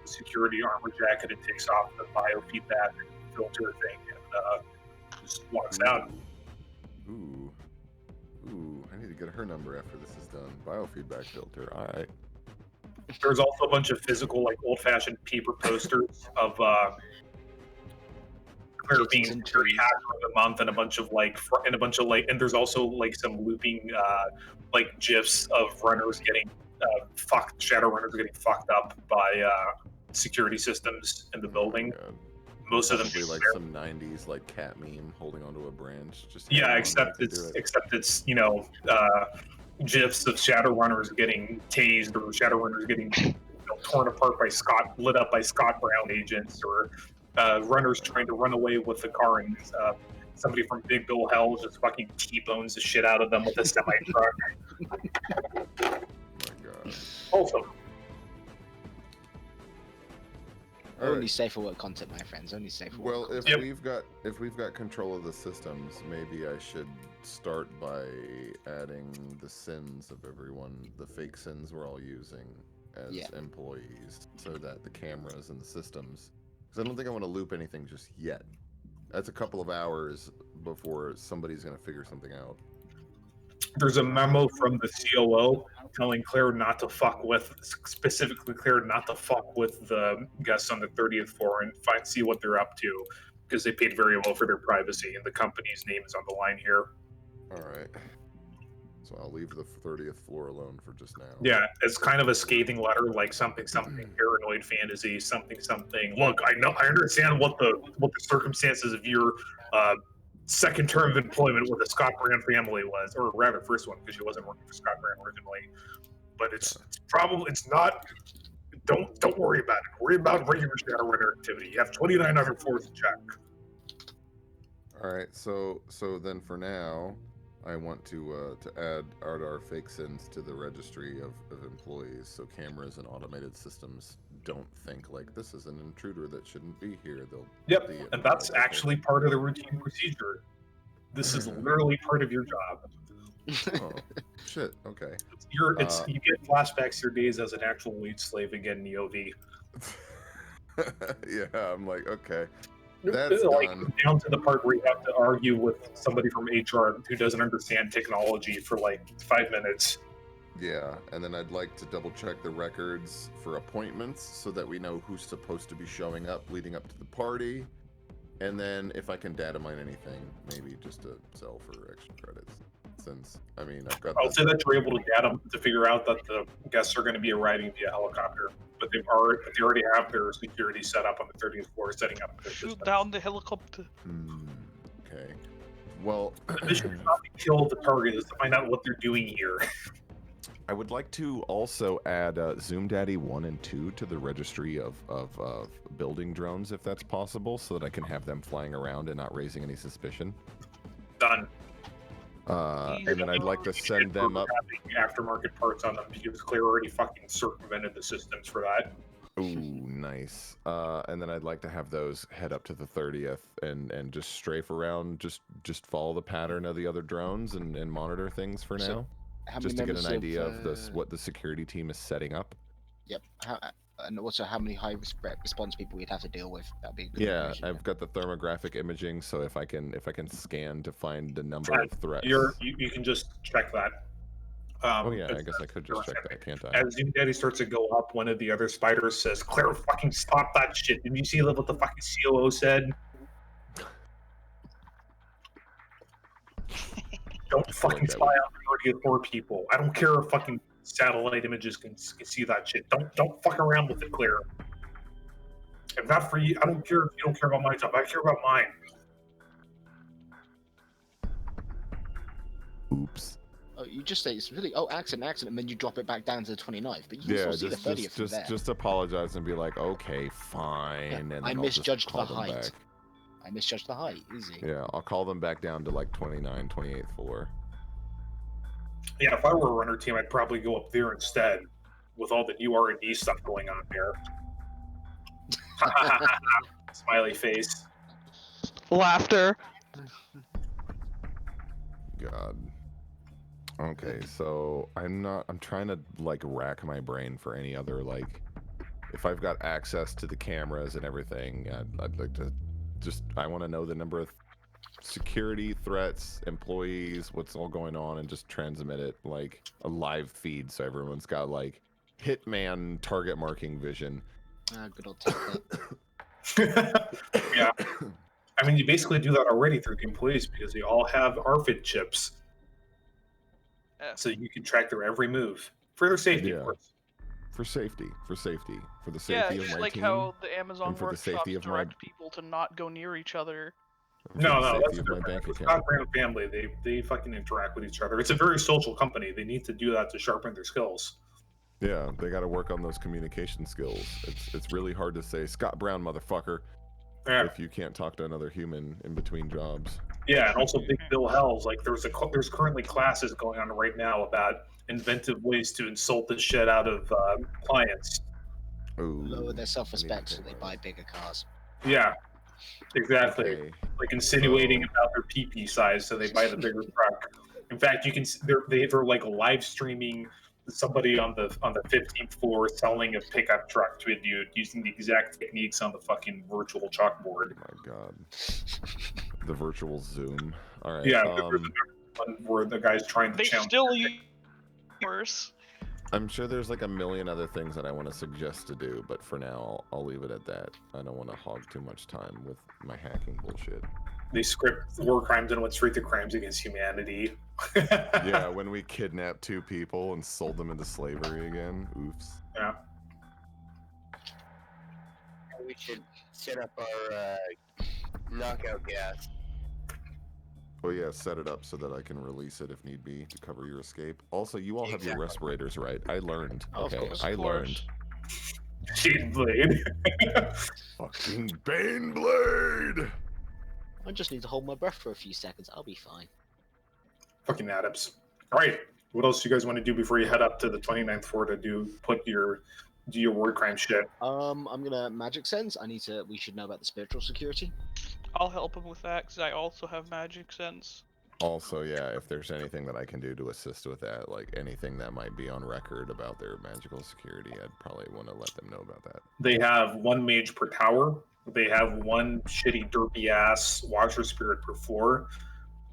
security armor jacket and takes off the biofeedback filter thing and just walks out. Ooh, I need to get her number after this is done. Biofeedback filter. All right. There's also a bunch of physical, like old-fashioned paper posters of Claire being security hacker of the month, and a bunch of and there's also like some looping like gifs of runners getting fucked, Shadowrunners getting fucked up by security systems in the building. God. Most of them Probably do like there. some '90s like cat meme holding onto a branch. Just Yeah, hang on, except we can do it's gifs of Shadowrunners getting tased or Shadowrunners getting torn apart by lit up by Scott Brown agents, or runners trying to run away with the car, and somebody from Big Bill Hell just fucking T-bones the shit out of them with a semi truck. Oh my God. Also, All Only right. safe for work content, my friends. Only safe for Well, work. if Yep. we've got control of the systems, maybe I should start by adding the sins of everyone, the fake sins we're all using as Yeah. employees, so that the cameras and the systems. Because I don't think I want to loop anything just yet. That's a couple of hours before somebody's gonna figure something out. there's a memo from the COO telling Claire not to fuck with, specifically Claire not to fuck with the guests on the 30th floor and see what they're up to, because they paid very well for their privacy, and the company's name is on the line here. All right. So I'll leave the 30th floor alone for just now. Yeah, it's kind of a scathing letter, like something paranoid fantasy, something. Look, I understand what the circumstances of your second term of employment with the Scott Brand family was, or rather, first one, because she wasn't working for Scott Brand originally. But it's not. Don't worry about it. Worry about regular Shadowrunner activity. You have 29 other floors to check. All right. So then for now, I want to add our fake sins to the registry of employees, so cameras and automated systems don't think like this is an intruder that shouldn't be here. They'll Yep, see it and be that's like, okay. actually part of the routine procedure. This is literally part of your job. Oh, shit. Okay. You get flashbacks to your days as an actual wage slave again in the OV. Yeah, I'm like, okay, that's like, done. down to the part where you have to argue with somebody from HR who doesn't understand technology for like 5 minutes. Yeah, and then I'd like to double check the records for appointments so that we know who's supposed to be showing up leading up to the party. And then if I can data mine anything, maybe just to sell for extra credits. Since, I mean, I've got... I'll say that you're able to data to figure out that the guests are going to be arriving via helicopter, but they already have their security set up on the 30th floor, setting up their Shoot systems. down the helicopter. Okay. Well... The mission is not to kill the target, is to find out what they're doing here. I would like to also add Zoom Daddy 1 and 2 to the registry of building drones, if that's possible, so that I can have them flying around and not raising any suspicion. Done. And then I'd like to send them up. Aftermarket parts on them, because Claire already fucking circumvented the systems for that. Ooh, nice. And then I'd like to have those head up to the 30th and just strafe around, just follow the pattern of the other drones and monitor things for now. Just to get an idea of this, what the security team is setting up. Yep. And also how many high response people we'd have to deal with. That'd be good. Yeah, I've got the thermographic imaging, so if I can scan to find the number of threats. You can just check that. Oh yeah, I guess I could just check that, can't I? As Zoom Daddy starts to go up, one of the other spiders says, "Claire, fucking stop that shit! Did you see what the fucking COO said? Don't fucking spy on minority poor people. I don't care if fucking satellite images can see that shit. Don't fuck around with it, Claire. If not for you, I don't care if you don't care about my job. I care about mine." Oops. Oh, you just say it's really accident, and then you drop it back down to the 29th. But you can still see the 30th from there. Just apologize and be like, okay, fine. Yeah, And then I I'll misjudged just call the them height. back. I misjudged the height. Easy. Yeah, I'll call them back down to like 29th, 28th floor. Yeah, if I were a runner team, I'd probably go up there instead, with all the new R&D stuff going on there. Smiley face. Laughter. God. Okay, so I'm trying to like rack my brain for any other like, if I've got access to the cameras and everything, I'd like to I want to know the number of security threats, employees, what's all going on, and just transmit it like a live feed so everyone's got like hitman target marking vision. Good old template. Yeah. I mean, you basically do that already through the employees because they all have RFID chips. Yeah. So you can track their every move for their safety, Yeah. of course. For safety. For the Yeah, safety of it's my like team. how the Amazon and for the workshops safety of my direct people to not go near each other. and for No, the no, safety that's of my different. bank The account. Scott Brand family, they fucking interact with each other. It's a very social company. They need to do that to sharpen their skills. Yeah, they got to work on those communication skills. It's really hard to say Scott Brown, motherfucker, Yeah. if you can't talk to another human in between jobs. Yeah, and also Big Bill Hells. Like there's currently classes going on right now about inventive ways to insult the shit out of clients. Ooh, Lower their I self-respect need so to they take buy my- bigger cars. Yeah, exactly. Okay. Like insinuating So- about their pee size so they buy the bigger truck. In fact, you can they're like live streaming somebody on the 15th floor selling a pickup truck to a dude using the exact techniques on the fucking virtual chalkboard. Oh my god. The virtual Zoom. All right. Yeah, there's one where the guy's trying to They challenge. still use worse. I'm sure there's like a million other things that I want to suggest to do, but for now, I'll leave it at that. I don't want to hog too much time with my hacking bullshit. They script war crimes and went straight to crimes against humanity. Yeah, when we kidnapped 2 people and sold them into slavery again. Oops. Yeah. We should set up our knockout gas. Oh yeah, set it up so that I can release it if need be to cover your escape. Also, you all have your Exactly. respirators, right? I learned. Oh, of Okay, course. I Of learned. Shade Blade. Fucking Baneblade! I just need to hold my breath for a few seconds. I'll be fine. Fucking adepts. All right. What else do you guys want to do before you head up to the 29th floor to do your war crime shit? I'm gonna magic sense. We should know about the spiritual security. I'll help him with that because I also have magic sense. Also, yeah, if there's anything that I can do to assist with that, like anything that might be on record about their magical security, I'd probably want to let them know about that. They have 1 mage per tower. They have 1 shitty derpy ass watcher spirit per floor,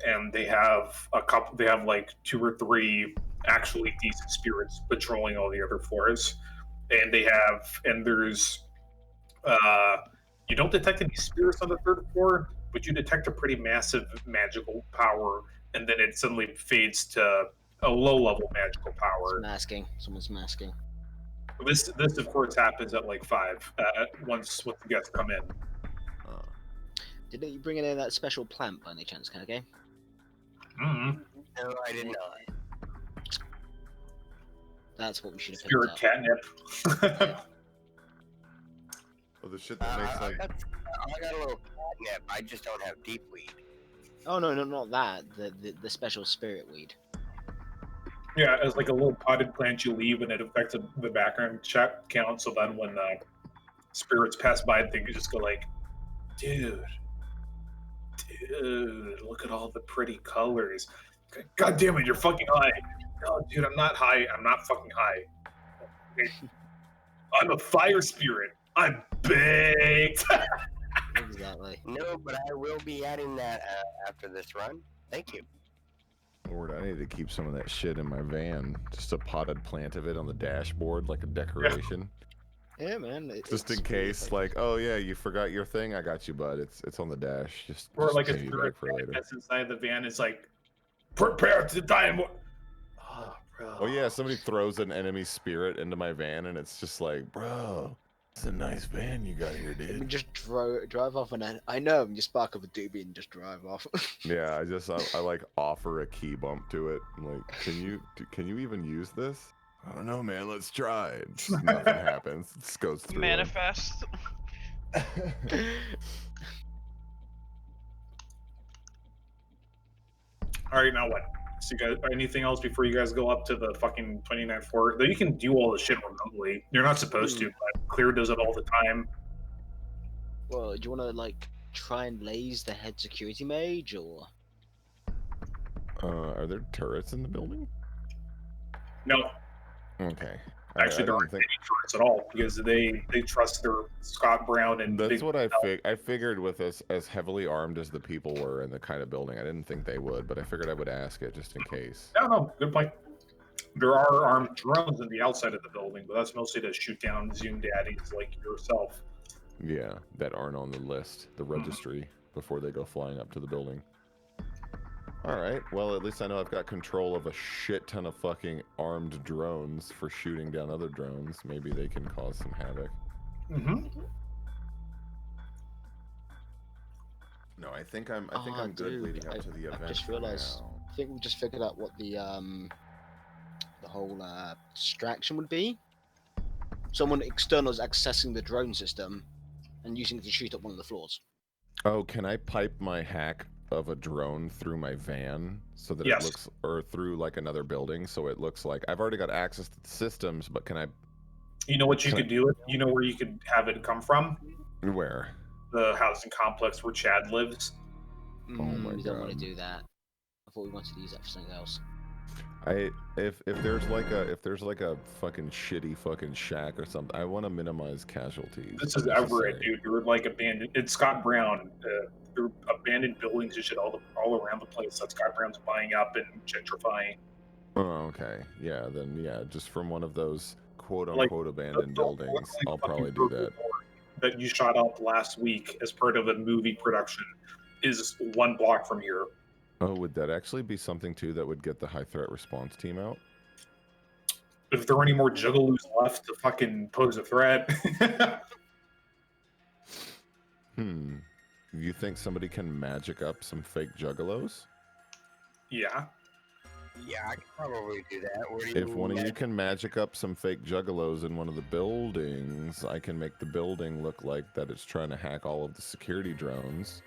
and they have a couple. They have like 2 or 3 actually decent spirits patrolling all the other floors, and there's you don't detect any spirits on the 3rd floor, but you detect a pretty massive magical power, and then it suddenly fades to a low level magical It's power. masking. Someone's masking. This of course happens at like 5 once the guests come in. Did you bring in that special plant by any chance, okay? Mm-hmm. No, I did not. That's what we should have picked Spirit up. catnip. Oh, the shit that makes like. I got a little catnip. I just don't have deep weed. Oh no, not that. The special spirit weed. Yeah, it's like a little potted plant you leave, and it affects the background check count. So then when spirits pass by, they can just go like, dude, look at all the pretty colors. God damn it, you're fucking high. No, dude, I'm not high. I'm not fucking high. Okay. I'm a fire spirit. I'm baked. Exactly. No, but I will be adding that after this run. Thank you. Lord, I need to keep some of that shit in my van. Just a potted plant of it on the dashboard, like a decoration. Yeah, man. Just in it's case, like, oh yeah, you forgot your thing. I got you, bud. It's on the dash. Just Or like a pay you spirit back for later. that's inside the van is like, prepare to die. Oh, bro. Oh yeah, somebody throws an enemy spirit into my van, and it's just like, bro, it's a nice van you got here, We dude. just drive off, and I know, and you spark up a doobie and just drive off. Yeah, I like offer a key bump to it. I'm like, can you even use this? I don't know, man. Let's try it. Just nothing happens. It just goes through. Manifest. All right, now what? So you guys, anything else before you guys go up to the fucking 29th floor? Though you can do all the shit remotely. You're not supposed to, but Clear does it all the time. Well, do you want to like try and laze the head security mage, or? Are there turrets in the building? No, Okay. actually, there didn't aren't any turrets at all because they trust their Scott Brown and That's Big what I figured with as heavily armed as the people were in the kind of building. I didn't think they would, but I figured I would ask it just in case. No, good point. There are armed drones in the outside of the building, but that's mostly to shoot down Zoom daddies like yourself. Yeah, that aren't on the list, the registry, before they go flying up to the building. All right. Well, at least I know I've got control of a shit ton of fucking armed drones for shooting down other drones. Maybe they can cause some havoc. Mm-hmm. No, I think I'm good leading up to the event. I just realized. I think we just figured out what the whole distraction would be. Someone external is accessing the drone system and using it to shoot up one of the floors. Oh, can I pipe my hack of a drone through my van so that it looks, or through like another building, so it looks like I've already got access to the systems, but can I? You know what you could do? You know where you could have it come from? Where? The housing complex where Chad lives. Oh my We don't want to God. do that. I thought we wanted to use that for something else. If there's like a fucking shitty fucking shack or something, I want to minimize casualties. This is Everett, dude. You're like abandoned. It's Scott Brown. There are abandoned buildings and shit all around the place that Scott Brown's buying up and gentrifying. Oh, okay. Yeah, then yeah, just from one of those quote unquote abandoned buildings, I'll probably do that. That you shot up last week as part of a movie production is 1 block from here. Oh, would that actually be something too that would get the high threat response team out? If there are any more juggalos left to fucking pose a threat. You think somebody can magic up some fake juggalos? Yeah. Yeah, I could probably do that. If one of you can magic up some fake juggalos in one of the buildings, I can make the building look like that it's trying to hack all of the security drones.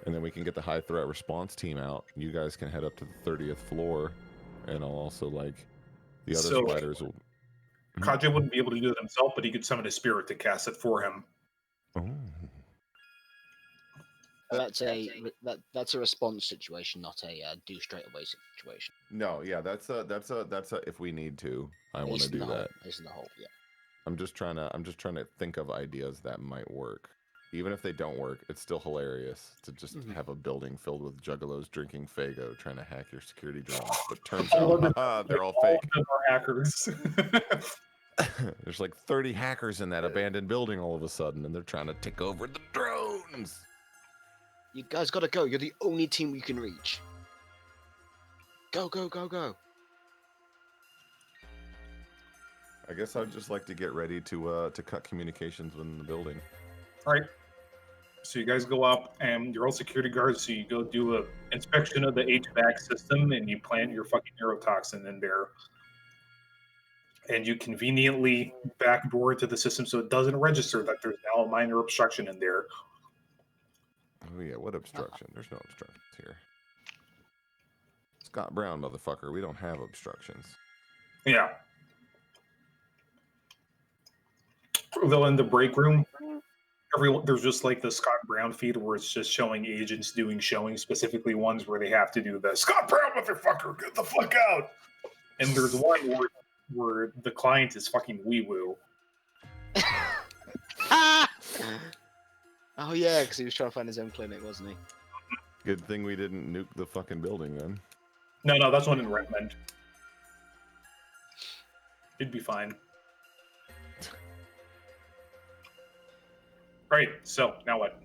And then we can get the high threat response team out. You guys can head up to the 30th floor. And I'll also, like, the other spiders will... Kaja wouldn't be able to do it himself, but he could summon a spirit to cast it for him. Oh. That's a response situation, not a do straight away situation. No, yeah, that's a if we need to, I want to do that. It's in the hole, yeah. I'm just trying to think of ideas that might work. Even if they don't work, it's still hilarious to just have a building filled with juggalos drinking Faygo trying to hack your security drones. But turns out they're all fake. All of them are hackers. There's like 30 hackers in that abandoned building all of a sudden, and they're trying to take over the drones. You guys gotta go. You're the only team we can reach. Go, go, go, go. I guess I'd just like to get ready to cut communications within the building. All right. So you guys go up, and you're all security guards. So you go do a inspection of the HVAC system, and you plant your fucking neurotoxin in there. And you conveniently backdoor to the system so it doesn't register that there's now a minor obstruction in there. Oh yeah, what obstruction? There's no obstructions here. Scott Brown, motherfucker. We don't have obstructions. Yeah. Though in the break room, there's just like the Scott Brown feed where it's just showing agents doing showings, specifically ones where they have to do the Scott Brown, motherfucker, get the fuck out. And there's one where the client is fucking wee woo. Oh yeah, because he was trying to find his own clinic, wasn't he? Good thing we didn't nuke the fucking building then. No, that's one in Redmond. It'd be fine. Right, so now what?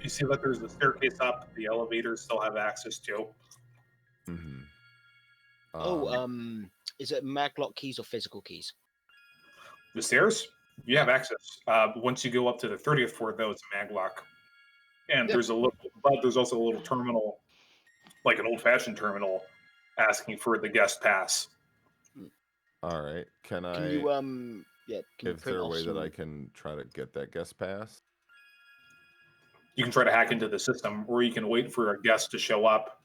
You see that there's a staircase up, the elevators still have access to. Is it maglock keys or physical keys? The stairs? You have access. Once you go up to the 30th floor, though, it's a maglock. And there's also a little terminal, like an old-fashioned terminal, asking for the guest pass. All right. Can you is there a way that I can try to get that guest pass? You can try to hack into the system, or you can wait for a guest to show up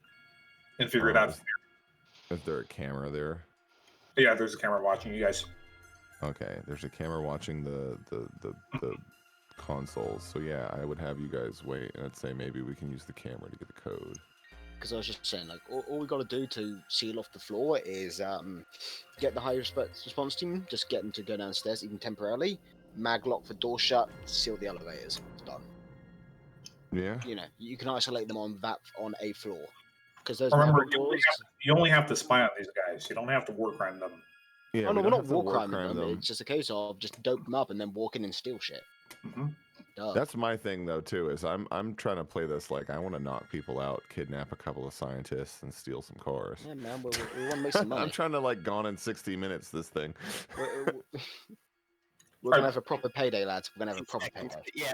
and figure it out. Is there a camera there? Yeah, there's a camera watching you guys. Okay, there's a camera watching the consoles. So yeah, I would have you guys wait, and I'd say maybe we can use the camera to get the code. Because I was just saying, like, all we got to do to seal off the floor is get the high response team, just get them to go downstairs, even temporarily, maglock the door shut, seal the elevators. It's done. Yeah. You know, you can isolate them on a floor. Because there's remember, you only have to spy on these guys. You don't have to war crime them. Yeah, oh no, we're not war criming them. It's just a case of just dope them up and then walk in and steal shit. Mm-hmm. Duh. That's my thing though too. Is I'm trying to play this like I want to knock people out, kidnap a couple of scientists, and steal some cars. Yeah, man, we want to make some money. I'm trying to like gone in 60 minutes. This thing. We're gonna have a proper payday, lads. We're gonna have a proper Seconds. payday. Yeah.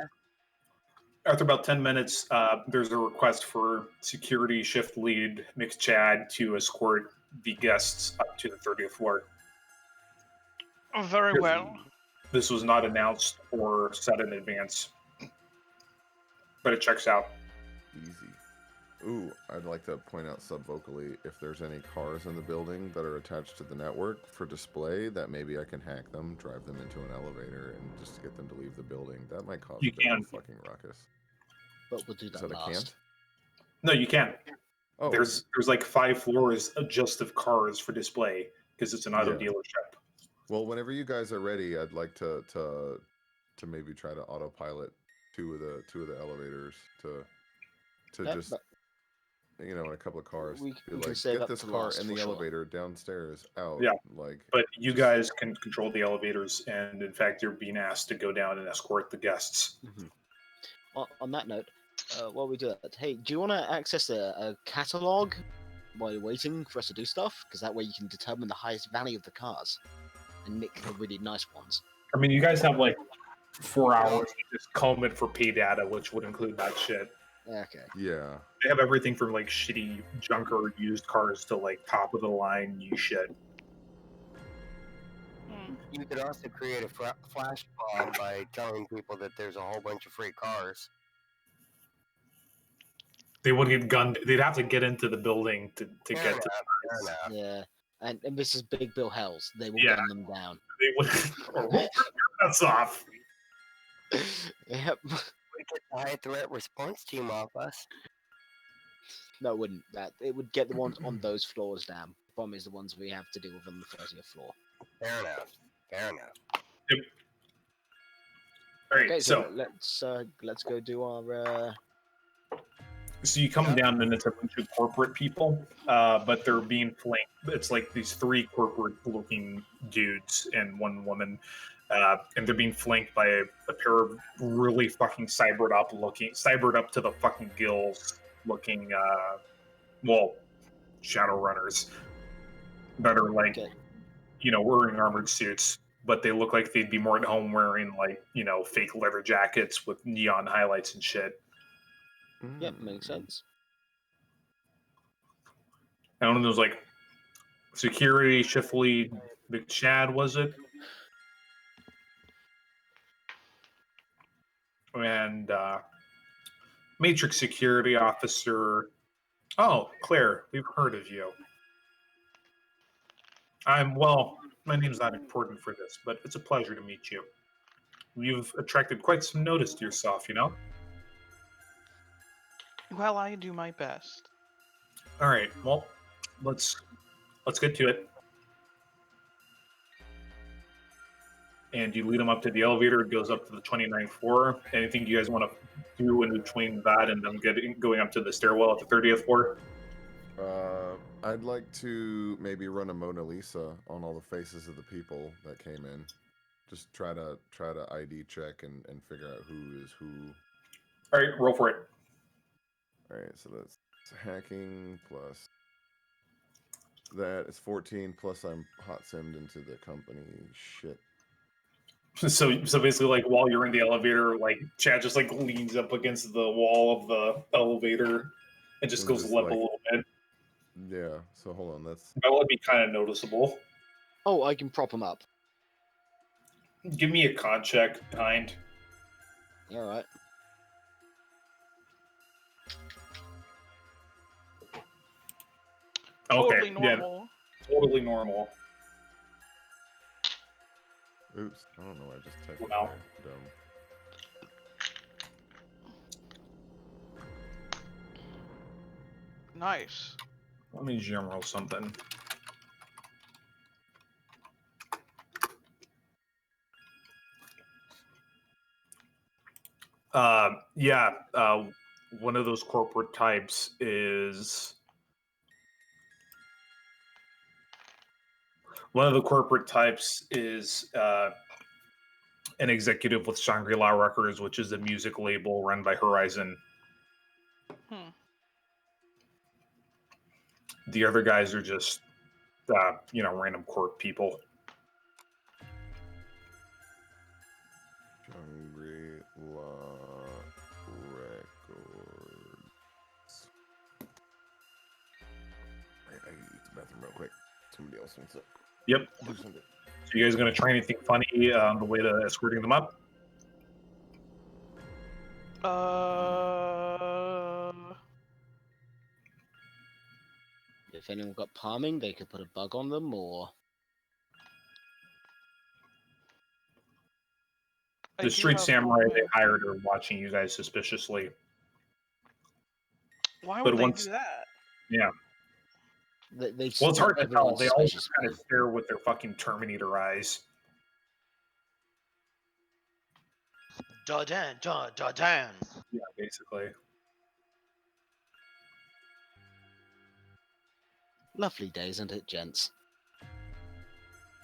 After about 10 minutes, there's a request for security shift lead Mix Chad to escort the guests up to the 30th floor. Very well. This was not announced or set in advance, but it checks out. Easy. Ooh, I'd like to point out subvocally if there's any cars in the building that are attached to the network for display, that maybe I can hack them, drive them into an elevator, and just get them to leave the building. That might cause You a bit of can. a fucking ruckus. But we'll do Is that that I last. can't? No, you can. Oh, There's like 5 floors just of cars for display because it's an auto Yeah. dealership. well, whenever you guys are ready, I'd like to maybe try to autopilot two of the elevators to Yeah, just but in a couple of cars. we be can like, save get up this to car last in for the sure. elevator downstairs out. Yeah. Like, But you just- guys can control the elevators, and in fact, you're being asked to go down and escort the guests. On that note, while we do that, hey, do you want to access a catalog while you're waiting for us to do stuff? Because that way you can determine the highest value of the cars and nick the really nice ones. I mean, you guys have like 4 hours to just comb it for pay data, which would include that shit. Okay. yeah. They have everything from like shitty junker used cars to like top of the line new shit. You could also create a flash pod by telling people that there's a whole bunch of free cars. They would get gunned. They'd have to get into the building to Fair get enough, to. fair enough. Yeah. And this is Big Bill Hells. They will Yeah. gun them down. They would. That's off. Yep. We get the high threat response team off us. No, it wouldn't. It would get the ones on those floors down. The problem is the ones we have to deal with on the 30th floor. Fair enough. Fair enough. All right, Okay, so let's go do our. So you come down and it's a bunch of corporate people, but they're being flanked. It's like these 3 corporate-looking dudes and 1 woman, and they're being flanked by a pair of really fucking cybered up to the fucking gills looking, Shadowrunners that are like, Okay. wearing armored suits, but they look like they'd be more at home wearing like, fake leather jackets with neon highlights and shit. Yep, makes sense. And one of those like security shift lead, Big Chad, was it? And Matrix security officer. Oh, Claire, we've heard of you. My name's not important for this, but it's a pleasure to meet you. You've attracted quite some notice to yourself, Well, I do my best. All right, well, let's get to it. And you lead them up to the elevator. It goes up to the 29th floor. Anything you guys want to do in between that and them going up to the stairwell at the 30th floor? I'd like to maybe run a Mona Lisa on all the faces of the people that came in. Just try to ID check and figure out who is who. All right, roll for it. All right, so that's hacking plus that is 14 plus I'm hot simmed into the company shit. So basically, like while you're in the elevator, like Chad just like leans up against the wall of the elevator and just goes limp a little bit. Yeah. So hold on, that's That would be kind of noticeable. Oh, I can prop them up. Give me a con check, kind. All right. Okay, Totally normal. yeah, totally normal. oops. I don't know. I just typed it Wow. there. Dumb. Nice. Let me jam roll something. One of those corporate types is an executive with Shangri-La Records, which is a music label run by Horizon. The other guys are just, random court people. Shangri-La Records. I can use the bathroom real quick. Somebody else wants it. Yep. Do something. So you guys going to try anything funny on the way to escorting them up? If anyone got palming, they could put a bug on them, or The street samurai they hired are watching you guys suspiciously. Why But would they once- do that? Yeah. they Well, it's hard to tell. everyone's They all suspicious just kind of of stare with their fucking Terminator eyes. Da-dan. Yeah, basically. Lovely day, isn't it, gents?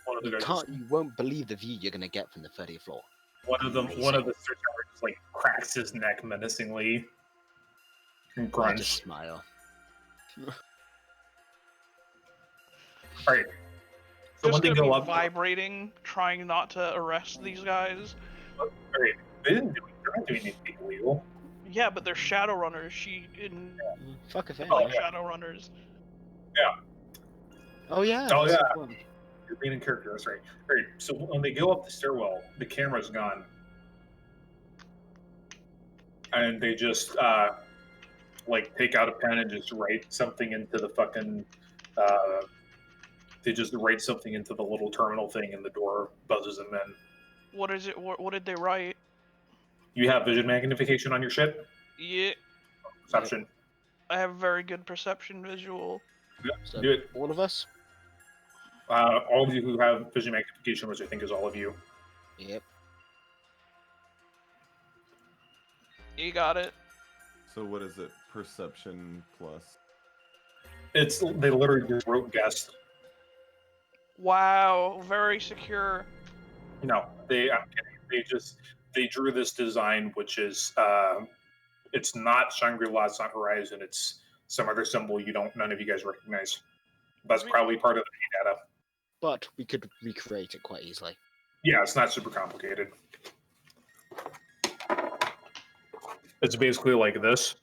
One of the You guys, you won't believe the view you're gonna get from the 30th floor. one of the street samurai just like cracks his neck menacingly and I grunts. just smile. All right. So Just when they gonna go be up, vibrating, trying not to arrest these guys. all right, they're not doing anything illegal. Yeah, but they're Shadowrunners. Fuck if Like yeah. Shadowrunners. Oh yeah. Oh, that's yeah. the one. You're being in character. That's right. All right. So when they go up the stairwell, the camera's gone, and they just take out a pen and just write something into the fucking. They just write something into the little terminal thing, and the door buzzes them in. What is it? What did they write? You have vision magnification on your ship? Yeah, Perception. I have very good perception visual. So, Do it. all of us? All of you who have vision magnification, which I think is all of you. Yep. You got it. So what is it? Perception plus. They literally just wrote guest. Wow, very secure. No, I'm kidding. They drew this design, which is it's not Shangri-La, it's not Horizon, it's some other symbol none of you guys recognize. That's probably part of the data. But we could recreate it quite easily. Yeah, it's not super complicated. It's basically like this.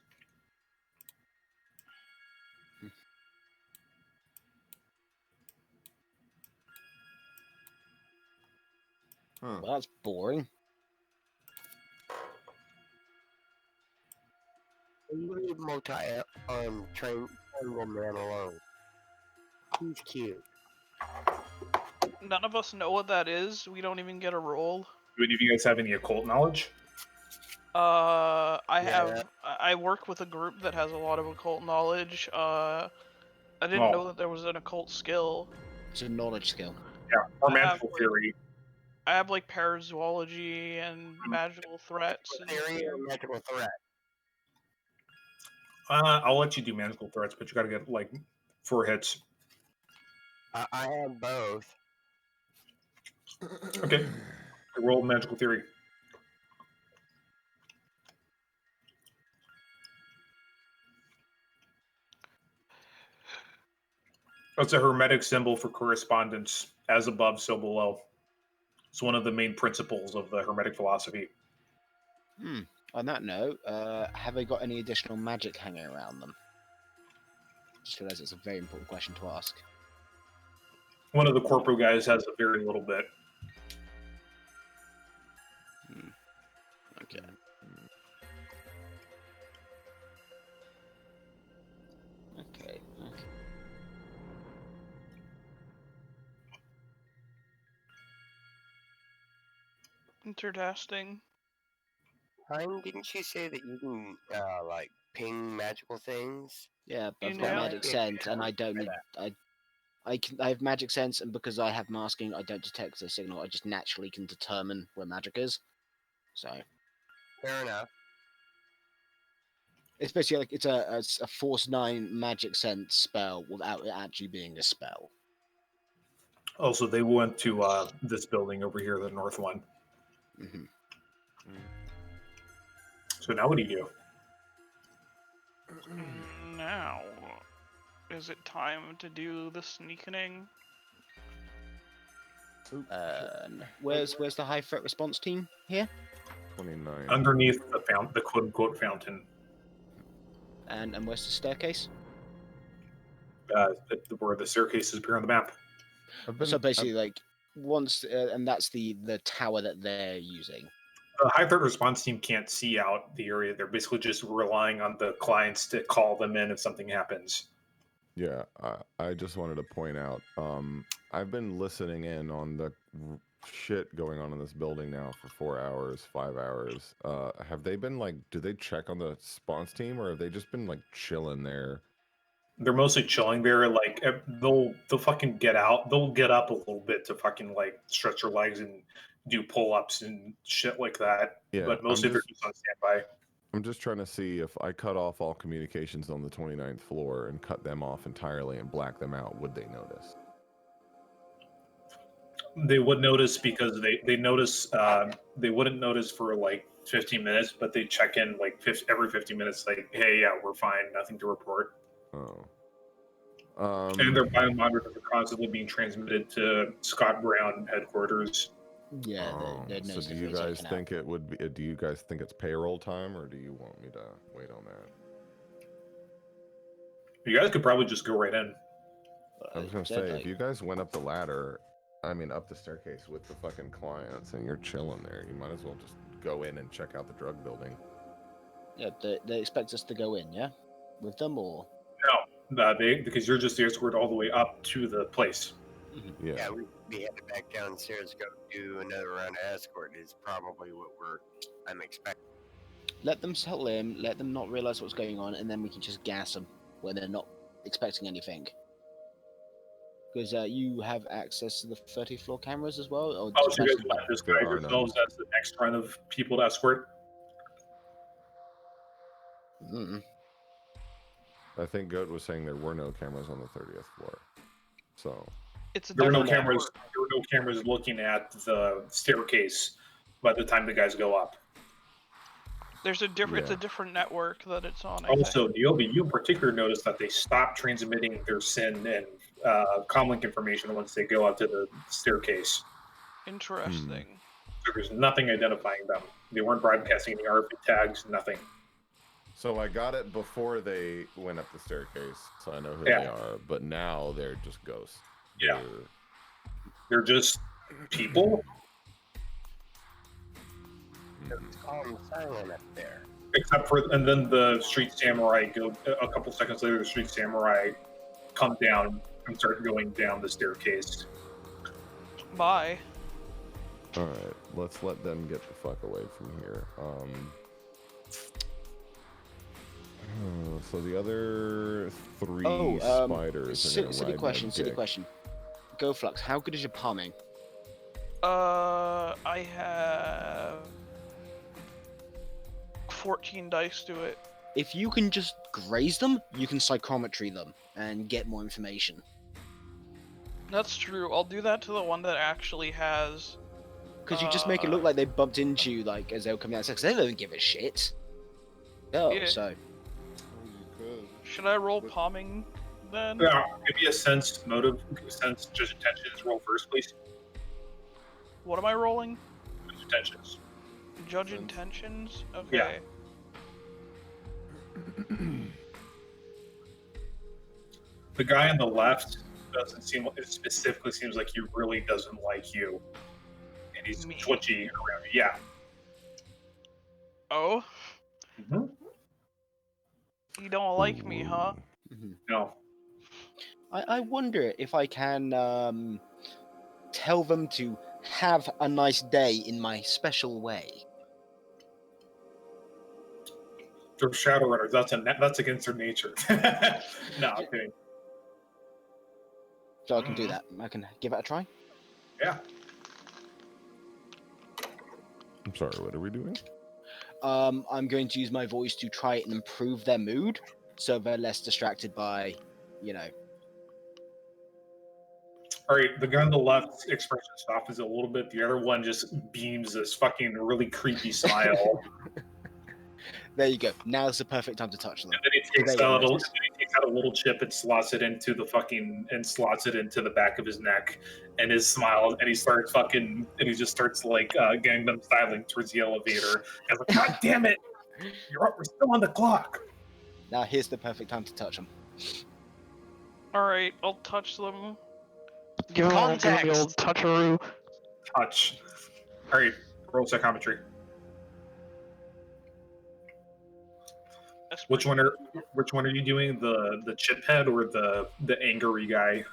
Huh. Well, that's boring. Leave multi-arm triangle man alone. He's cute. None of us know what that is. We don't even get a roll. Do any of you guys have any occult knowledge? I work with a group that has a lot of occult knowledge. I didn't know that there was an occult skill. It's a knowledge skill. Yeah, or magical theory. I have like parazoology and magical threats. Theory or magical threat? I'll let you do magical threats, but you gotta get 4 hits. I have both. Okay. Roll magical theory. It's a hermetic symbol for correspondence, as above, so below. It's one of the main principles of the hermetic philosophy. On that note, have they got any additional magic hanging around them? Just realized it's a very important question to ask. One of the corpo guys has a very little bit. Okay. Okay. Interesting. Hein, didn't you say that you can ping magical things? Yeah, but I've You got know- magic sense, and I don't need. I have magic sense, and because I have masking, I don't detect the signal. I just naturally can determine where magic is. So Fair enough. it's basically like it's a Force 9 magic sense spell without it actually being a spell. Also, they went to this building over here, the north one. Mm-hmm. So now what do you do? Now, is it time to do the sneaking? Where's the high threat response team here? 29. Underneath the quote unquote fountain. And where's the staircase? Where the staircase appear on the map. So basically, like once, and that's the tower that they're using. The high threat response team can't see out the area. They're basically just relying on the clients to call them in if something happens. Yeah, I just wanted to point out, I've been listening in on the shit going on in this building now for 4 hours, 5 hours. Have they been like, do they check on the response team, or have they just been like chilling there? They're mostly chilling there. Like they'll fucking get out. They'll get up a little bit to fucking like stretch their legs and do pull-ups and shit like that. Yeah, But mostly they're just on standby. I'm just trying to see if I cut off all communications on the 29th floor and cut them off entirely and black them out, would they notice? They would notice because they notice. They wouldn't notice for like 15 minutes, but they check in like every 15 minutes. Like, hey, yeah, we're fine, nothing to report. Oh. And their biomonitors are constantly being transmitted to Scott Brown headquarters. Yeah. So do you guys think it would be? Do you guys think it's payroll time, or do you want me to wait on that? You guys could probably just go right in. I was gonna say, if you guys went up the ladder, up the staircase with the fucking clients, and you're chilling there, you might as well just go in and check out the drug building. Yeah, they expect us to go in, yeah, with them, or no? Because you're just the escort all the way up to the place. Yeah. Yeah, we had to back downstairs, go do another round of escort is probably what I'm expecting. Let them settle in, let them not realize what's going on, and then we can just gas them when they're not expecting anything. Because you have access to the 30th floor cameras as well? Or Oh, so you guys want to just guide yourselves as the next run of people to escort? I think Goat was saying there were no cameras on the 30th floor. So there were no cameras. There were no cameras looking at the staircase by the time the guys go up. There's a different. It's a different network that it's on. Also, Niobe, you in particular noticed that they stopped transmitting their SIN and comlink information once they go up to the staircase. Interesting. So there's nothing identifying them. They weren't broadcasting any RFID tags, nothing. So I got it before they went up the staircase, so I know who they are. But now they're just ghosts. Yeah, they're just people. It's calm silent up there. Except for, and then the street samurai go a couple seconds later. The street samurai come down and start going down the staircase. Bye. All right, let's let them get the fuck away from here. So the other three spiders. City question. Go Flux. How good is your palming? I have 14 dice to it. If you can just graze them, you can psychometry them and get more information. That's true. I'll do that to the one that actually has. Because you just make it look like they bumped into you, like as they were coming out. Because they don't give a shit. Oh, yeah. So. Should I roll palming then? Yeah, give me a sense motive, sense just intentions. Roll first, please. What am I rolling? Judge intentions. Judge intentions? Okay. Yeah. The guy on the left doesn't seem. It specifically seems like he really doesn't like you, and he's twitchy around you. Yeah. Oh. Mm-hmm. You don't like me, huh? No. I wonder if I can tell them to have a nice day in my special way. They're Shadowrunners. That's against their nature. No, I'm kidding. So I can do that. I can give it a try. Yeah. I'm sorry. What are we doing? I'm going to use my voice to try and improve their mood, so they're less distracted by, All right, the guy on the left expression softens a little bit. The other one just beams this fucking really creepy smile. There you go. Now's the perfect time to touch them. And then he takes out a little chip and slots it into the back of his neck, and his smile, and he starts he just starts like Gangnam styling towards the elevator. And like, God damn it, we're still on the clock. Now here's the perfect time to touch them. Alright, I'll touch them. Give the old context. toucheroo. Touch. All right, roll psychometry. Which one are you doing? The chip head or the angry guy?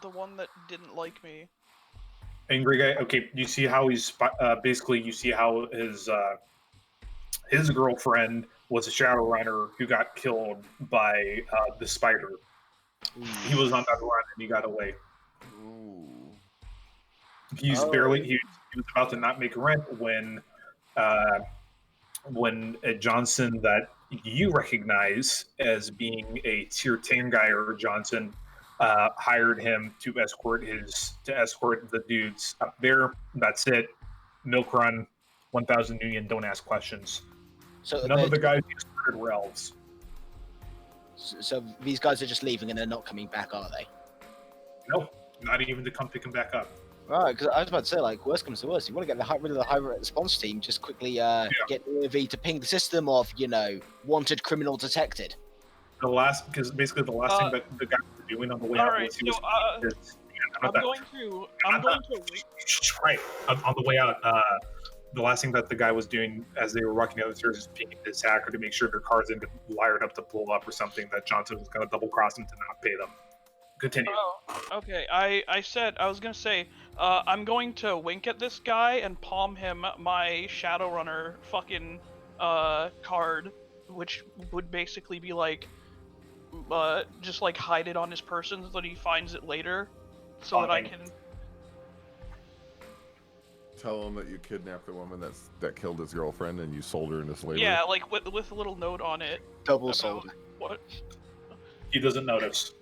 The one that didn't like me. Angry guy. Okay, you see how he's basically you see how his girlfriend was a Shadowrunner who got killed by the spider. He was on that run and he got away. Ooh. He was about to not make rent when Johnson, that you recognize as being a tier 10 guy, or Johnson, hired him to escort the dudes up there. That's it. Milk run, 1,000 Union. Don't ask questions. So None of the guys you escorted were elves. So these guys are just leaving and they're not coming back, are they? No, not even to come pick him back up. Right, because I was about to say, like, worst comes to worst, you want to get rid of the high response team, just quickly get the UAV to ping the system of, wanted criminal detected. Because basically the last thing that the guy was doing on the way out was he was I'm going to right on the way out. The last thing that the guy was doing as they were walking down the stairs is pinging this hacker to make sure their cars didn't get wired up to blow up or something, that Johnson was going to double cross him to not pay them. Continue. Oh, okay. I was gonna say, I'm going to wink at this guy and palm him my Shadowrunner fucking card, which would basically be like, just like hide it on his person so that he finds it later, so that I can. Tell him that you kidnapped the woman that killed his girlfriend and you sold her into slavery. Yeah, like with a little note on it. Double sold. What? He doesn't notice.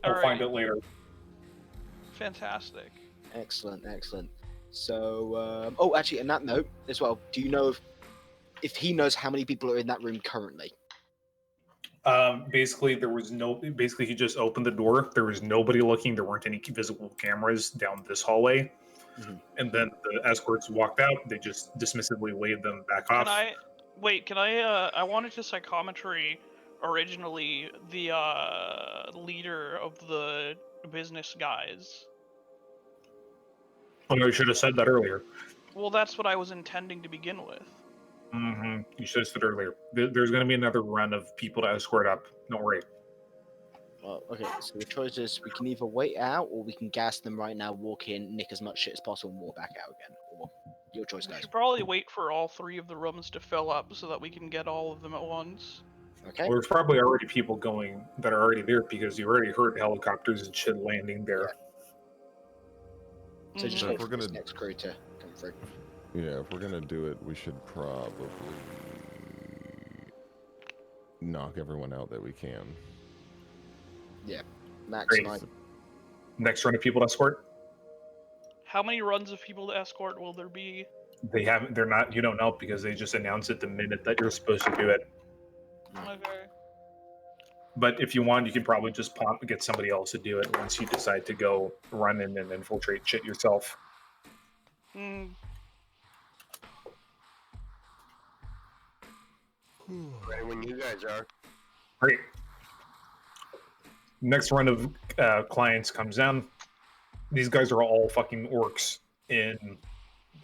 I'll find it later. Fantastic. Excellent. So, actually, on that note as well, do you know if he knows how many people are in that room currently? Basically, he just opened the door. There was nobody looking. There weren't any visible cameras down this hallway. Mm-hmm. And then the escorts walked out. They just dismissively waved them back off. I wanted to psychometry originally the leader of the business guys. Oh, no, you should have said that earlier. Well, that's what I was intending to begin with. Mm-hmm. You should have said earlier. There's going to be another run of people to escort up. Don't worry. Well, okay, so the choice is we can either wait out or we can gas them right now, walk in, nick as much shit as possible, and walk back out again. Or your choice, guys. We should probably wait for all 3 of the rooms to fill up so that we can get all of them at once. Okay. Well, there's probably already people going that are already there because you already heard helicopters and shit landing there. So just wait for this next crew to come through. Yeah, if we're gonna do it, we should probably knock everyone out that we can. Yeah, Max and I. Next run of people to escort? How many runs of people to escort will there be? They're not, you don't know because they just announced it the minute that you're supposed to do it. Okay. But if you want, you can probably just get somebody else to do it once you decide to go run in and infiltrate shit yourself. Ready when you guys are. Great. Next run of clients comes down. These guys are all fucking orcs in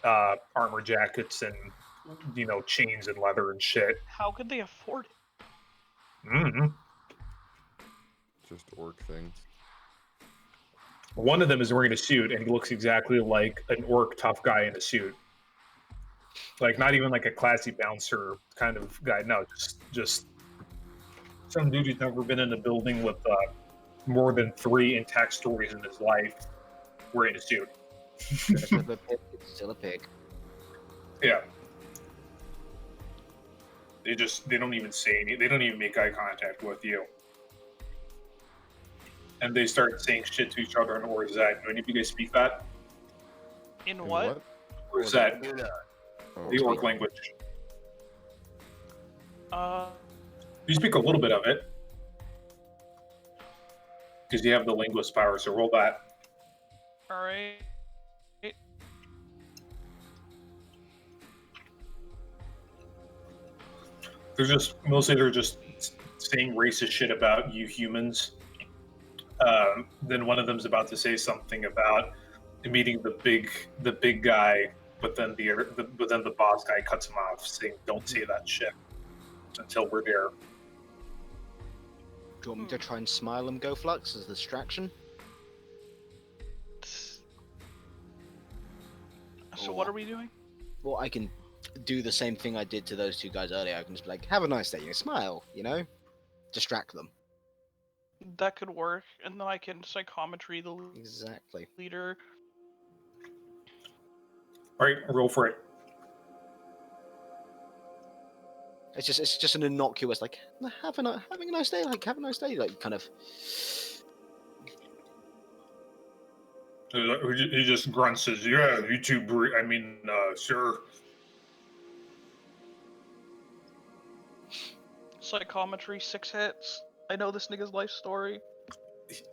armor jackets and, chains and leather and shit. How could they afford it? Mm-hmm. Just orc things. One of them is wearing a suit, and he looks exactly like an orc tough guy in a suit. Like, not even like a classy bouncer kind of guy. No, just some dude who's never been in a building with more than 3 intact stories in his life wearing a suit. It's still a pig. Yeah. They don't even say anything. They don't even make eye contact with you. and they start saying shit to each other in Orzet. Do any of you guys speak that? In In what? Orzet, Do not. Oh, the orc language. Uh, You speak a little bit of it because you have the linguist power. So roll that. all right. They're just saying racist shit about you humans. Then one of them's about to say something about meeting the big guy, but then the boss guy cuts him off, saying, "Don't say that shit until we're there." Do you want me to try and smile and go flux as a distraction? So what are we doing? Well, I can do the same thing I did to those two guys earlier. I can just be like, have a nice day, you know, smile, you know? Distract them. That could work, and then I can psychometry the Exactly. leader. All right, roll for it. It's just an innocuous, like, having a nice day, like, have a nice day, like, kind of. He just grunts, says, "Yeah, you two. Sure." Psychometry 6 hits. I know this nigga's life story.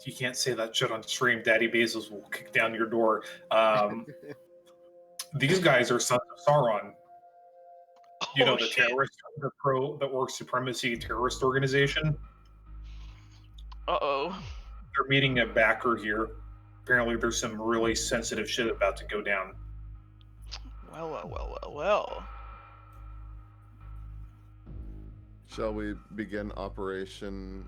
You can't say that shit on stream. Daddy Bezos will kick down your door. These guys are sons of Sauron. You know, the shit. terrorist, the orc supremacy terrorist organization. Uh-oh. They're meeting a backer here. Apparently, there's some really sensitive shit about to go down. Well. Shall we begin Operation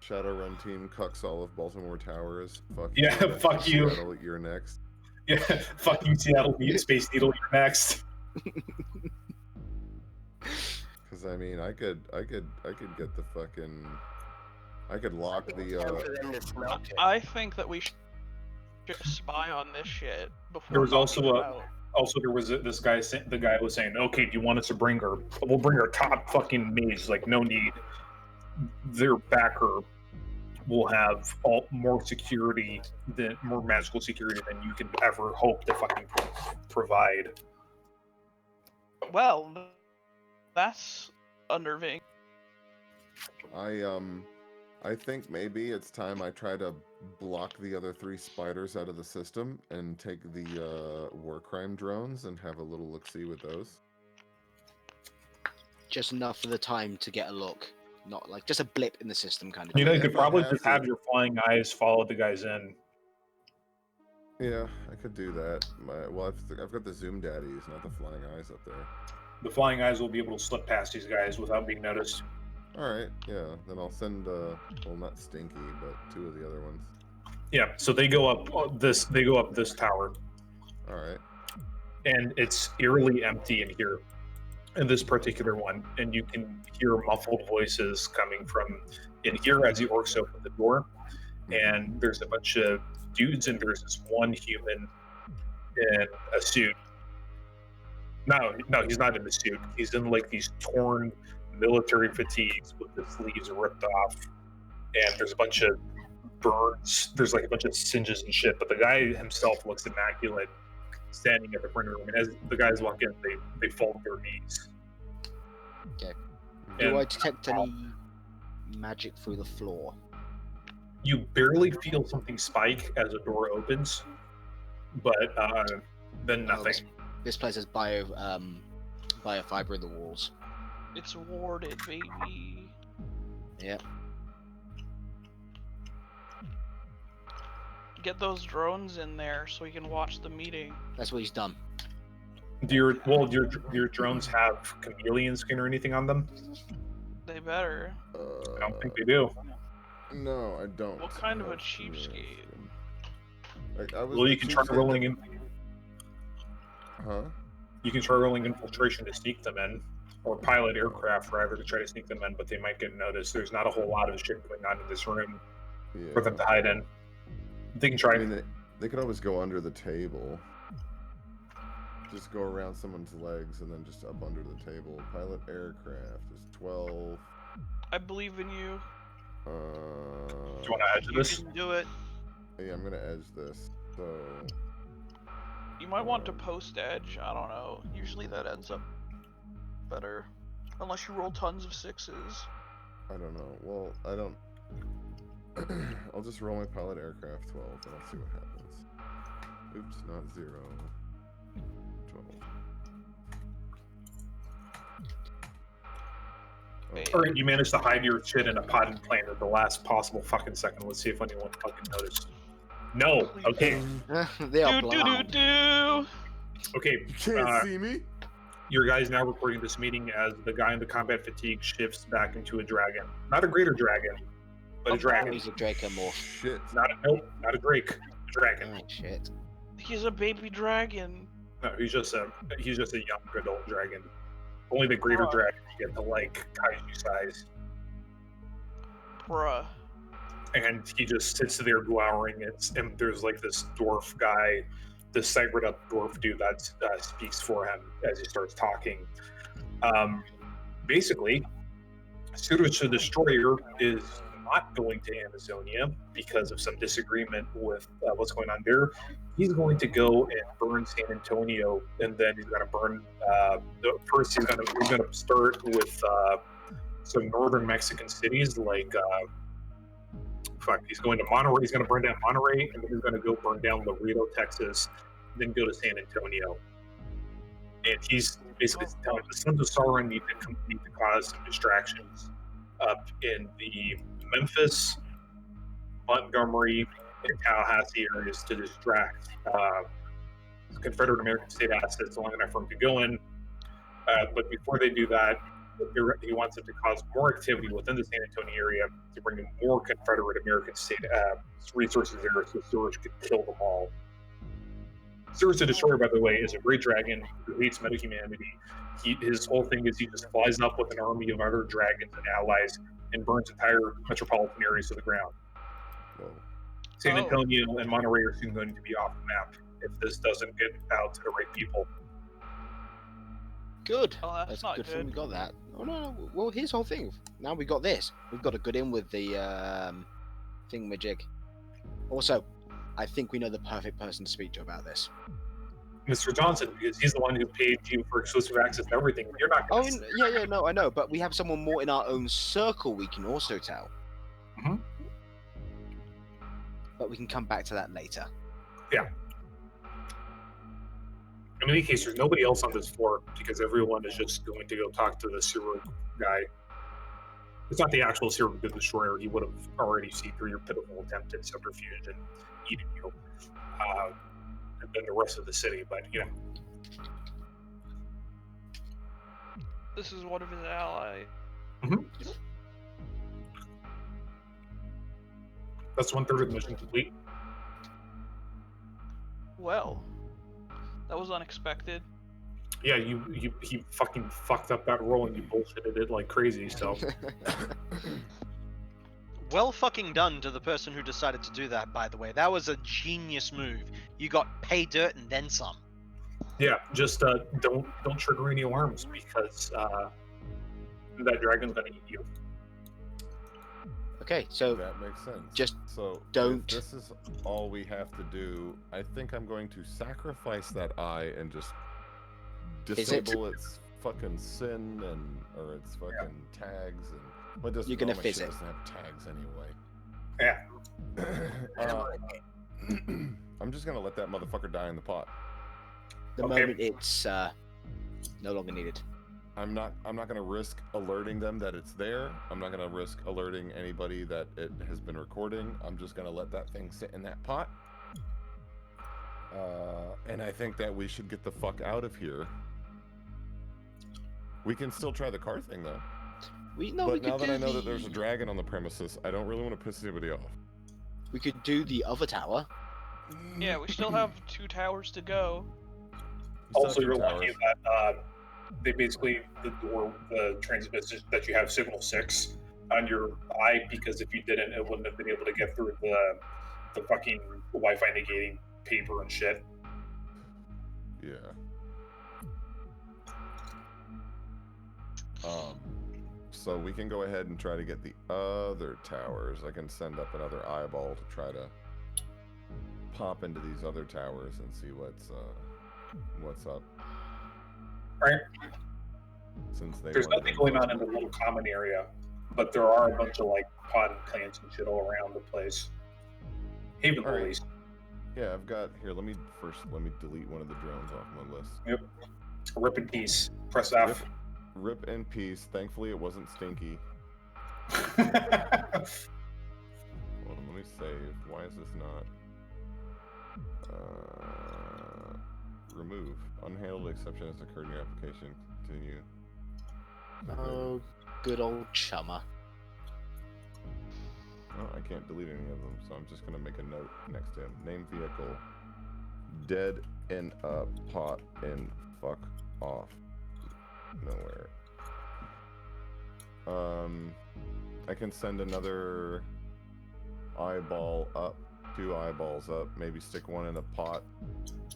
Shadowrun Team Cucks all of Baltimore Towers? Fuck Yeah, fuck you. Seattle, you're next. Yeah, fuck you, Seattle Space Needle. You're next. Because I mean, I could get the fucking. I could lock Time the. for them to smelt it. I think that we should spy on this shit before. There was knocking also it out. there was this guy. The guy was saying, "Okay, do you want us to bring her? We'll bring our top fucking mage. Like, no need. Their backer will have more magical security than you can ever hope to fucking provide." Well, that's unnerving. I think maybe it's time I try to block the other 3 spiders out of the system and take the war crime drones and have a little look-see with those. Just enough for the time to get a look. Not like just a blip in the system kind of You know, you If could I probably have just to- have your flying eyes follow the guys in. Yeah, I could do that. I've got the Zoom daddies, not the flying eyes up there. The flying eyes will be able to slip past these guys without being noticed. All right, yeah. Then I'll send well, not Stinky, but 2 of the other ones. Yeah, so they go up this. They go up this tower, All right. and it's eerily empty in here, in this particular one. And you can hear muffled voices coming from in here as the orcs open the door. And there's a bunch of dudes, and there's this one human in a suit. No, he's not in the suit. He's in like these torn military fatigues with the sleeves ripped off, and there's a bunch of burns. There's like a bunch of singes and shit. But the guy himself looks immaculate, standing at the front of the room. And as the guys walk in, they fold their knees. Okay. And Do I detect any magic through the floor? you barely feel something spike as a door opens, but then nothing. This place has biofiber in the walls. It's warded, baby. Yep. Get those drones in there so we can watch the meeting. That's what he's done. Do your drones have chameleon skin or anything on them? They better. I don't think they do. No, I don't. What kind of a have cheapskate? Like, I was Well, the you can try cheapskate rolling in. Huh? You can try rolling infiltration to sneak them in, or pilot aircraft rather to try to sneak them in, but they might get noticed. There's not a whole lot of shit going on in this room Yeah. for them to hide in. They can try. I mean, they could always go under the table. Just go around someone's legs and then just up under the table. Pilot aircraft is 12. I believe in you. Uh, Do you want to edge You this? can do it. yeah, I'm gonna edge this. So You might want to post edge. I don't know. Usually that ends up better, unless you roll tons of 6s. I don't know. Well, I don't. I'll just roll my pilot aircraft 12, and I'll see what happens. Oops, not 0. 12. Or you managed to hide your shit in a potted plant at the last possible fucking second. Let's see if anyone fucking noticed. No. Okay. They are Do do do blind. do. Okay. You can't see me. Your guys now recording this meeting as the guy in the combat fatigue shifts back into a dragon. Not a greater dragon, but a dragon. He's a Dracomorph. Shit. Not a Drake. A dragon. Oh shit. He's a baby dragon. No, he's just a young adult dragon. Only the greater dragons get the like kaiju size. Bruh. And he just sits there glowering. And there's like this dwarf guy, this cybered up dwarf dude that speaks for him as he starts talking. Basically, Sabotage the Destroyer is not going to Amazonia because of some disagreement with what's going on there. He's going to go and burn San Antonio, and then he's going to burn. First, he's going to start with some northern Mexican cities like. He's going to Monterey. He's going to burn down Monterey, and then he's going to go burn down Laredo, Texas, then go to San Antonio. And he's basically telling the Sons of Sauron need to cause some distractions up in the Memphis, Montgomery, and Tallahassee areas to distract Confederate American state assets long enough for him to go in. But before they do that, he wants it to cause more activity within the San Antonio area to bring in more Confederate American state resources there so Surge could kill them all. Surge the Destroyer, by the way, is a great dragon who hates meta-humanity. His whole thing is he just flies up with an army of other dragons and allies and burns entire metropolitan areas to the ground. Whoa. San Antonio and Monterey are soon going to be off the map if this doesn't get out to the right people. Good. Oh, that's not good. good. We got that. Oh no. Well, here's the whole thing. Now we got this. We've got a good in with the thingamajig. Also, I think we know the perfect person to speak to about this. Mr. Johnson, because he's the one who paid you for exclusive access to everything. You're not Oh, going to yeah, no, I know, but we have someone more in our own circle we can also tell. Mhm. But we can come back to that later. In any case, there's nobody else on this floor because everyone is just going to go talk to the Cyril guy. It's not the actual Cyril the Destroyer. He would have already seen through your pitiful attempt at subterfuge and eating you. And then the rest of the city, but you know. This is one of his allies. That's 1/3 of the mission complete. Well, that was unexpected. Yeah, he fucking fucked up that roll and you bullshitted it like crazy, so. Well fucking done to the person who decided to do that, by the way. That was a genius move. You got pay dirt and then some. Yeah, just don't trigger any alarms because that dragon's gonna eat you. Okay, so That makes sense. just so don't- If this is all we have to do. I think I'm going to sacrifice that eye and just Is it- disable its fucking sin or its fucking tags and. Well, it doesn't, You're gonna all my shit fizz it. doesn't have tags anyway. Yeah. I'm just gonna let that motherfucker die in the pot. the Okay. moment it's no longer needed. I'm not gonna risk alerting them that it's there. I'm not gonna risk alerting anybody that it has been recording. I'm just gonna let that thing sit in that pot. And I think that we should get the fuck out of here. We can still try the car thing though. We But could now that do I know that there's a dragon on the premises, I don't really want to piss anybody off. We could do the other tower. Yeah, we still have 2 towers to go. We still Also, have you're two lucky towers. that they basically the transit that you have signal 6 on your eye because if you didn't, it wouldn't have been able to get through the fucking Wi-Fi negating paper and shit. Yeah. So we can go ahead and try to get the other towers. I can send up another eyeball to try to pop into these other towers and see what's up. Right. Since There's nothing going on in the little common area, but there are a bunch of like potted plants and shit all around the place. Haven All right. lilies. Yeah, I've got here. Let me delete one of the drones off my list. Yep. Rip in peace. Press F. Rip in peace. Thankfully, it wasn't stinky. Hold on, let me save. Why is this not? Remove. Unhandled exception has occurred in your application. Continue. Oh, good old chummer. Oh, I can't delete any of them, so I'm just gonna make a note next to him. Name vehicle. Dead in a pot and fuck off. Nowhere. I can send another eyeball up, 2 eyeballs up, maybe stick one in a pot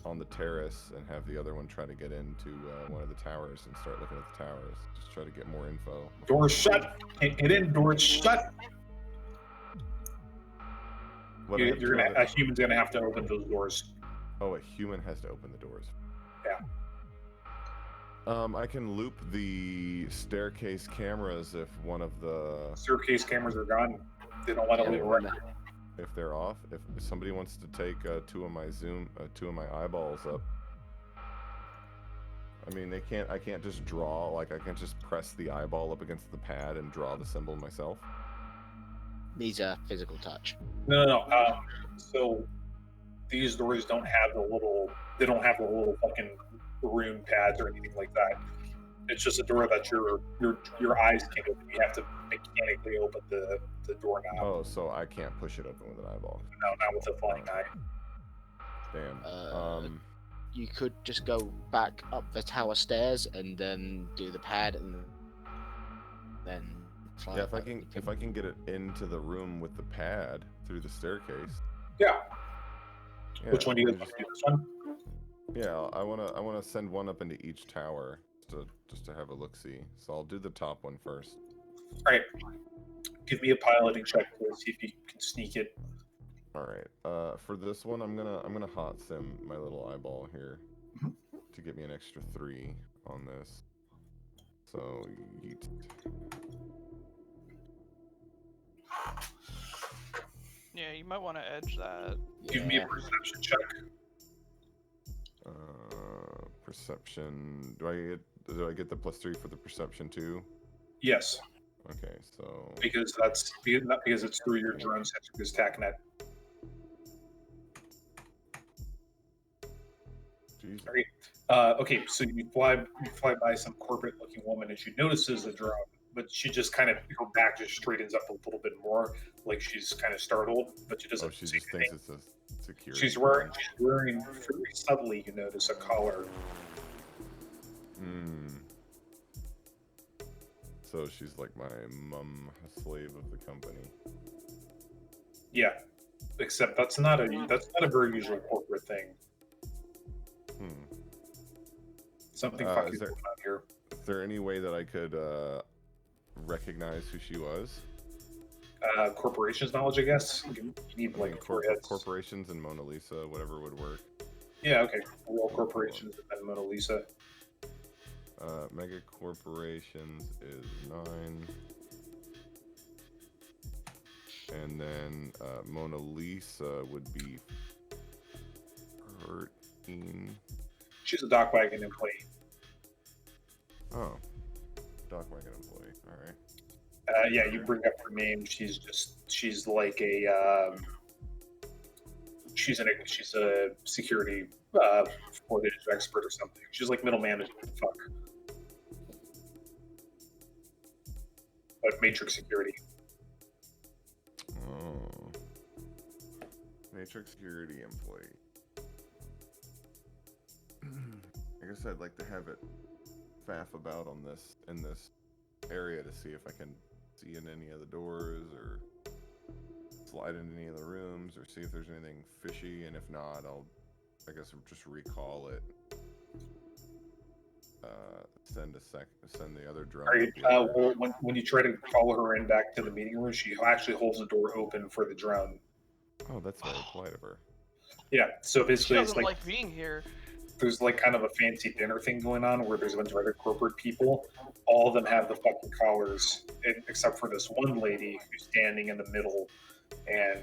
on the terrace and have the other one try to get into one of the towers and start looking at the towers. Just try to get more info. Doors shut. Can't get in. Doors shut. A human's gonna have to open those doors. Oh, a human has to open the doors. Yeah. I can loop the staircase cameras if one of the Staircase cameras are gone. They don't let it leave a record. if they're off. If somebody wants to take 2 of my eyeballs up. I mean, I can't just draw. Like I can't just press the eyeball up against the pad and draw the symbol myself. Needs a physical touch. No. So these doors don't have the little. They don't have the little fucking rune pads or anything like that. It's just a door that your eyes can't open. You have to mechanically open the doorknob. Oh, so I can't push it open with an eyeball. No, not with a flying eye. Damn. You could just go back up the tower stairs and then do the pad and then fly. Yeah, if I can get it into the room with the pad through the staircase. Yeah. Yeah, Which one do you guys want to do? This one? Yeah, I wanna send one up into each tower just to have a look see. So I'll do the top one first. All right. Give me a piloting check to see if you can sneak it. All right. For this one, I'm gonna hot sim my little eyeball here to get me an extra 3 on this. So yeet. Yeah, you might want to edge that. Give me a perception check. Perception. Do I get the +3 for the perception too? Yes. Okay, so Because it's through your drone sensor, this TACnet. Jesus. Great. Okay, so you fly by some corporate-looking woman, and she notices the drone, but she just kind of her back just straightens up a little bit more, like she's kind of startled, but she doesn't. Oh, she say just anything. thinks it's a security. She's wearing very subtly. You notice a collar. So she's like my mum, slave of the company. Yeah, except that's not a very usual corporate thing. Something fucking going on here. Is there any way that I could recognize who she was? Corporations knowledge, I guess. You need like corporations and Mona Lisa, whatever would work. Yeah, okay. Real corporations and then Mona Lisa. Mega corporations is 9. And then Mona Lisa would be 13. She's a dock wagon employee. Oh, dock wagon employee. All right. Yeah, you bring up her name. She's like she's a security footage expert or something. She's like middle management. Fuck. But Matrix security. Oh. Matrix security employee. I guess I'd like to have it faff about on this in this area to see if I can see in any of the doors or slide into any of the rooms or see if there's anything fishy, and if not, I guess I'll just recall it. send the other drone. All right. up here. Well, when you try to call her in back to the meeting room, she actually holds the door open for the drone. Oh, that's very polite of her. Yeah. So She basically, it's doesn't like like being here. there's like kind of a fancy dinner thing going on where there's a bunch of other corporate people. All of them have the fucking collars, except for this one lady who's standing in the middle and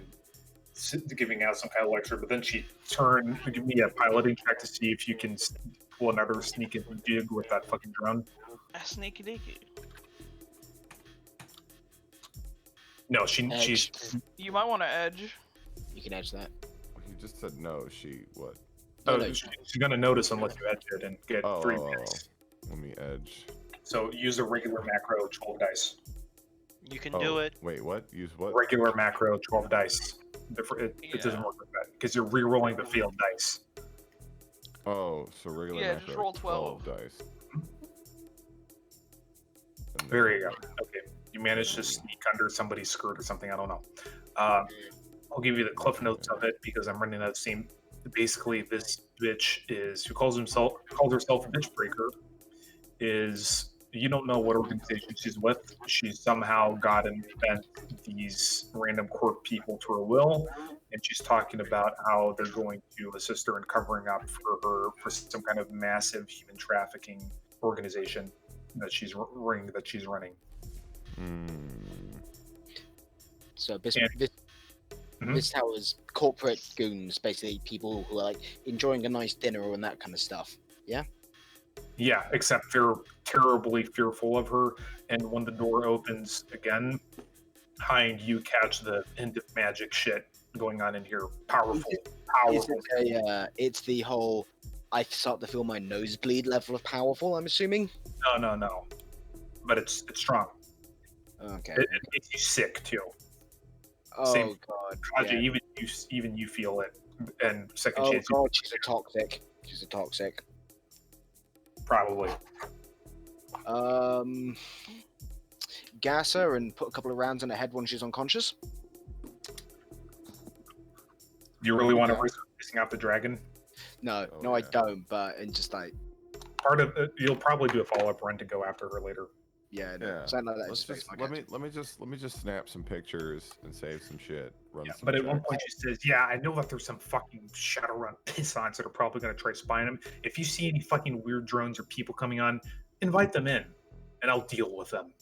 giving out some kind of lecture. But then she turned, give me a piloting check to see if you can pull another sneaky jig with that fucking drone. A sneaky deaky. No, she's You might want to edge. You can edge that. You just said no. She what? she's gonna notice unless you edge it and get 3 dice. Let me edge. So use a regular macro 12 dice. You can do it. Wait, what? Use what? Regular macro 12 dice. It doesn't work like that because you're re-rolling the failed dice. Oh, so regular Yeah, macro, just roll 12. dice. And There then- you go. Okay, you managed to sneak under somebody's skirt or something. I don't know. I'll give you the cliff notes of it because I'm running out of steam. Basically, this bitch who calls herself a bitch breaker. You don't know what organization she's with. She's somehow gotten bent these random corp people to her will, and she's talking about how they're going to assist her in covering up for her for some kind of massive human trafficking organization that she's running. So this Mhm. this tower's corporate goons, basically people who are like enjoying a nice dinner and that kind of stuff. Yeah. Yeah, except they're terribly fearful of her, and when the door opens again, behind you catch the end of magic shit going on in here. Powerful. It's the whole I start to feel my nose bleed level of powerful, I'm assuming. No. But it's strong. Okay. It makes you sick too. Oh same- god. Kaja, Yeah. even you feel it. And second Oh chance, god, she's a toxic. She's a toxic. probably. Gas her and put a couple of rounds in her head when she's unconscious. Do you really want to risk facing out the dragon? No, Oh, no, I yeah. don't. But and just like, Part of it, you'll probably do a follow-up run to go after her later. yeah, no, Yeah. something like that. Let's Just makes just, my let character. me just snap some pictures and save some shit. Run Yeah, some but at one checks. point she says, "Yeah, I know that there's some fucking Shadowrun pissons that are probably going to try spying him. If you see any fucking weird drones or people coming on, invite them in, and I'll deal with them."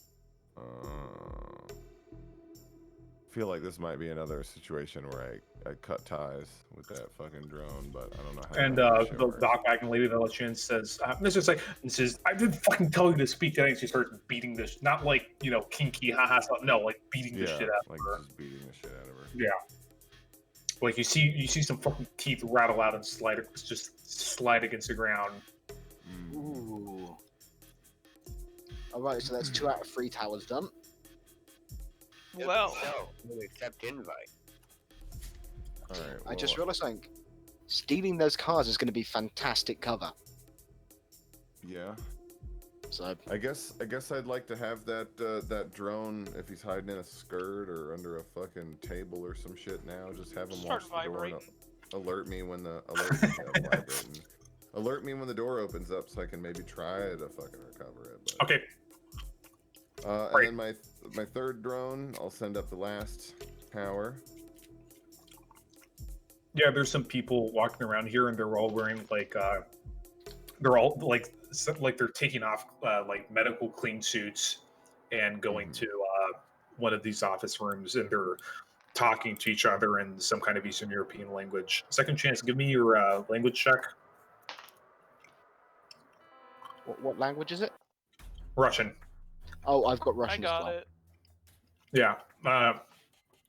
I feel like this might be another situation where I cut ties with that fucking drone, but I don't know how. And that shit the works. doc wagon lady that lets you in says, I didn't fucking tell you to speak that. And she starts beating this, not like, kinky, haha, stuff. No, like beating the shit out of like her. just beating the shit out of her. Yeah. Like you see some fucking teeth rattle out and slide against the ground. Ooh. All right, so that's 2 out of 3 towers done. Well, we'll accept invite. All right. I just well, realized something. Stealing those cars is going to be fantastic cover. Yeah. So I guess I'd like to have that drone if he's hiding in a skirt or under a fucking table or some shit now. Just have him start watch the door and vibrating. alert me when the alert me when the door opens up so I can maybe try to fucking recover it. But, Okay. And then my third drone, I'll send up the last power. Yeah, there's some people walking around here, and they're all wearing they're taking off like medical clean suits and going to one of these office rooms, and they're talking to each other in some kind of Eastern European language. Second chance, give me your language check. what language is it? Russian. Oh, I've got I Russian as got well. it. Yeah.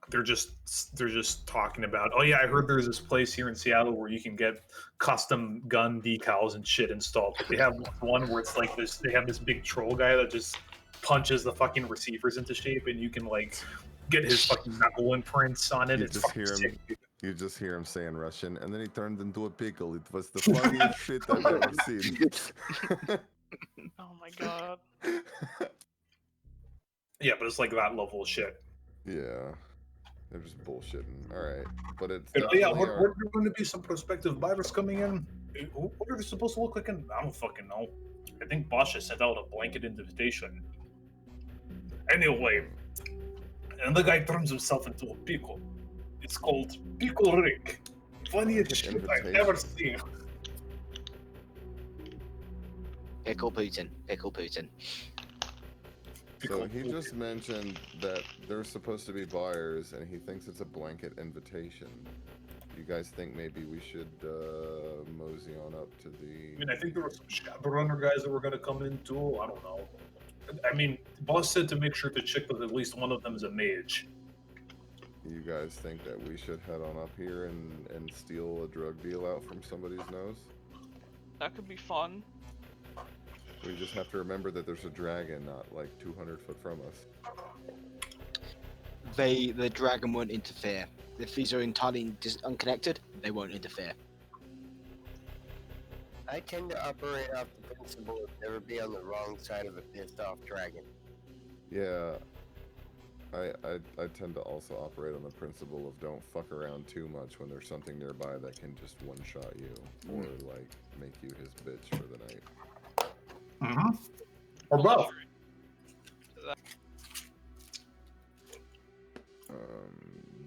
They're just talking about, oh yeah, I heard there's this place here in Seattle where you can get custom gun decals and shit installed. But they have one where it's like this, they have this big troll guy that just punches the fucking receivers into shape, and you can like get his fucking knuckle imprints on it. You It's just fucking hear him. sick, dude. You just hear him saying Russian, and then he turned into a pickle. It was the funniest shit I've ever seen. Oh my god. Yeah, but it's like that level of shit. Yeah, they're just bullshitting. All right, but it's Yeah, definitely what our- are going to be some prospective buyers coming in? What are they supposed to look like? I don't fucking know. I think Bosch has sent out a blanket invitation. Anyway, and the guy turns himself into a pickle. It's called Pickle Rick. Funniest shit I've ever seen. Pickle Putin. Pickle Putin. So he just mentioned that there's supposed to be buyers, and he thinks it's a blanket invitation. You guys think maybe we should mosey on up to the... I mean, I think there were some Shadowrunner guys that were going to come in too. I don't know. I mean, the boss said to make sure to check that at least one of them is a mage. You guys think that we should head on up here and steal a drug deal out from somebody's nose? That could be fun. We just have to remember that there's a dragon not like 200 foot from us. The dragon won't interfere. If these are entirely unconnected, they won't interfere. I tend to operate off the principle of never be on the wrong side of a pissed off dragon. Yeah, I tend to also operate on the principle of don't fuck around too much when there's something nearby that can just one-shot you or like make you his bitch for the night. Mm-hmm. Or both.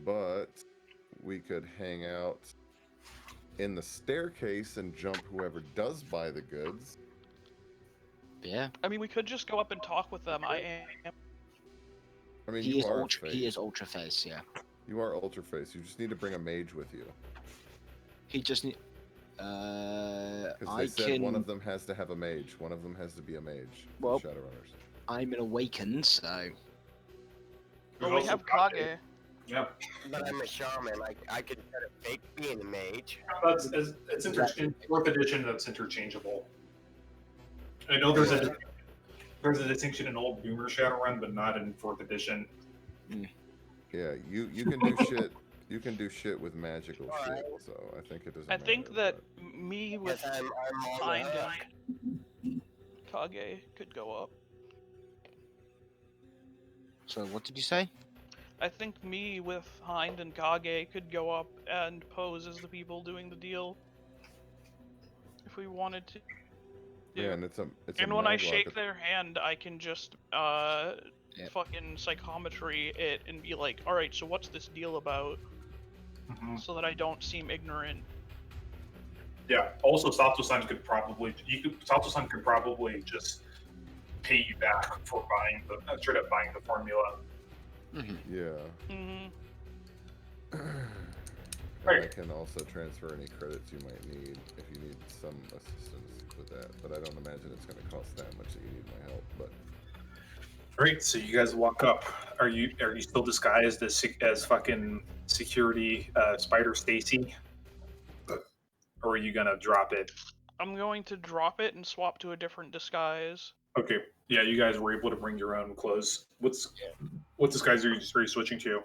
But we could hang out in the staircase and jump whoever does buy the goods. Yeah. I mean, we could just go up and talk with them. I mean, He you is are ultra. Face. He is ultra face. Yeah. You are ultra face. You just need to bring a mage with you. He just need. Because they said one of them has to have a mage. One of them has to be a mage. Well, Shadowrunners. I'm an awakened, so. Well, we have Kage. Yeah. But I'm a shaman. I could set a fake being a mage. It's in fourth edition. That's interchangeable. I know there's a distinction in Old Boomer Shadowrun, but not in fourth edition. Yeah, you can do shit. You can do shit with magical shit. So I think it doesn't. I think matter, that me with I'm on Hind the and Kage could go up. So what did you say? I think me with Hind and Kage could go up and pose as the people doing the deal. If we wanted to. Yeah, and it's a And when I maglock shake at- their hand, I can just fucking psychometry it and be like, alright, so what's this deal about? Mm-hmm. So that I don't seem ignorant. Yeah. Also, Sato-san could probably just pay you back for buying the formula. Yeah. Mm-hmm. And I can also transfer any credits you might need if you need some assistance with that. But I don't imagine it's going to cost that much that you need my help. But Great. So you guys walk up. Are you still disguised as fucking security Spider Stacy, or are you gonna drop it? I'm going to drop it and swap to a different disguise. Okay. Yeah, you guys were able to bring your own clothes. What disguise are you switching to?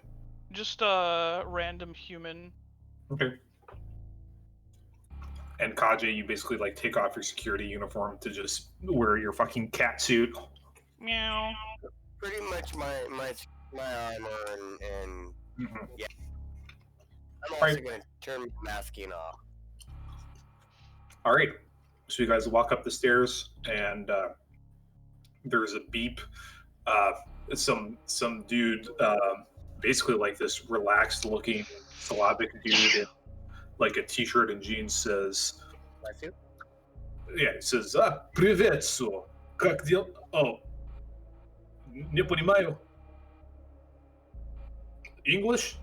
Just a random human. Okay. And Kaje, you basically like take off your security uniform to just wear your fucking cat suit. Meow. pretty much my armor and Mm-hmm. yeah. I'm also Alright. going to turn my masking off. All right. So you guys walk up the stairs, and there's a beep. Some dude, basically like this relaxed-looking Slavic dude in like a t-shirt and jeans says, Bless you. yeah, it says, "Приветствую. Как дела? Oh, не понимаю. English?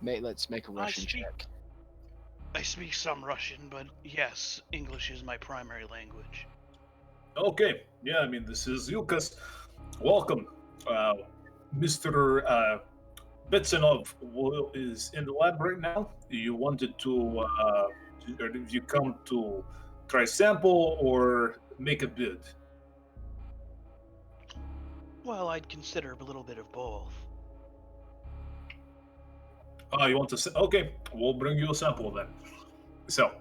Mate, let's make a Russian speak- check. I speak some Russian, but yes, English is my primary language. Okay. Yeah, I mean, this is Yukas. Welcome. Mr. Betsinov is in the lab right now. You wanted to, if you come to try sample or make a bid? Well, I'd consider a little bit of both. You want to? Okay, we'll bring you a sample then. So,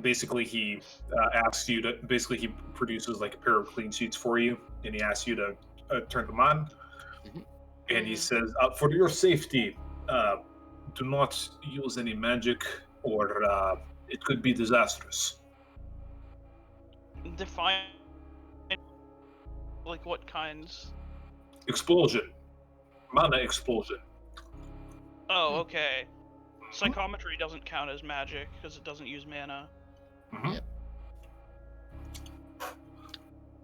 basically, he asks you to. Basically, he produces like a pair of clean sheets for you, and he asks you to turn them on. Mhm. And he says, for your safety, do not use any magic or it could be disastrous. Define like what kinds? Explosion. Mana explosion. Oh, okay. Psychometry doesn't count as magic because it doesn't use mana. Mm-hmm. Yep.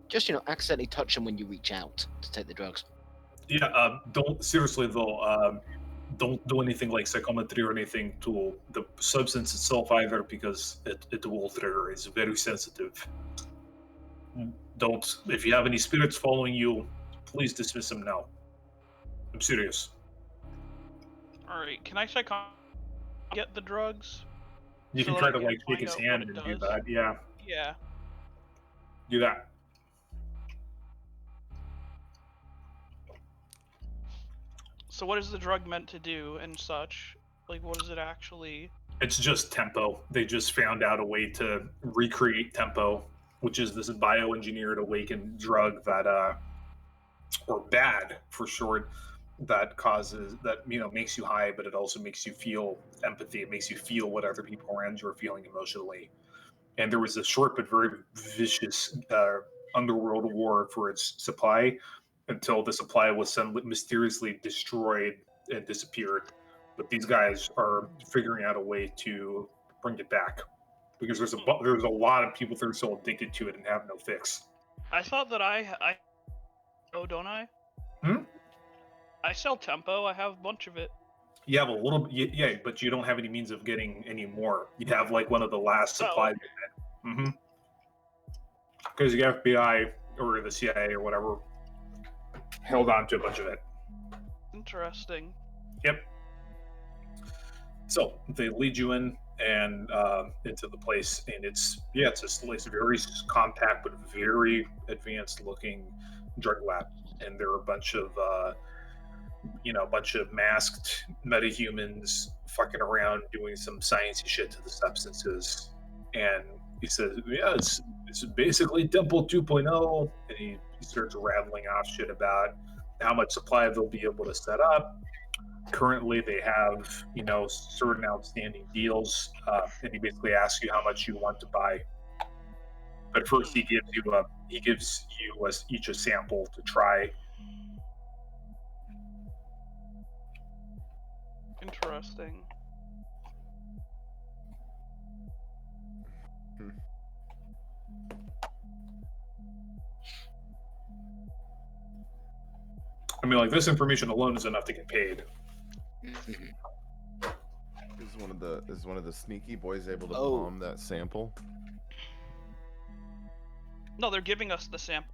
Just, accidentally touch them when you reach out to take the drugs. Yeah, don't, seriously though, don't do anything like psychometry or anything to the substance itself either, because it will trigger. It's very sensitive. Don't, if you have any spirits following you, please dismiss them now. I'm serious. Alright, can I get the drugs? You So can that try I to can like shake find his out hand what it and do does? that. Yeah, Yeah. do that. So what is the drug meant to do and such? Like, what is it actually? It's just tempo. They just found out a way to recreate tempo, which is this bioengineered awakened drug that, or bad for short, that causes, that, makes you high, but it also makes you feel empathy. It makes you feel what other people around you are feeling emotionally. And there was a short but very vicious underworld war for its supply, until the supply was mysteriously destroyed and disappeared. But these guys are figuring out a way to bring it back, because there's a lot of people that are so addicted to it and have no fix. I thought that oh, don't I? Hmm? I sell tempo. I have a bunch of it. You have a little, yeah, but you don't have any means of getting any more. You have like one of the last supplies. Mm-hmm. Because the FBI or the CIA or whatever held on to a bunch of it. Interesting. Yep. So they lead you in and into the place, and it's a very compact but very advanced looking drug lab, and there are a bunch of masked metahumans fucking around doing some sciencey shit to the substances. And he says, yeah, it's basically Temple 2.0, and he starts rattling off shit about how much supply they'll be able to set up. Currently, they have certain outstanding deals, and he basically asks you how much you want to buy. But first, he gives you each a sample to try. Interesting. I mean, like, this information alone is enough to get paid. Is one of the sneaky boys able to Oh. palm that sample? No, they're giving us the sample.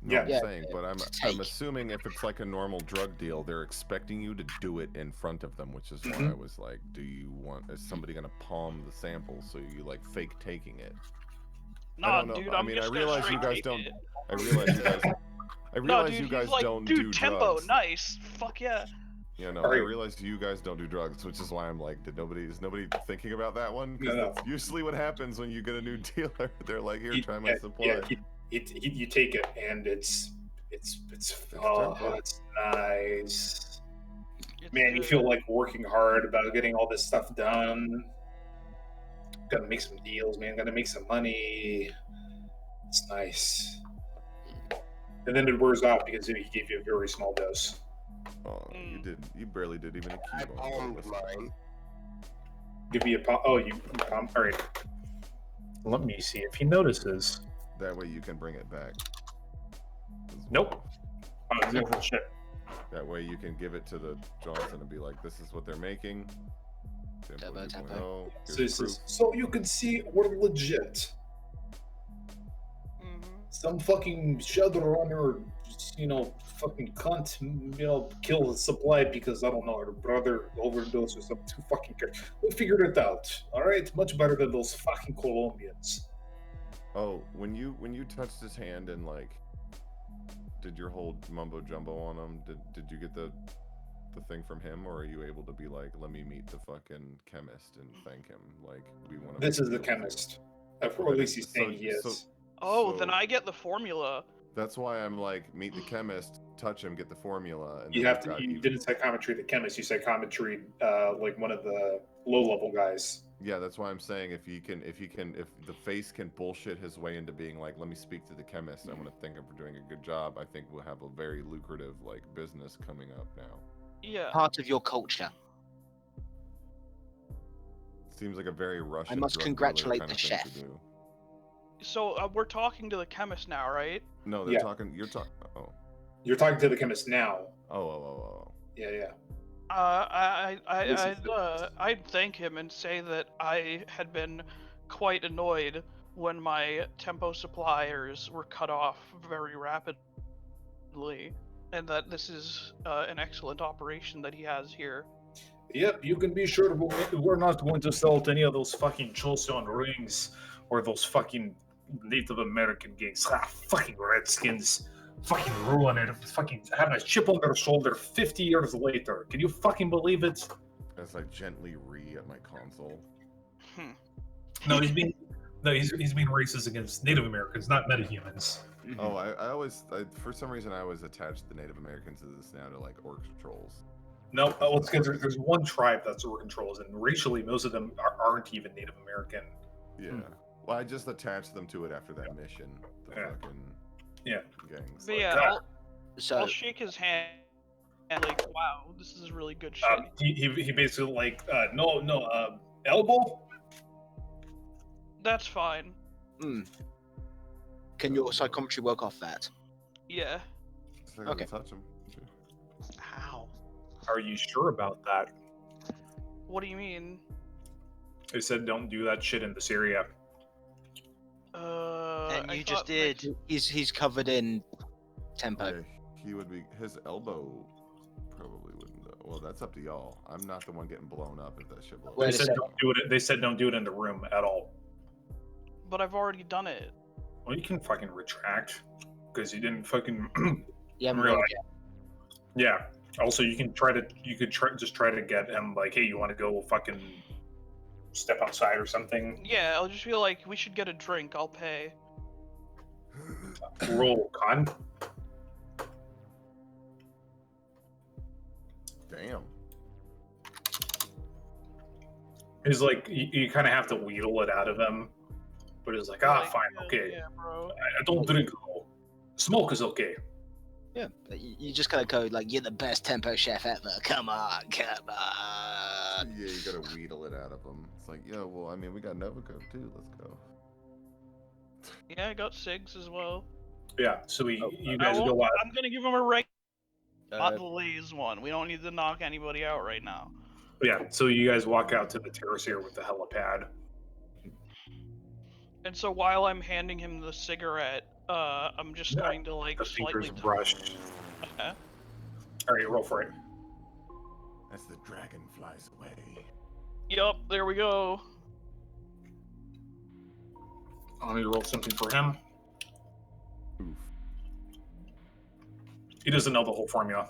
No, Yeah. I'm Yeah, saying, but I'm take. assuming if it's like a normal drug deal, they're expecting you to do it in front of them, which is why Mhm. I was like, is somebody gonna palm the sample so you like fake taking it? I Nah, don't know. dude, I I'm mean, just I realize gonna you guys straight don't. tape it. I realize you guys. I No, realize dude, you guys he's like, don't dude, do tempo, drugs. nice. Fuck yeah. You know, Alright. I realize you guys don't do drugs, which is why I'm like, is nobody thinking about that one? Because No. that's usually what happens when you get a new dealer. They're like, here, try my Yeah, supply. you take it, and it's tempo. it's nice. It's Man, you good. feel like working hard about getting all this stuff done. Gotta make some deals, man. Gotta make some money. It's nice. And then it wears off because he gave you a very small dose. Oh, you barely did even a I keyboard. palmed mine. Give me a palm. Oh, you palm. All right. Let me see if he notices. That way you can bring it back. as Nope. well. Oh, it's different shit. That way you can give it to the Johnson and be like, this is what they're making. Tempo, 2.0, tempo. So, here's proof. so you can see we're legit. Mhm. Some fucking Shadowrunner, fucking cunt, kill the supply because, I don't know, her brother overdosed or something. Who fucking cares? We figured it out, alright? Much better than those fucking Colombians. Oh, when you touched his hand and like did your whole mumbo jumbo on him, did you get the thing from him, or are you able to be like, let me meet the fucking chemist and thank him? Like, we want to. This is the chemist. Or at least he's saying he is. Oh, then so- I get the formula. That's why I'm like, meet the chemist, touch him, get the formula, and You then didn't psychometry the chemist, you psychometry like one of the low-level guys. Yeah, that's why I'm saying if the face can bullshit his way into being like, let me speak to the chemist, I want to thank him for doing a good job. I think we'll have a very lucrative like business coming up now. Yeah. Part of your culture. Seems like a very Russian. I must drug congratulate dealer kind the of thing chef. to do. So we're talking to the chemist now, right? No, they're Yeah. talking. You're talking. Oh. You're talking to the chemist now. Oh. Yeah. I'd thank him and say that I had been quite annoyed when my tempo suppliers were cut off very rapidly, and that this is an excellent operation that he has here. Yep, you can be sure we're not going to sell to any of those fucking Chosun rings or those fucking Native American gangs. Fucking Redskins. Fucking ruin it. Fucking having a chip on their shoulder 50 years later. Can you fucking believe it? As I gently at my console. No, he's being racist against Native Americans, not metahumans. Oh, for some reason I always attached the Native Americans to this now to like orcs or trolls. No, well, it's because there's one tribe that's orc controls, and racially, most of them aren't even Native American. Yeah. Well, I just attached them to it after that mission. The fucking gangs. But yeah, I'll shake his hand and like, wow, this is really good shit. He basically like, elbow? That's fine. Can your psychometry work off that? Yeah. Okay. Touch him. Ow. Are you sure about that? What do you mean? They said don't do that shit in this area. And you just did. He's covered in tempo. Okay. He would be. His elbow probably wouldn't. Well, that's up to y'all. I'm not the one getting blown up if that shit blows. They said don't do it. They said don't do it in the room at all. But I've already done it. Well, you can fucking retract because you didn't fucking. Yeah. Yeah. Also, you could try to get him like, hey, you want to go fucking step outside or something? Yeah, I'll just be like, we should get a drink. I'll pay. Roll con. Damn. He's like, you kind of have to wheedle it out of him, but he's like, fine, okay. Yeah, bro. I don't drink though. Smoke is okay. Yeah, you just gotta go like, you're the best tempo chef ever. Come on. Yeah, you gotta wheedle it out of him. It's like, yeah, well, I mean, we got Novico too. Let's go. Yeah, I got SIGs as well. Yeah, so you guys go out. I'm gonna give him a right. Not the Lays one. We don't need to knock anybody out right now. Yeah, so you guys walk out to the terrace here with the helipad. And so while I'm handing him the cigarette, I'm just going to like the slightly fingers brushed. Okay. All right, roll for it. As the dragon flies away. Yup, there we go. Let me roll something for him. Oof. He doesn't know the whole formula,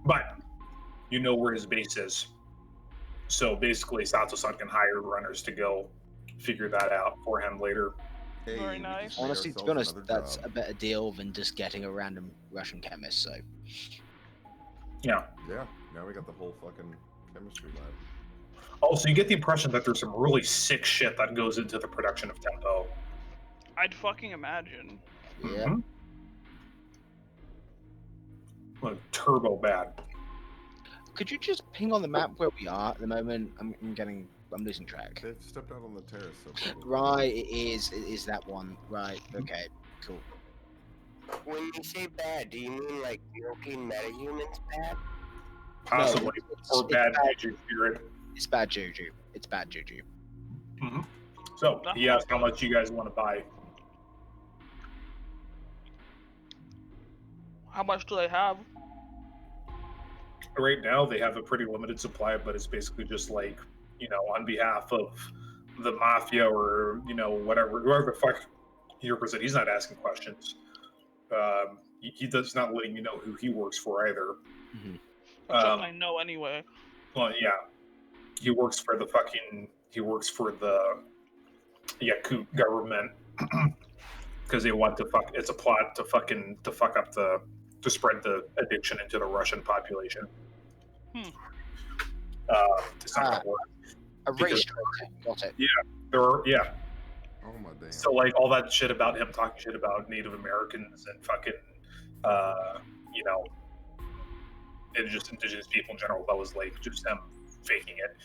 but you know where his base is. So basically, Sato-san can hire runners to go figure that out for him later. Hey, Very nice. Honestly, to be honest, that's a better deal than just getting a random Russian chemist. So. Yeah. Yeah. Now we got the whole fucking chemistry lab. Also, you get the impression that there's some really sick shit that goes into the production of tempo. I'd fucking imagine. Yeah. Mm-hmm. Like turbo bad. Could you just ping on the map where we are at the moment? I'm losing track. They've stepped out on the terrace. So Right, it is that one. Right, okay, cool. When you say bad, do you mean like milking metahumans bad? Possibly. No, or bad juju spirit. It's bad juju. It's bad juju. Mm-hmm. So, he asked how much you guys want to buy. How much do they have? Right now, they have a pretty limited supply, but it's basically just like, on behalf of the mafia or, whoever the fuck he represents. He's not asking questions. He does not letting you know who he works for either. Mm-hmm. I know anyway. Well, yeah. He works for the Yaku government because they want to it's a plot to fuck up to spread the addiction into the Russian population. It's not gonna work. A race traitor. Got it. Yeah. Oh my damn. So like all that shit about him talking shit about Native Americans and fucking, you know, and just indigenous people in general. That was like just him faking it.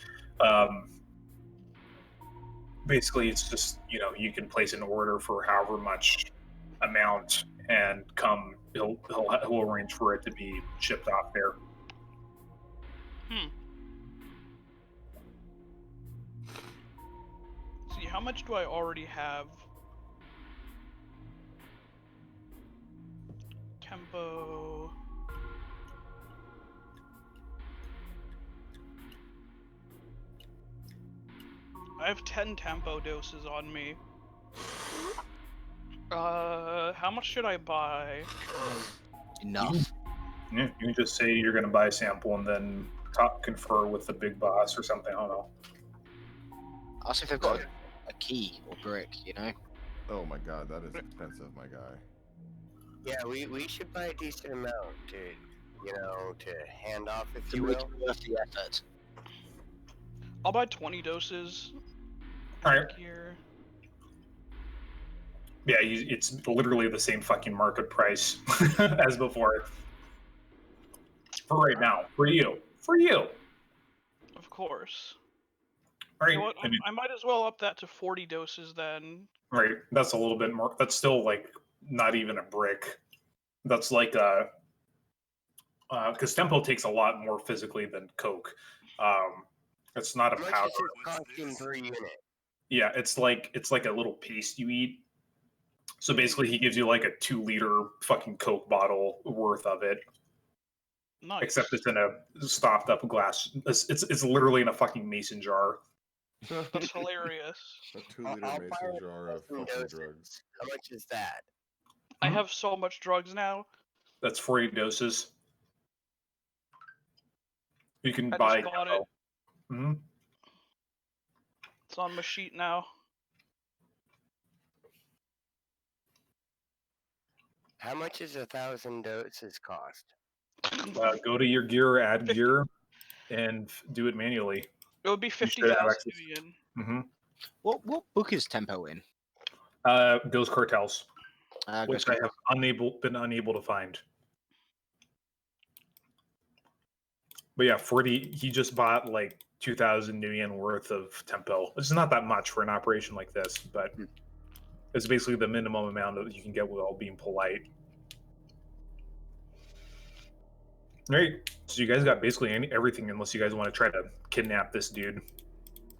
Basically, it's just you can place an order for however much amount, and he'll arrange for it to be shipped off there. See, how much do I already have? Tempo. I have 10 tempo doses on me. How much should I buy? Enough. Yeah, you can just say you're going to buy a sample and then confer with the big boss or something. I don't know. Ask if they've got a key or brick, you know? Oh my god, that is expensive, my guy. Yeah, we should buy a decent amount to hand off, if To you make will. it worth the effort. I'll buy 20 doses. Alright. Here. Yeah, it's literally the same fucking market price as before. For right now. For you. Of course. All right. You know what? I might as well up that to 40 doses then. Right. That's a little bit more. That's still like not even a brick. That's like because tempo takes a lot more physically than coke. It's not a How much powder. is it costing per unit? Yeah, it's like a little paste you eat. So basically, he gives you like a 2-liter fucking Coke bottle worth of it. Nice. Except it's in a stopped up glass. It's literally in a fucking mason jar. That's hilarious. A 2-liter mason jar of fucking drugs. How much is that? I have so much drugs now. That's 40 doses. You can I buy. just bought it. Mm-hmm. It's on my sheet now. How much is 1,000 doses cost? Go to your gear, add 50. Gear, and do it manually. It would be 50,000 Nubian. Mm-hmm. What book is tempo in? Ghost Cartels, which I have been unable to find. But yeah, he just bought like 2,000 Nubian worth of tempo. It's not that much for an operation like this, but it's basically the minimum amount that you can get without being polite. All right, so you guys got basically everything, unless you guys want to try to kidnap this dude.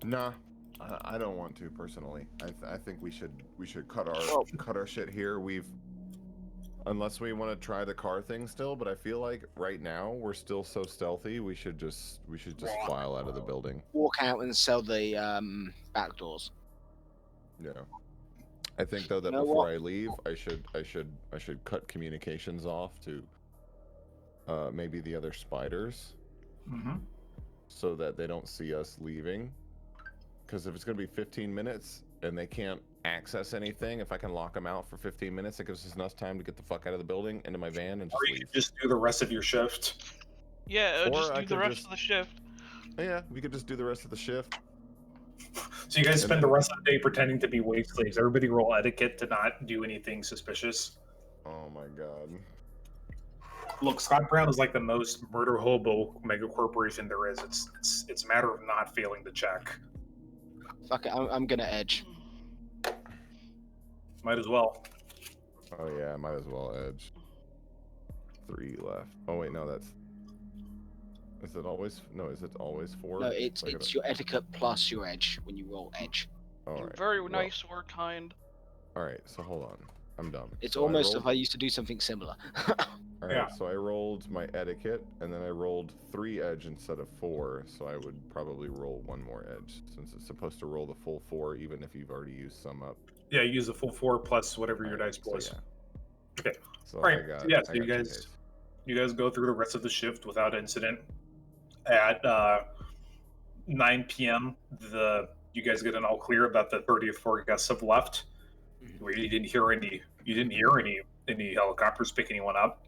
Nah, I don't want to personally. I think we should cut our shit here. Unless we want to try the car thing still, but I feel like right now we're still so stealthy. We should just file out of the building. Walk out and sell the back doors. Yeah. I think though that before I leave, I should cut communications off to maybe the other spiders, so that they don't see us leaving. Because if it's going to be 15 minutes and they can't access anything, if I can lock them out for 15 minutes, it gives us enough time to get the fuck out of the building, into my van, and just leave. Or you could just do the rest of your shift. Yeah, just do the rest of the shift. Yeah, we could just do the rest of the shift. So you guys spend the rest of the day pretending to be wage slaves. Everybody roll etiquette to not do anything suspicious. Oh my god. Look, Scott Brown is like the most murder hobo mega corporation there is. It's a matter of not failing to check. Fuck it, I'm gonna edge. Might as well. Oh yeah, I might as well edge. 3 left. Oh wait, no, that's... Is it always 4? No, it's your etiquette plus your edge when you roll edge. Alright. Very nice or kind. Alright, so hold on. I'm dumb. It's almost if I used to do something similar. Alright, so I rolled my etiquette, and then I rolled 3 edge instead of 4, so I would probably roll 1 more edge, since it's supposed to roll the full 4 even if you've already used some up. Yeah, you use the full 4 plus whatever your dice was. So, yeah. Okay. So Alright, so you guys go through the rest of the shift without incident. At 9 p.m., you guys get an all clear about the 30th floor guests have left. Where you didn't hear any helicopters pick anyone up.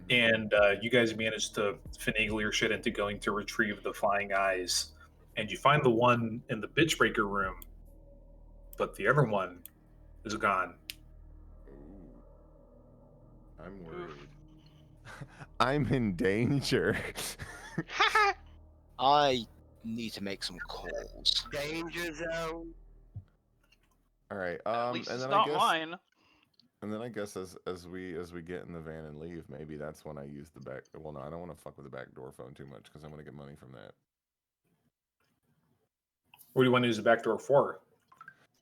And you guys managed to finagle your shit into going to retrieve the flying eyes and you find the one in the bitch breaker room, but the other one is gone. Ooh. I'm worried. I'm in danger. I need to make some calls. Danger zone. All right. At least And it's then not I guess, mine. and then I guess as we get in the van and leave, maybe that's when I use the back. Well, no, I don't want to fuck with the back door phone too much because I want to get money from that. What do you want to use the back door for?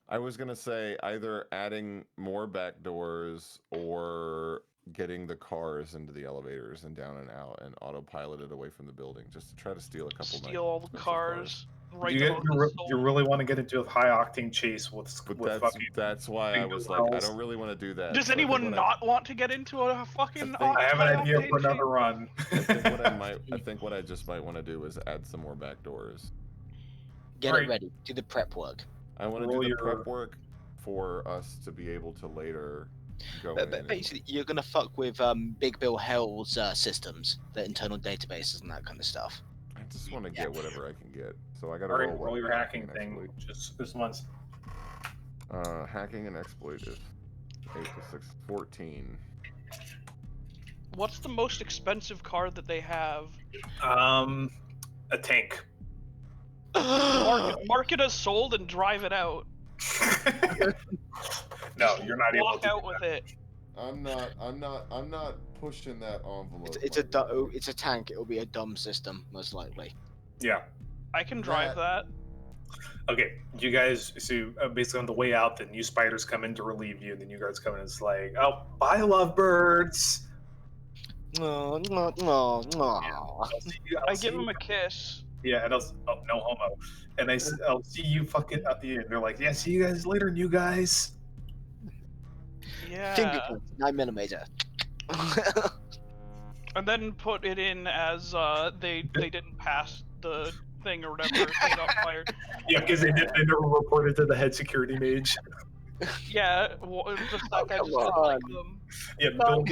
I was gonna say either adding more back doors or getting the cars into the elevators and down and out and autopilot it away from the building, just to try to steal a couple. Steal all the nice of cars. Right. You really want to get into a high octane chase with But that's why I was like, I don't really want to do that. Does So I think anyone what not want to get into a fucking? I have an idea for another run. I think what I just might want to do is add some more back doors. Get it ready. Do the prep work. I want to do the prep work for us to be able to later go in. But basically, you're gonna fuck with Big Bill Hell's systems, the internal databases and that kind of stuff. I just want to get whatever I can get. So I gotta roll your hacking thing. Just this once. Hacking and exploit is 8 to 6, 14. What's the most expensive car that they have? A tank. Mark it as sold and drive it out. No, you're not able Walk to out with it. I'm not pushing that envelope. It's a tank. It'll be a dumb system, most likely. Yeah. I can drive that. Okay, you guys see basically on the way out, the new spiders come in to relieve you, and the new guards come in. And it's like, oh, bye, lovebirds. No. I give him a kiss. Yeah, and no homo. And I'll see you fucking at the end. They're like, yeah, see you guys later, new guys. Yeah. Fingerprints, 9mm. And then put it in as they didn't pass the thing or whatever. They got fired. Yeah, because they never reported to the head security mage. Yeah, just that guy just didn't like them. Yeah, Bill.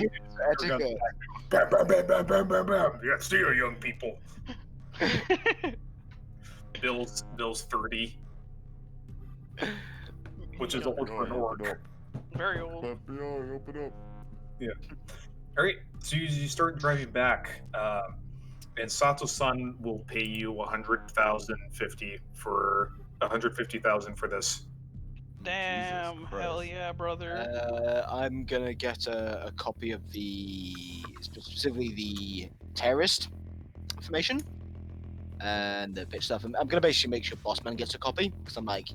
Bam, bam, bam, bam, bam, bam, bam. Yeah, see you, young people. Bill's 30, which is old for an orc. Very old. Open up. Yeah. All right. So you start driving back, and Sato-san will pay you 150,000 for this. Damn! Hell yeah, brother. I'm gonna get a copy of specifically the terrorist information and the pitch stuff. I'm gonna basically make sure Bossman gets a copy because I'm like,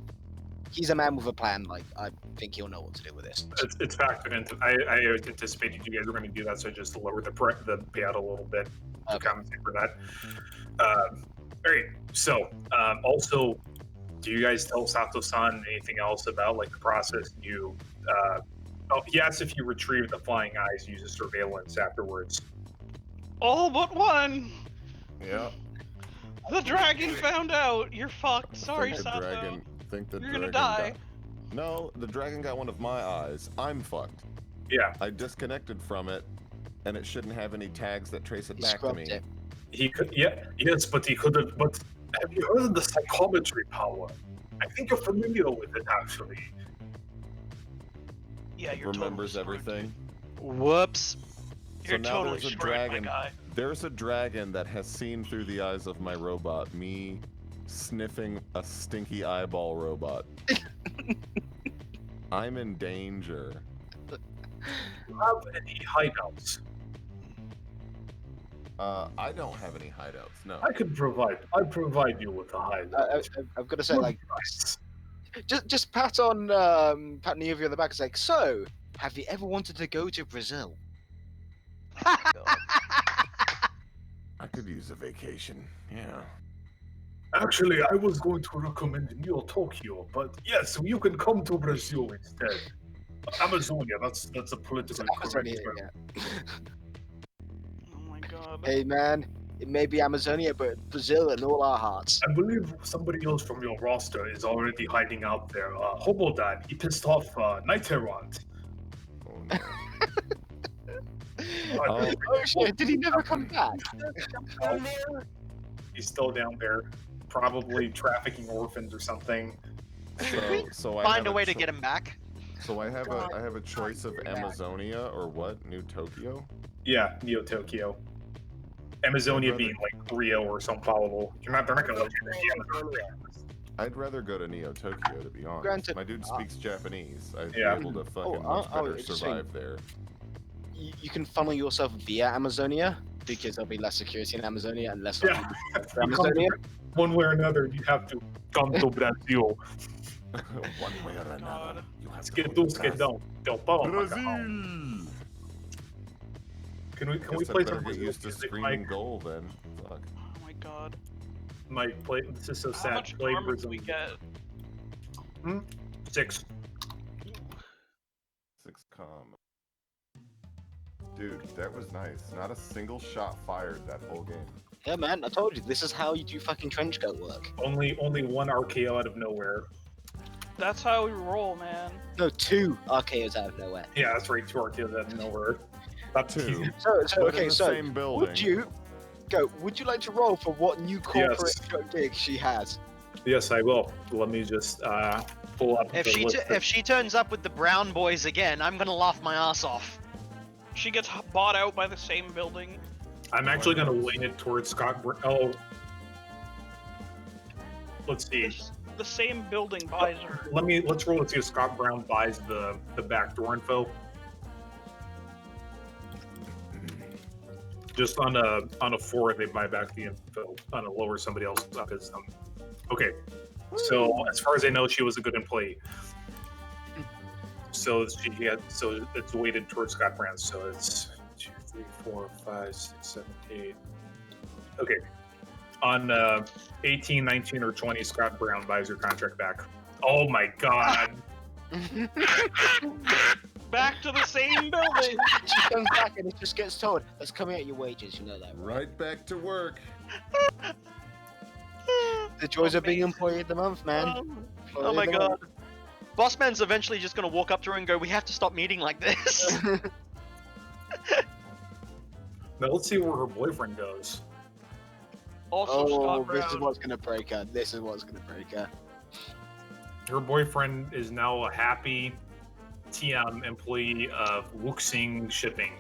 he's a man with a plan. Like, I think he'll know what to do with this. It's factored into. I anticipated you guys were going to do that, so I just lowered the payout a little bit to compensate for that. All right. So, also, do you guys tell Sato-san anything else about like the process? You, he asked if you retrieve the flying eyes, use surveillance afterwards. All but one. Yeah. The dragon found out. You're fucked. Sorry, Sato. You're gonna die. No, the dragon got one of my eyes. I'm fucked. Yeah. I disconnected from it, and it shouldn't have any tags that trace it back to me. He could, yes, but he could have. But have you heard of the psychometry power? I think you're familiar with it, actually. Yeah, you're remembers totally everything. Whoops. You're now totally there's a screwed, my dragon. guy. There's a dragon that has seen through the eyes of my robot. Me sniffing a stinky eyeball robot. I'm in danger. Do you have any hideouts? I don't have any hideouts. No. I provide you with a hideout. I've got to say, like, just pat on Neovia on the back. It's like, so, have you ever wanted to go to Brazil? I could use a vacation. Yeah. Actually, I was going to recommend Neo Tokyo, but yes, you can come to Brazil instead. Amazonia, that's a political correct term. Oh my god. Hey man, it may be Amazonia, but Brazil in all our hearts. I believe somebody else from your roster is already hiding out there. Hobodan, he pissed off Niterant. Oh, no. Oh shit, did he never come back? He's still down there, probably trafficking orphans or something. So I Find have a way to get him back. So I have a choice of Amazonia or what? New Tokyo? Yeah, Neo Tokyo. Amazonia rather- being like Rio or Sao Paulo. They're not gonna let you in Amazonia. I'd rather go to Neo Tokyo, to be honest. Granted, My dude speaks Japanese. I'd Yeah. be able to fucking much better survive there. You can funnel yourself via Amazonia because there'll be less security in Amazonia and less Yeah. for Amazonia. One way or another, you have to come to Brazil. One way or another, you have to Que go tu, to que Brazil. não. Paulo, Brazil! Can we Guess play I some better get Brazil used to music, screaming Mike? goal then. Fuck. Oh my god. Mike, play. This is so How sad. much Play karma do Brazil. we get? 6. 6 com. Dude, that was nice. Not a single shot fired that whole game. Yeah, man, I told you, this is how you do fucking trenchcoat work. Only one RKO out of nowhere. That's how we roll, man. No, 2 RKOs out of nowhere. Yeah, that's right. 2 RKOs out of nowhere. That's 2. So But in okay, the so same building. would you like to roll for what new corporate Yes. drug gig she has? Yes, I will. Let me just pull up If the she list. if she turns up with the brown boys again, I'm gonna laugh my ass off. She gets bought out by the same building. I'm actually gonna lean it towards Scott. Oh, let's see. The same building buys her. Let's roll to see if Scott Brown buys the backdoor info. Just on a 4, they buy back the info. On a lower, somebody else up his. Okay, so as far as I know, she was a good employee. So so it's weighted towards Scott Brown. So it's 2, 3, 4, 5, 6, 7, 8. Okay, on 18, 19, or 20, Scott Brown buys your contract back. Oh my god! Back to the same building. She comes back and it just gets told, that's coming out your wages, you know that, right? Right back to work. The joys of being employee of the month, man. Employee Oh of my the god. month. Bossman's eventually just gonna walk up to her and go, "We have to stop meeting like this." Now let's see where her boyfriend goes. Also, Scott Brown. This is what's gonna break her. This is what's gonna break her. Her boyfriend is now a happy TM employee of Wuxing Shipping.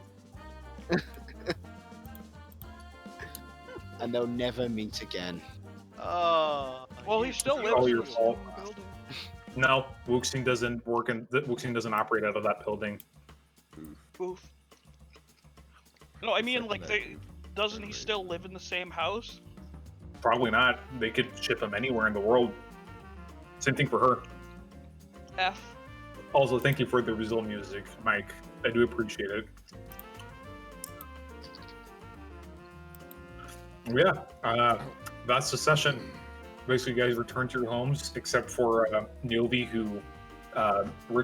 And they'll never meet again. Oh. Well, he still It's lives all in your the same fault. building. No, Wuxing doesn't work in. Wuxing doesn't operate out of that building. Oof. No, I mean, Second like, that they dude. doesn't he still live in the same house? Probably not. They could ship him anywhere in the world. Same thing for her. F. Also, thank you for the Brazil music, Mike. I do appreciate it. Yeah, that's the session. Basically, you guys return to your homes, except for Novi, who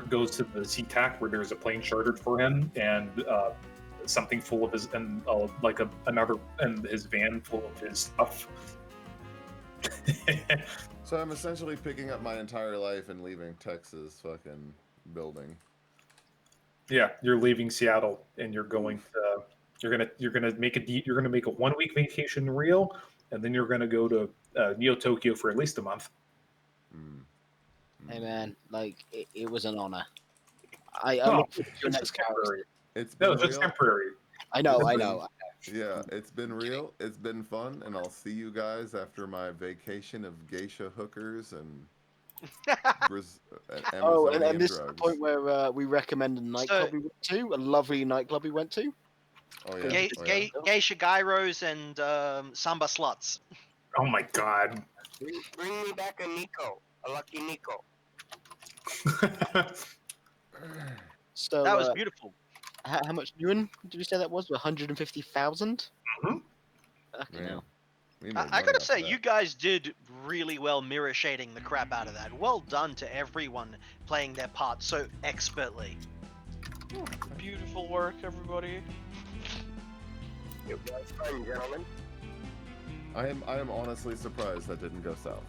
goes to the SeaTac where there's a plane chartered for him, and something full of his, and his van full of his stuff. So I'm essentially picking up my entire life and leaving Texas fucking building. Yeah, you're leaving Seattle, and you're going to you're gonna make a 1-week vacation in Rio, and then you're gonna go to Neo Tokyo for at least a month. Hey man, like it was an honor. I No, look forward to your it's next just character. temporary. It's been No, it's just real. temporary. I know. Yeah, it's been real. It's been fun, and I'll see you guys after my vacation of geisha hookers and Oh, and Amazonian this is drugs. the point where we recommend a nightclub So- we went to, a lovely nightclub we went to. Oh yeah. Geisha gyros and samba sluts. Oh my god. Bring me back a Nico, a lucky Nico. So That was beautiful. how much Ewan, did you say that was? 150,000? Mhm. Fucking Man, hell. we made I money gotta off say, that. you guys did really well mirror shading the crap out of that. Well done to everyone playing their part so expertly. Beautiful work, everybody. It was fun, gentlemen. I am honestly surprised that didn't go south.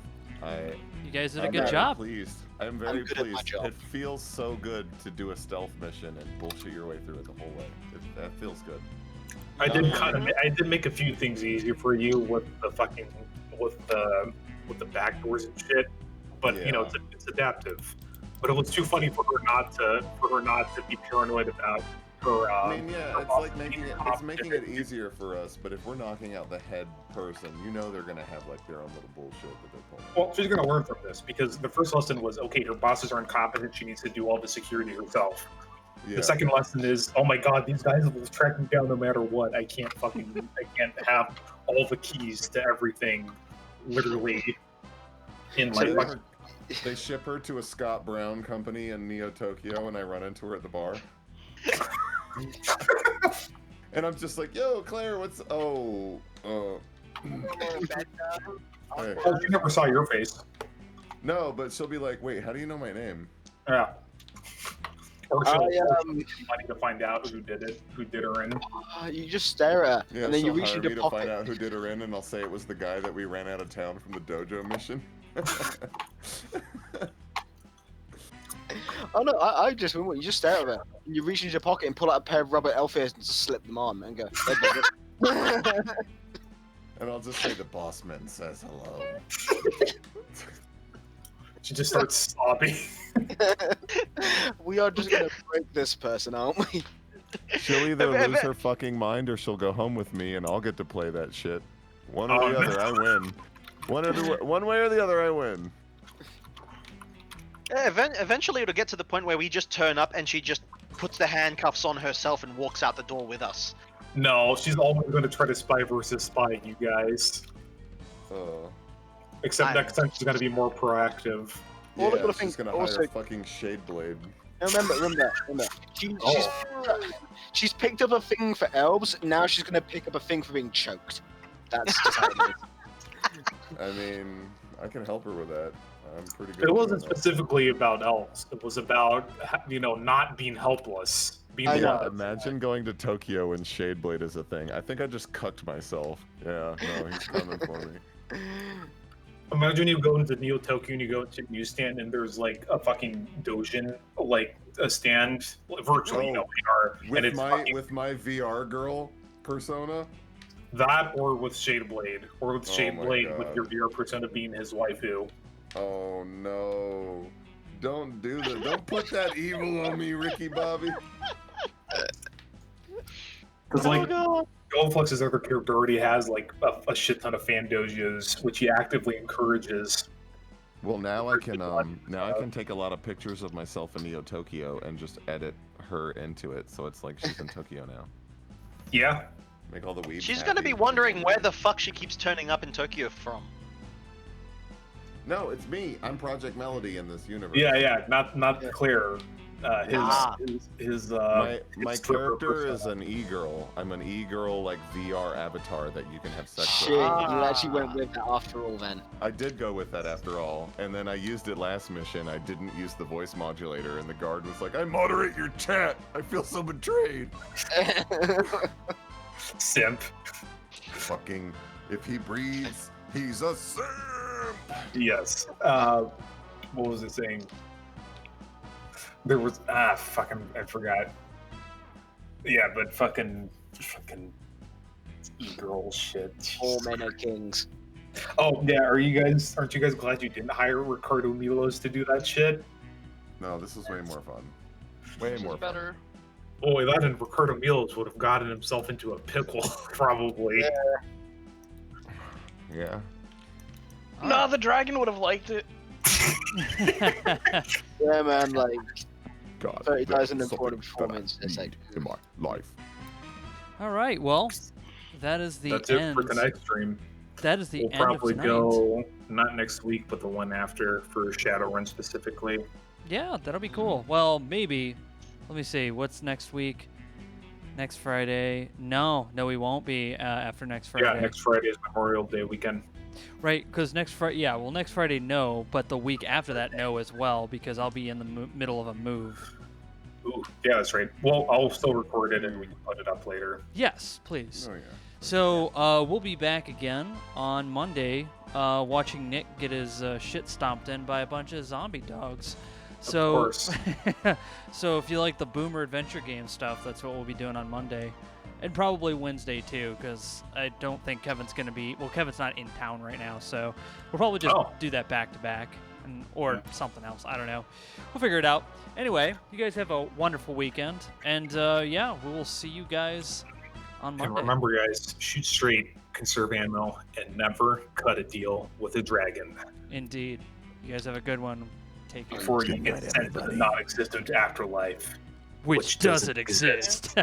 You guys did a I'm good very job. Pleased. I'm very good at my pleased. job. It feels so good to do a stealth mission and bullshit your way through it the whole way. That feels good. I did make a few things easier for you with the with the back doors and shit. But you know, Yeah. it's adaptive. But it was too funny for her not to be paranoid about her. I mean, yeah, her it's boss like making it, it's making it easier for us. But if we're knocking out the head person, you know they're gonna have like their own little bullshit that they're pulling. Well, she's gonna learn from this because the first lesson was okay. Her bosses are incompetent. She needs to do all the security herself. Yeah. The second lesson is, oh my god, these guys will track me down no matter what. I can't have all the keys to everything, literally, in They like. ship her- They ship her to a Scott Brown company in Neo Tokyo, and I run into her at the bar. And I'm just like, yo, Claire, what's... Oh, hey. Oh, she never saw your face. No, but she'll be like, wait, how do you know my name? Yeah. Or she'll I, money to find out who did it, who did her in. You just stare at her, Yeah, and then you she'll reach hire into me your to find pocket. out who did her in, and I'll say it was the guy that we ran out of town from the dojo mission. Oh no, I just remember you just stare at her, and you reach into your pocket and pull out a pair of rubber elf ears and just slip them on and go. And I'll just say the boss man says hello. She just starts sobbing. We are just gonna break this person, aren't we? She'll either lose her fucking mind or she'll go home with me and I'll get to play that shit. One or the other, I win. One way or the other, I win. Yeah, eventually it'll get to the point where we just turn up and she just puts the handcuffs on herself and walks out the door with us. No, she's always going to try to spy versus spy, you guys. Except next time she's going to be more proactive. All the Yeah, good she's things gonna also- hire fucking Shade Blade. Remember. She's picked up a thing for elves. Now she's gonna pick up a thing for being choked. That's just how it is. I mean, I can help her with that. I'm pretty good. It at wasn't doing that. specifically about elves. It was about, not being helpless. I know. Yeah, imagine going to Tokyo and Shade Blade is a thing. I think I just cucked myself. Yeah, no, he's coming for me. Imagine you go into Neo Tokyo and you go to a newsstand and there's like a fucking dojin, like a stand, virtually, AR, and it's With my VR girl persona. that or with Shade Blade, or with Shade my Blade God. with your VR persona being his waifu. Oh no. Don't do that. Don't put that evil on me, Ricky Bobby. Because Goldflux's other character already has like a shit ton of fan dojos, which he actively encourages. Well, now I can take a lot of pictures of myself in Neo Tokyo and just edit her into it, so it's like she's in Tokyo now. Yeah. Make all the weebs She's happy. gonna be wondering where the fuck she keeps turning up in Tokyo from. No, it's me. I'm Project Melody in this universe. Yeah, not clear. My My character is an e-girl. I'm an e-girl like VR avatar that you can have sex Shit, with. you actually went with that after all then. I did go with that after all, and then I used it last mission. I didn't use the voice modulator, and the guard was like, "I moderate your chat. I feel so betrayed." Simp. Fucking, if he breathes, he's a simp. Yes. What was it saying? There was I forgot. Yeah, but fucking e-girl shit. All men are kings. Oh yeah, aren't you guys glad you didn't hire Ricardo Milos to do that shit? No, this is way more fun. Way This more is fun. better. Boy, that and Ricardo Milos would have gotten himself into a pickle, probably. Yeah. Nah, the dragon would have liked it. Yeah, man, like God. 30,000 there's important something performance. that I It's like, need in my life. All right, well, that is the That's end. it for tonight's stream. That is the We'll end of probably tonight. go not next week, but the one after for Shadowrun specifically. Yeah, that'll be cool. Well, maybe. Let me see. What's next week? Next Friday? No, we won't be after next Friday. Yeah, next Friday is Memorial Day weekend. Right, because next Friday, next Friday, no, but the week after that, no as well, because I'll be in the middle of a move. Ooh, yeah, that's right. Well, I'll still record it and we can put it up later. Yes, please. Oh yeah. So we'll be back again on Monday, watching Nick get his shit stomped in by a bunch of zombie dogs. So, course. so if you like the Boomer Adventure Game stuff, that's what we'll be doing on Monday. And probably Wednesday too, because I don't think Kevin's going to be. Well, Kevin's not in town right now, so we'll probably just do that back to back, or something else. I don't know. We'll figure it out. Anyway, you guys have a wonderful weekend, and yeah, we will see you guys on Monday. And remember, guys, shoot straight, conserve ammo, and never cut a deal with a dragon. Indeed. You guys have a good one. Take care. Before you get sent to the non-existent afterlife, which doesn't exist.